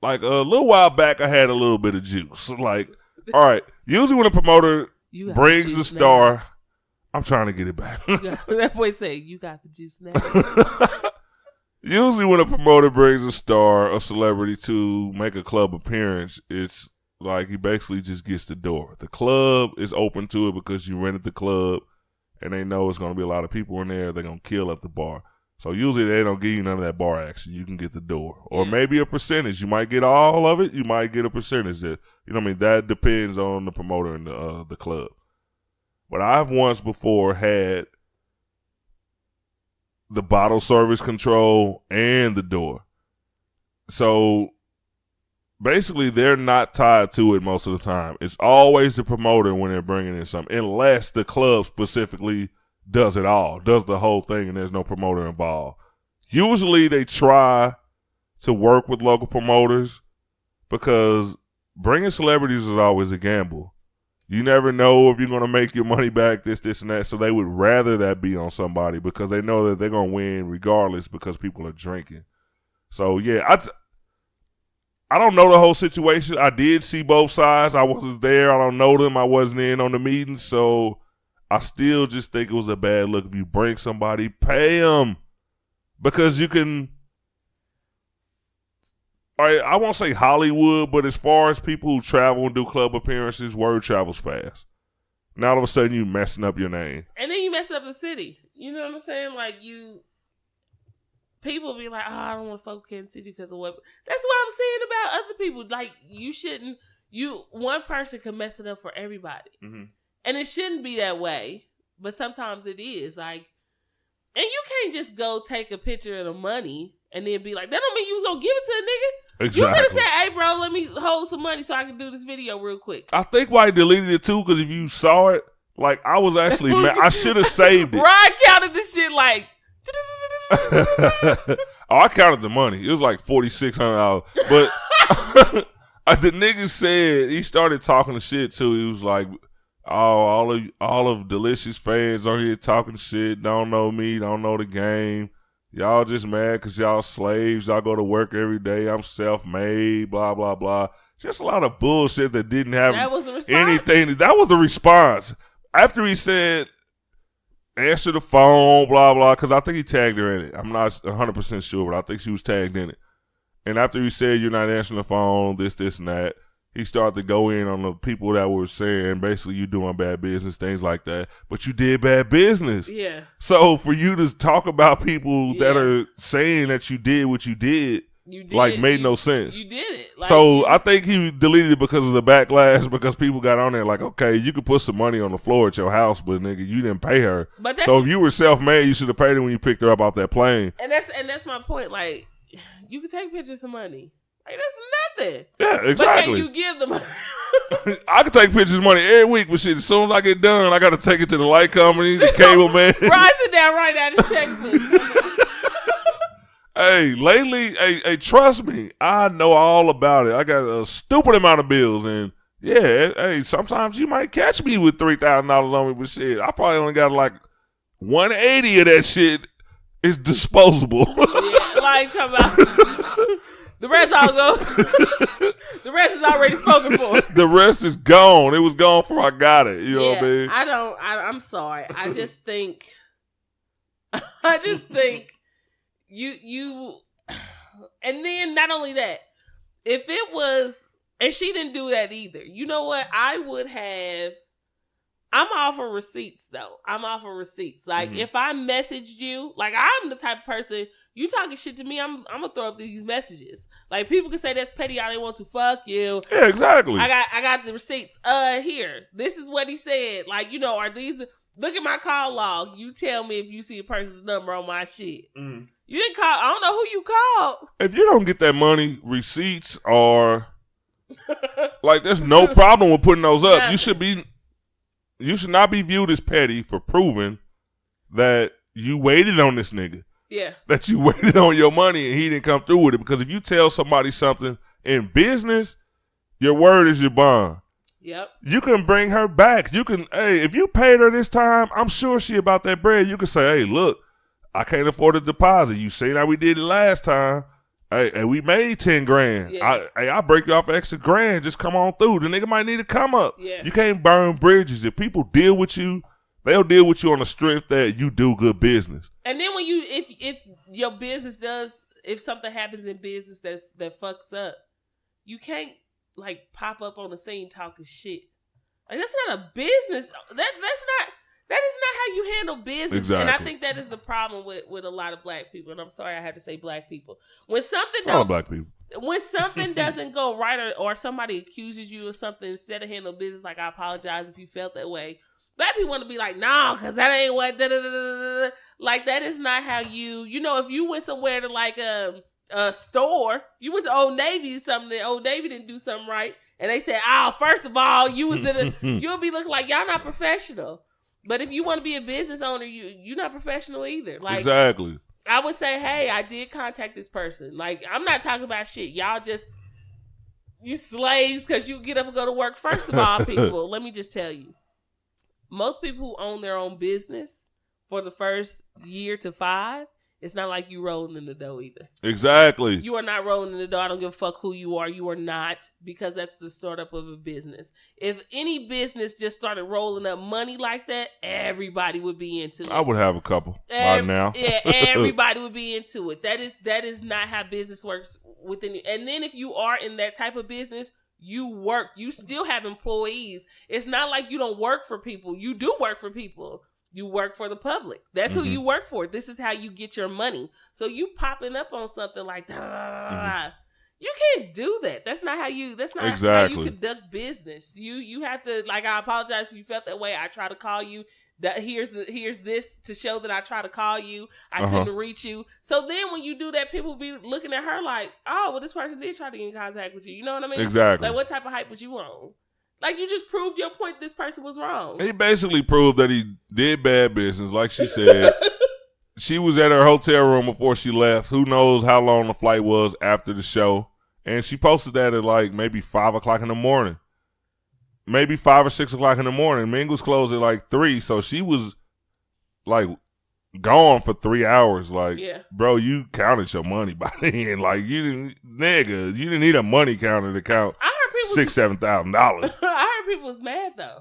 like a little while back, I had a little bit of juice. Like, all right, usually when a promoter brings the star, now. I'm trying to get it back. That boy say, you got the juice now. Usually when a promoter brings a star, a celebrity to make a club appearance, it's like he basically just gets the door. The club is open to it because you rented the club. And they know it's going to be a lot of people in there. They're going to kill at the bar. So usually they don't give you none of that bar action. You can get the door. Or maybe a percentage. You might get all of it. You might get a percentage. That, you know what I mean? That depends on the promoter and the club. But I've once before had the bottle service control and the door. So basically, they're not tied to it most of the time. It's always the promoter when they're bringing in something, unless the club specifically does it all, does the whole thing, and there's no promoter involved. Usually, they try to work with local promoters because bringing celebrities is always a gamble. You never know if you're going to make your money back, this, and that, so they would rather that be on somebody because they know that they're going to win regardless because people are drinking. So, yeah, I don't know the whole situation. I did see both sides. I wasn't there. I don't know them. I wasn't in on the meeting. So I still just think it was a bad look. If you bring somebody, pay them. Because you can, I won't say Hollywood, but as far as people who travel and do club appearances, word travels fast. Now all of a sudden you messing up your name. And then you mess up the city. You know what I'm saying? Like people be like, oh, I don't want to fuck with Kansas City because of what. That's what I'm saying about other people. Like, you shouldn't. One person can mess it up for everybody, and it shouldn't be that way. But sometimes it is. Like, and you can't just go take a picture of the money and then be like, that don't mean you was gonna give it to a nigga. Exactly. You could have said, hey, bro, let me hold some money so I can do this video real quick. I think why he deleted it too, because if you saw it, like, I was actually mad. I should have saved it. Ryan counted this shit like. Oh, I counted the money. It was like $4,600. But the nigga said, he started talking to shit too. He was like, oh, all of Delicious fans on here talking shit, don't know me, don't know the game. Y'all just mad because y'all slaves. Y'all go to work every day. I'm self-made, blah, blah, blah. Just a lot of bullshit that didn't have anything. That was the response. After he said, answer the phone, blah, blah, because I think he tagged her in it. I'm not 100% sure, but I think she was tagged in it. And after he said, you're not answering the phone, this, and that, he started to go in on the people that were saying, basically, you doing bad business, things like that. But you did bad business. Yeah. So for you to talk about people that are saying that you did what you did, made no sense. You did it. Like, so I think he deleted it because of the backlash, because people got on there like, okay, you could put some money on the floor at your house, but nigga, you didn't pay her. So if you were self-made, you should have paid her when you picked her up off that plane. And that's my point. Like, you can take pictures of money. Like, that's nothing. Yeah, exactly. But can you give them money? I can take pictures of money every week, but shit, as soon as I get done, I got to take it to the light company, the cable man. Brian, sit down right now and check this. Hey, lately, trust me, I know all about it. I got a stupid amount of bills, and yeah, hey, sometimes you might catch me with $3,000 on me, but shit, I probably only got like 180 of that shit is disposable. Yeah, like talking about the rest all go. The rest is already spoken for. The rest is gone. It was gone before I got it. You know what I mean? I'm sorry. I just think. You and then not only that, if it was, and she didn't do that either, you know what, I would have I'm all for receipts, though. I'm all for receipts. Like, if I messaged you, like, I'm the type of person, you talking shit to me, I'm going to throw up these messages. Like, people can say that's petty, all they want to, fuck you. Yeah, exactly. I got the receipts. Here, this is what he said. Like, are these, look at my call log. You tell me if you see a person's number on my shit. You didn't call, I don't know who you called. If you don't get that money, receipts are, like, there's no problem with putting those up. You should not be viewed as petty for proving that you waited on this nigga. Yeah. That you waited on your money and he didn't come through with it. Because if you tell somebody something in business, your word is your bond. Yep. You can bring her back. You can, hey, if you paid her this time, I'm sure she about that bread. You can say, hey, look, I can't afford a deposit. You seen how we did it last time. Hey, we made 10 grand. Yeah. I'll break you off an extra grand. Just come on through. The nigga might need to come up. Yeah. You can't burn bridges. If people deal with you, they'll deal with you on the strength that you do good business. And then when you, if your business does, if something happens in business that fucks up, you can't like pop up on the scene talking shit. Like, that's not a business. That is not how you handle business. Exactly. And I think that is the problem with a lot of black people. And I'm sorry I had to say black people. When something black people. When something doesn't go right or somebody accuses you of something, instead of handle business like, I apologize if you felt that way, black people want to be like, no, because that ain't what, da-da-da-da-da-da. Like, that is not how you, if you went somewhere to like a store, you went to Old Navy or something, and Old Navy didn't do something right, and they said, first of all, you was you'll be looking like y'all not professional. But if you want to be a business owner, you're not professional either. Like, exactly. I would say, hey, I did contact this person. Like, I'm not talking about shit. Y'all just, you slaves because you get up and go to work. First of all, people, let me just tell you. Most people who own their own business for the first year to 5, it's not like you rolling in the dough either. Exactly. You are not rolling in the dough. I don't give a fuck who you are. You are not, because that's the startup of a business. If any business just started rolling up money like that, everybody would be into it. I would have a couple by now. Yeah, everybody would be into it. That is not how business works within you. And then if you are in that type of business, you work. You still have employees. It's not like you don't work for people. You do work for people. You work for the public. That's who you work for. This is how you get your money. So you popping up on something like, you can't do that. That's not how you how you conduct business. You have to, like, I apologize if you felt that way. I try to call you. That here's this to show that I try to call you. I couldn't reach you. So then when you do that, people be looking at her like, oh, well, this person did try to get in contact with you. You know what I mean? Exactly. Like, what type of hype was you on? Like, you just proved your point. This person was wrong. He basically proved that he did bad business. Like she said, she was at her hotel room before she left. Who knows how long the flight was after the show. And she posted that at like maybe 5 o'clock in the morning. Maybe 5 or 6 o'clock in the morning. Mingles closed at like 3. So she was like gone for 3 hours. Like, bro, you counted your money by then. Like, you didn't need a money counter to count $6,000-$7,000. I heard people was mad though.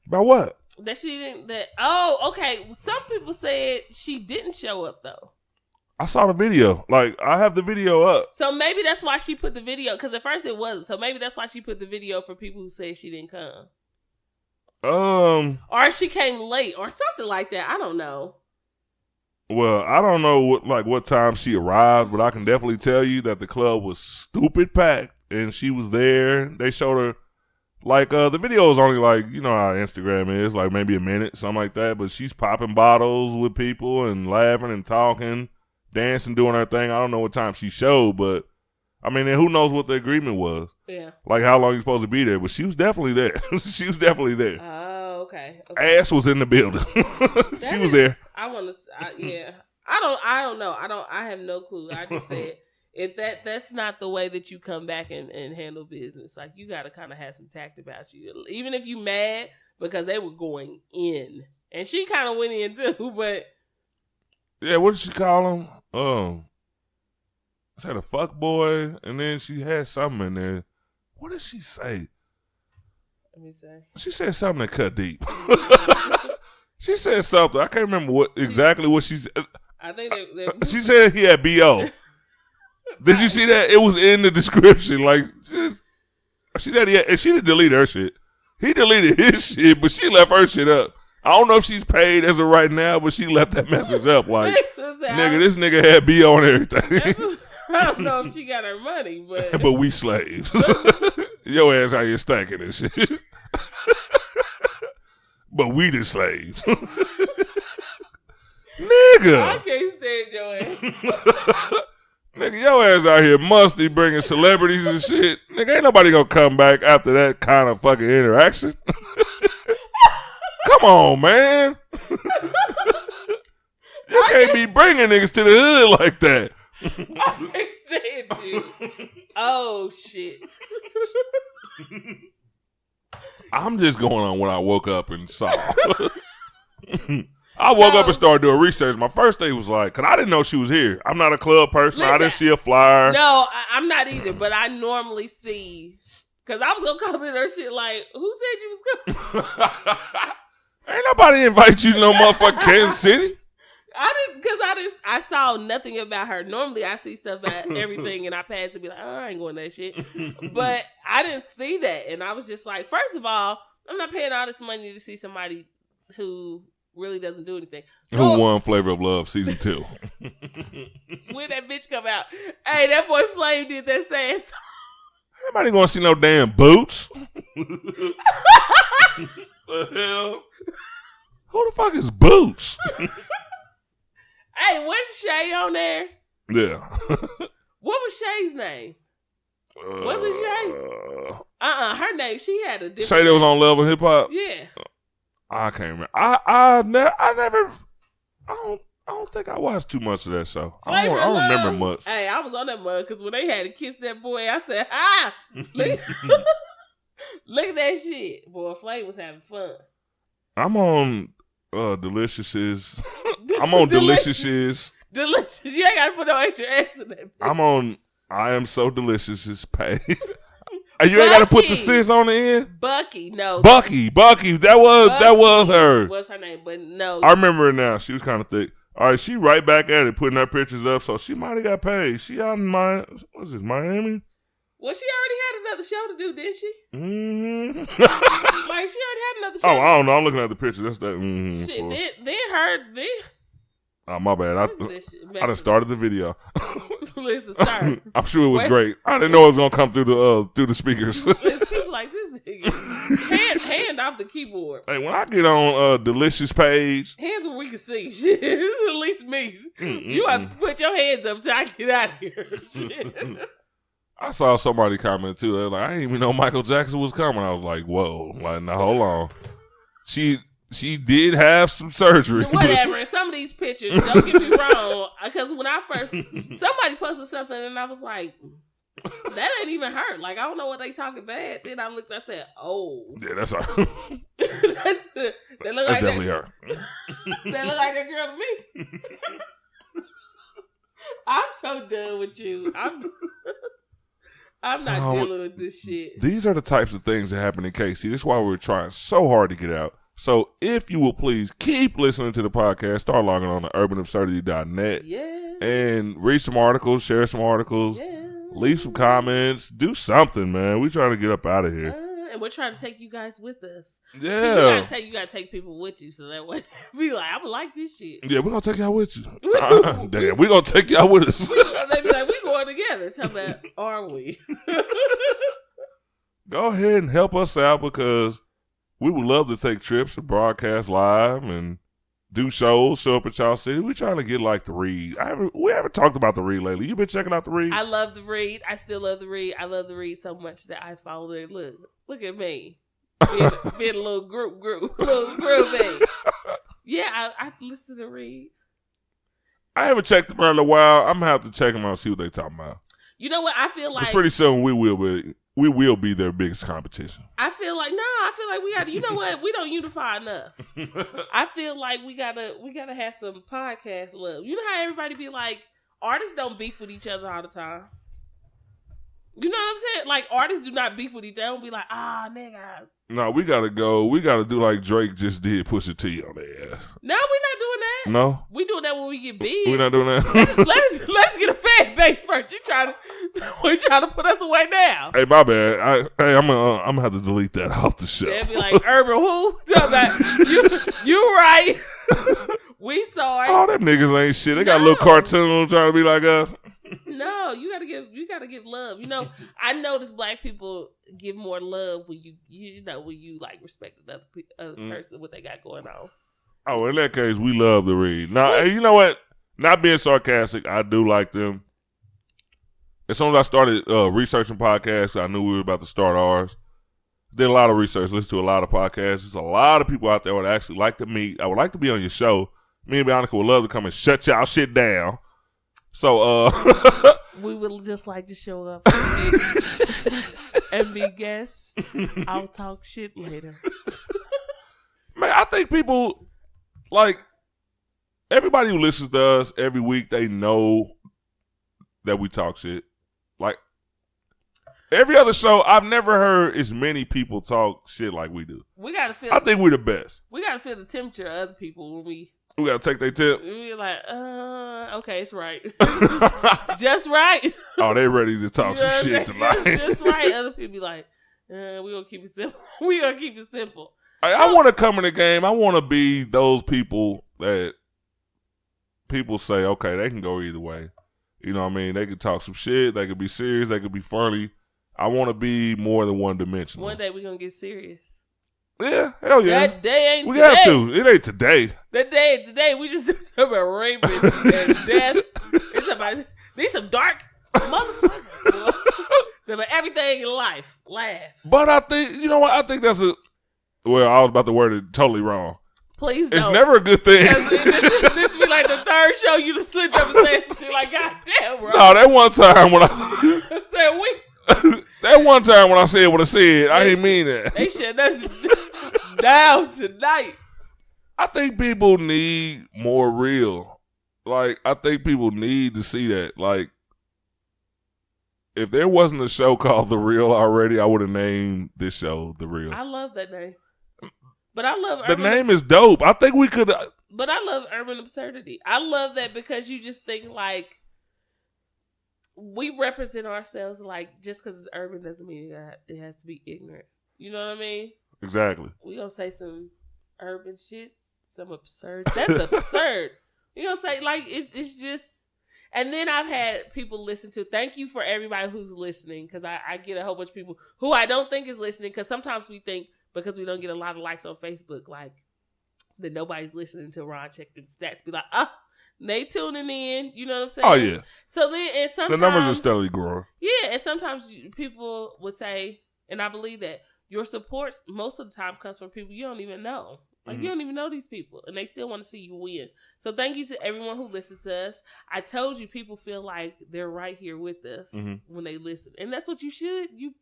About what? That she didn't. Okay. Some people said she didn't show up though. I saw the video. Like, I have the video up. So maybe that's why she put the video. Because at first it wasn't. So maybe that's why she put the video for people who said she didn't come. Or she came late or something like that. I don't know. Well, I don't know what time she arrived, but I can definitely tell you that the club was stupid packed. And she was there. They showed her, like, the video is only like, you know how Instagram is, like maybe a minute, something like that. But she's popping bottles with people and laughing and talking, dancing, doing her thing. I don't know what time she showed, but, I mean, and who knows what the agreement was. Yeah. Like, how long you supposed to be there. But she was definitely there. She was definitely there. Oh, okay. Ass was in the building. She was there. I want to, yeah. I don't know. I have no clue. I just said. That's not the way that you come back and handle business. Like, you got to kind of have some tact about you. Even if you mad because they were going in. And she kind of went in too, but. Yeah, what did she call him? Said a fuck boy, and then she had something in there. What did she say? Let me say. She said something that cut deep. She said something. I can't remember what she said. I think she said he had B.O. Did you see that? It was in the description. Like, she said, and she didn't delete her shit. He deleted his shit, but she left her shit up. I don't know if she's paid as of right now, but she left that message up. Like, nigga, this nigga had B on everything. I don't know if she got her money, but but we slaves. Your ass out here stacking and shit. But we the slaves. Nigga. I can't stand your ass. Nigga, your ass out here musty bringing celebrities and shit. Nigga, ain't nobody gonna come back after that kind of fucking interaction. Come on, man. You can't be bringing niggas to the hood like that. I can't stand you. Oh, shit. I'm just going on what I woke up and saw. I woke up and started doing research. My first day was like, because I didn't know she was here. I'm not a club person. Listen, I didn't see a flyer. No, I'm not either, but I normally see, because I was going to come in her shit like, who said you was coming? Ain't nobody invite you to no motherfucking Kansas City. I saw nothing about her. Normally I see stuff about everything and I pass and be like, oh, I ain't going that shit. But I didn't see that. And I was just like, first of all, I'm not paying all this money to see somebody who really doesn't do anything. Who won Flavor of Love season 2? When that bitch come out. Hey, that boy Flame did that sad song. Nobody gonna see no damn boots. The hell? Who the fuck is Boots? Hey, wasn't Shay on there? Yeah. What was Shay's name? Was it Shay? Her name. She had a different Shay that was on Love and Hip Hop? Yeah. I can't remember. I never. I don't think I watched too much of that show. I don't remember much. Hey, I was on that mug because when they had to kiss that boy, I said, "Ah, look, look at that shit." Boy, Flame was having fun. I'm on Delicious's. I'm on Delicious's. Delicious. You ain't got to put no extra S in that. I'm on I Am So Delicious's page. You ain't got to put the sis on the end? Bucky, no. Bucky. That was her. What's her name? But no. I remember her now. She was kind of thick. All right, she right back at it, putting her pictures up, so she might have got paid. She out in what's this, Miami? Well, she already had another show to do, didn't she? Mm-hmm. Like, she already had another show. Oh, I don't know. I'm looking at the picture. That's that. Mm-hmm. Shit, Oh, my bad. I done started the video. Listen, sorry. I'm sure it was great. I didn't know it was gonna come through the speakers. People like this nigga. Hand off the keyboard. Hey, when I get on Delicious page, hands where we can see. Shit, at least me. You have to put your hands up till I get out of here. Shit. I saw somebody comment too. They're like, I didn't even know Michael Jackson was coming. I was like, whoa, like, now hold on. She did have some surgery. Whatever. In some of these pictures, don't get me wrong, because when I first, somebody posted something and I was like, that ain't even her. Like, I don't know what they talking bad. Then I looked, I said, oh. Yeah, that's her. That's definitely her. That look like that girl to me. I'm so done with you. I'm not dealing with this shit. These are the types of things that happen in KC. This is why we're trying so hard to get out. So if you will please keep listening to the podcast, start logging on to urbanabsurdity.net. Yeah. And read some articles, share some articles, leave some comments, do something, man. We're trying to get up out of here. And we're trying to take you guys with us. Yeah. So you gotta take people with you so that way be like, I'm gonna like this shit. Yeah, we're gonna take y'all with you. Damn, we're gonna take y'all with us. They be like, we going together. Tell me, are we? Go ahead and help us out because we would love to take trips and broadcast live and do shows, show up at y'all city. We're trying to get like the Read. We haven't talked about the Read lately. You been checking out the Read? I love the Read. I still love the Read. I love the Read so much that I follow it. Look at me. Being a little groovy. Yeah, I listen to the Read. I haven't checked them out in a while. I'm gonna have to check them out and see what they talking about. You know what? I feel like pretty soon we will be their biggest competition. I feel like we gotta. You know what? We don't unify enough. I feel like we gotta have some podcast love. You know how everybody be like, artists don't beef with each other all the time. You know what I'm saying? Like, artists do not beef with each other. They don't be like, nigga. No, we gotta go. We gotta do like Drake just did, Pusha T on their ass. No, we're not doing that. No, we doing that when we get big. We're not doing that. let's get a fan base first. We're trying to put us away now. Hey, my bad. I'm gonna have to delete that off the show. They'll be like, Urban who? You right. We sorry. Oh, them niggas ain't shit. They got a little cartoon trying to be like us. No, you gotta give love. You know, I notice black people give more love when when you like respect another person, what they got going on. Oh, in that case, we love the read. Now, hey, you know what? Not being sarcastic, I do like them. As soon as I started researching podcasts, I knew we were about to start ours. Did a lot of research, listened to a lot of podcasts. There's a lot of people out there would actually like to meet. I would like to be on your show. Me and Bianca would love to come and shut y'all shit down. So, we would just like to show up and be guests. I'll talk shit later. Man, I think people, like, everybody who listens to us every week, they know that we talk shit. Like, every other show, I've never heard as many people talk shit like we do. We gotta feel. I think we're the best. We gotta feel the temperature of other people when we gotta take their tip. We're like, okay, it's right, just right. Oh, they ready to talk some shit tonight. Just right. Other people be like, we gonna keep it simple. We gonna keep it simple. I want to come in the game. I want to be those people that people say, okay, they can go either way. You know what I mean? They can talk some shit. They could be serious. They could be funny. I want to be more than one dimensional. One day we're going to get serious. Yeah, hell yeah. That day ain't we today. We have to. It ain't today. That day ain't today. We just talking about rapists and death. It's about, these some dark motherfuckers. About everything in life. Laugh. But I think, you know what? I think that's I was about to word it totally wrong. Please don't. It's never a good thing. This be like the third show you just slipped up and said some shit like, God damn, bro. No, that one time when I said that one time when I said what I said, I didn't mean that. They shut us down tonight. I think people need more real. Like, I think people need to see that. Like, if there wasn't a show called The Real already, I would have named this show The Real. I love that name. But I love the name is dope. I think we could. But I love Urban Absurdity. I love that because you just think like we represent ourselves. Like just because it's urban doesn't mean it has to be ignorant. You know what I mean? Exactly. We gonna say some urban shit, some absurd. That's absurd. You gonna say like it's just. And then I've had people listen to. Thank you for everybody who's listening because I get a whole bunch of people who I don't think is listening because sometimes we think. Because we don't get a lot of likes on Facebook, like that nobody's listening until Ron check the stats. Be like, they tuning in. You know what I'm saying? Oh yeah. So then, and sometimes the numbers are steadily growing. Yeah, and sometimes people would say, and I believe that your support most of the time comes from people you don't even know. Like you don't even know these people, and they still want to see you win. So thank you to everyone who listens to us. I told you, people feel like they're right here with us when they listen, and that's what you should. You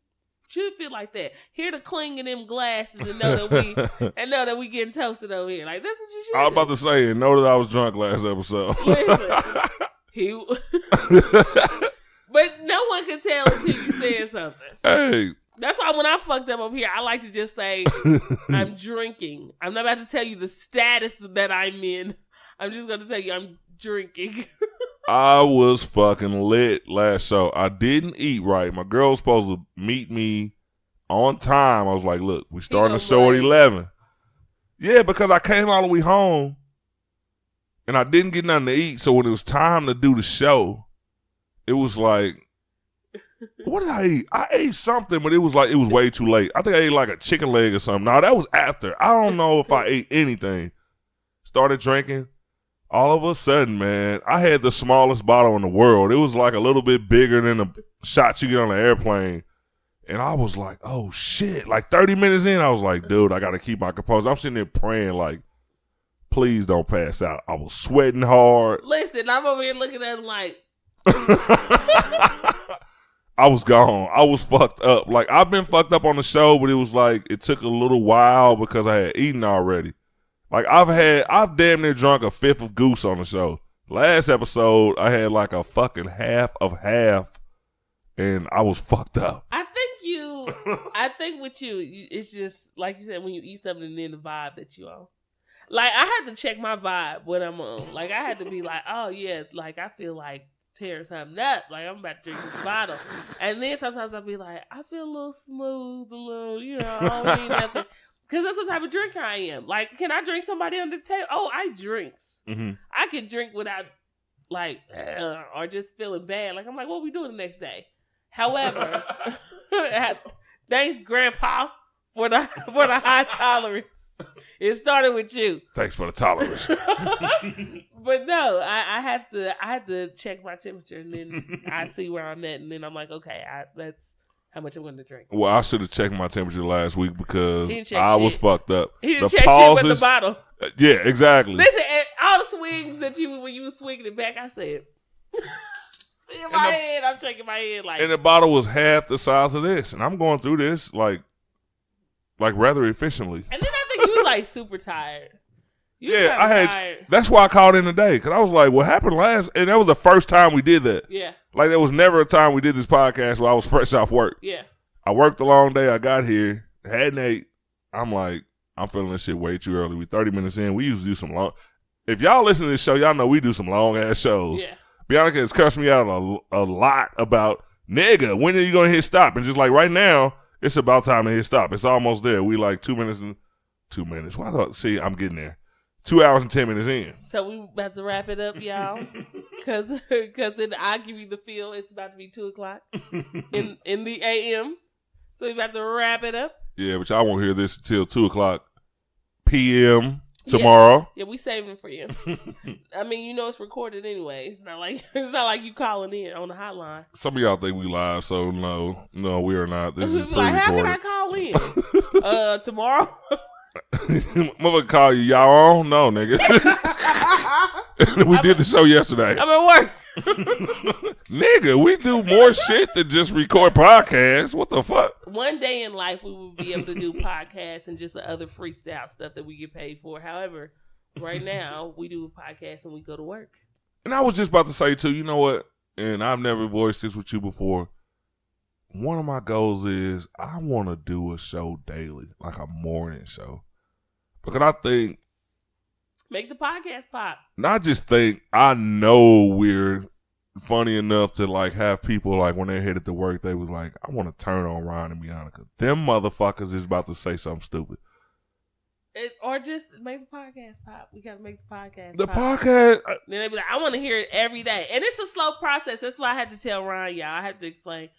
should feel like that. Hear the cling in them glasses and know that we getting toasted over here. Like that's what you should. I was about to say, and know that I was drunk last episode. Listen, but no one can tell until you said something. Hey. That's why when I'm fucked up over here, I like to just say I'm drinking. I'm not about to tell you the status that I'm in. I'm just going to tell you I'm drinking. I was fucking lit last show. I didn't eat right. My girl was supposed to meet me on time. I was like, look, we starting the show at 11. Yeah, because I came all the way home and I didn't get nothing to eat. So when it was time to do the show, it was like, what did I eat? I ate something, but it was way too late. I think I ate like a chicken leg or something. No, that was after. I don't know if I ate anything. Started drinking. All of a sudden, man, I had the smallest bottle in the world. It was like a little bit bigger than the shot you get on the airplane. And I was like, oh, shit. Like 30 minutes in, I was like, dude, I got to keep my composure. I'm sitting there praying like, please don't pass out. I was sweating hard. Listen, I'm over here looking at him like. I was gone. I was fucked up. Like, I've been fucked up on the show, but it was like, it took a little while because I had eaten already. Like, I've damn near drunk a fifth of Goose on the show. Last episode, I had like a fucking half of half, and I was fucked up. I think with you, it's just like you said, when you eat something and then the vibe that you on. Like, I had to check my vibe when I'm on. Like, I had to be like, oh yeah, like I feel like tearing something up. Like, I'm about to drink this bottle. And then sometimes I'll be like, I feel a little smooth, a little, I don't need nothing. Because that's the type of drinker I am. Like, can I drink somebody under the table? Oh, I drinks. Mm-hmm. I can drink without, like, or just feeling bad. Like, I'm like, what we doing the next day? However, thanks, Grandpa, for the high tolerance. It started with you. Thanks for the tolerance. But no, I have to check my temperature, and then I see where I'm at, and then I'm like, okay, that's how much I'm going to drink. Well, I should have checked my temperature last week because I was fucked up. He didn't check shit with the bottle. Yeah, exactly. Listen, all the swings that when you were swinging it back, I said, in my head, I'm shaking my head like. And the bottle was half the size of this, and I'm going through this like rather efficiently. And then I think you was like super tired. Tired. That's why I called in today, because I was like, what happened last? And that was the first time we did that. Yeah. Like, there was never a time we did this podcast where I was fresh off work. Yeah. I worked a long day. I got here, hadn't ate. I'm like, I'm feeling this shit way too early. We 30 minutes in. We used to do some long. If y'all listen to this show, y'all know we do some long ass shows. Yeah. Bianca has cussed me out a lot about, nigga, when are you going to hit stop? And just like right now, it's about time to hit stop. It's almost there. We like 2 minutes. Why not? See, I'm getting there. 2 hours and 10 minutes in. So we about to wrap it up, y'all. Because then I give you the feel. It's about to be 2:00 in the a.m. So we about to wrap it up. Yeah, but y'all won't hear this until 2:00 p.m. tomorrow. Yeah, we saving it for you. I mean, it's recorded anyway. It's not like you calling in on the hotline. Some of y'all think we live, so no, we are not. This is like, pre-recorded. how can I call in? Tomorrow. Motherfucker call you, y'all on? No, nigga. We did the show yesterday. I'm at work. Nigga, we do more shit than just record podcasts. What the fuck? One day in life, we will be able to do podcasts and just the other freestyle stuff that we get paid for. However, right now, we do a podcast and we go to work. And I was just about to say, too, you know what? And I've never voiced this with you before. One of my goals is I want to do a show daily, like a morning show. Because I think. Make the podcast pop. Not just think, I know we're funny enough to like have people like when they're headed to work, they was like, I want to turn on Ryan and Bianca. Them motherfuckers is about to say something stupid. Or just make the podcast pop. We got to make the podcast pop. Then they be like, I want to hear it every day. And it's a slow process. That's why I had to tell Ryan, y'all. I have to explain.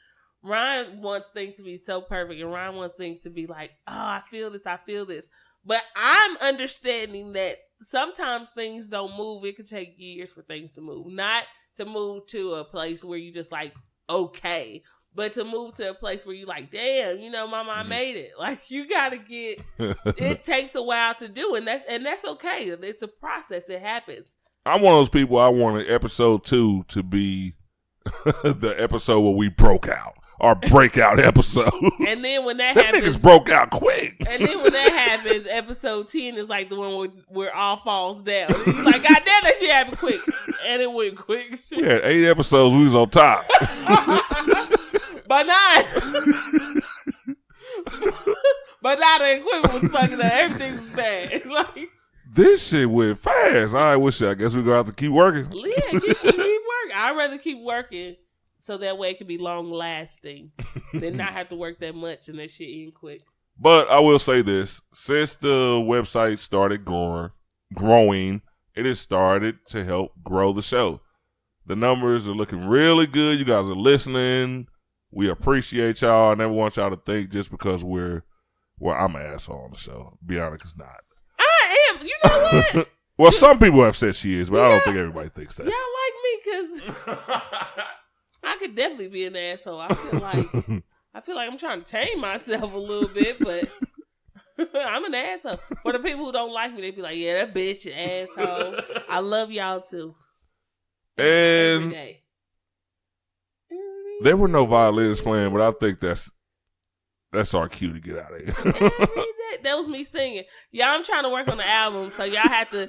Ryan wants things to be so perfect, and Ryan wants things to be like, oh, I feel this. But I'm understanding that sometimes things don't move. It could take years for things to move. Not to move to a place where you just like, okay. But to move to a place where you like, damn, mama, I made it. Like, you got to get, it takes a while to do. And that's okay. It's a process. It happens. I'm one of those people, I want episode 2 to be the episode where we broke out. Our breakout episode. And then when that happens, niggas broke out quick. And then when that happens, episode 10 is like the one where all falls down. And you're like, God damn, that shit happened quick. And it went quick. We had 8 episodes, we was on top. By 9. But now the equipment was fucking up. Everything was bad. Like, this shit went fast. All right, I guess we're going to have to keep working. Yeah, keep working. I'd rather keep working. So that way it can be long lasting. Then not have to work that much and that shit end quick. But I will say this. Since the website started growing, it has started to help grow the show. The numbers are looking really good. You guys are listening. We appreciate y'all. I never want y'all to think just because I'm an asshole on the show. Bianca's not. I am. You know what? Well, some people have said she is, but I don't think everybody thinks that. Y'all like me because I could definitely be an asshole. I feel like I'm trying to tame myself a little bit, but I'm an asshole. For the people who don't like me, they be like, yeah, that bitch an asshole. I love y'all too. And there were no violins playing, but I think that's our cue to get out of here. That was me singing. Y'all, I'm trying to work on the album, so y'all have to.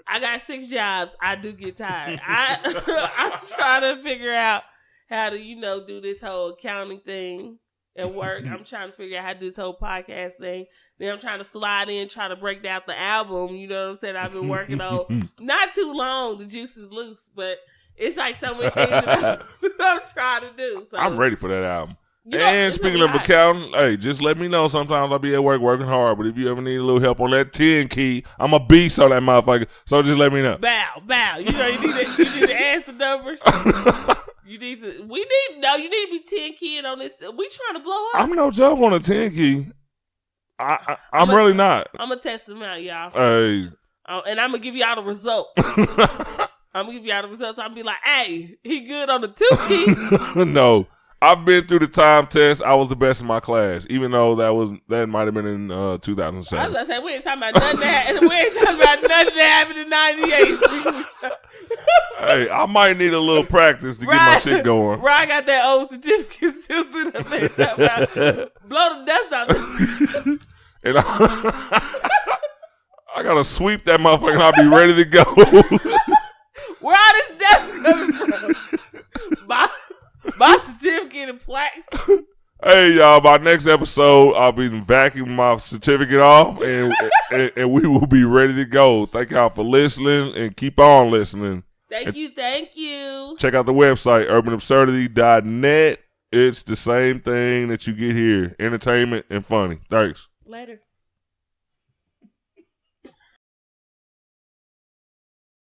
I got 6 jobs. I do get tired. I'm trying to figure out how to, do this whole accounting thing at work. I'm trying to figure out how to do this whole podcast thing. Then I'm trying to slide in, try to break down the album. You know what I'm saying? I've been working on not too long. The juice is loose, but it's like so many things that I'm trying to do. So I'm ready for that album. And speaking of accounting, hey, just let me know. Sometimes I'll be at work working hard, but if you ever need a little help on that 10 key, I'm a beast on that motherfucker. So just let me know. Bow. You need to answer numbers. You need to be 10 keying on this. We trying to blow up. I'm no joke on a 10 key. I'm really not. I'm gonna test them out, y'all. Hey. And I'm gonna give y'all the results. I'm gonna be like, hey, he good on the 2 key. No. I've been through the time test. I was the best in my class, even though that might have been in 2007. I was gonna say we ain't talking about nothing that happened in '98. Hey, I might need a little practice to get my shit going. I got that old certificate still sitting up there. Blow the dust out. And I gotta sweep that motherfucker and I'll be ready to go. Where all this dust coming from? My certificate and plaques. Hey, y'all, by next episode, I'll be vacuuming my certificate off, and we will be ready to go. Thank y'all for listening, and keep on listening. Thank you. Check out the website, urbanabsurdity.net. It's the same thing that you get here, entertainment and funny. Thanks. Later.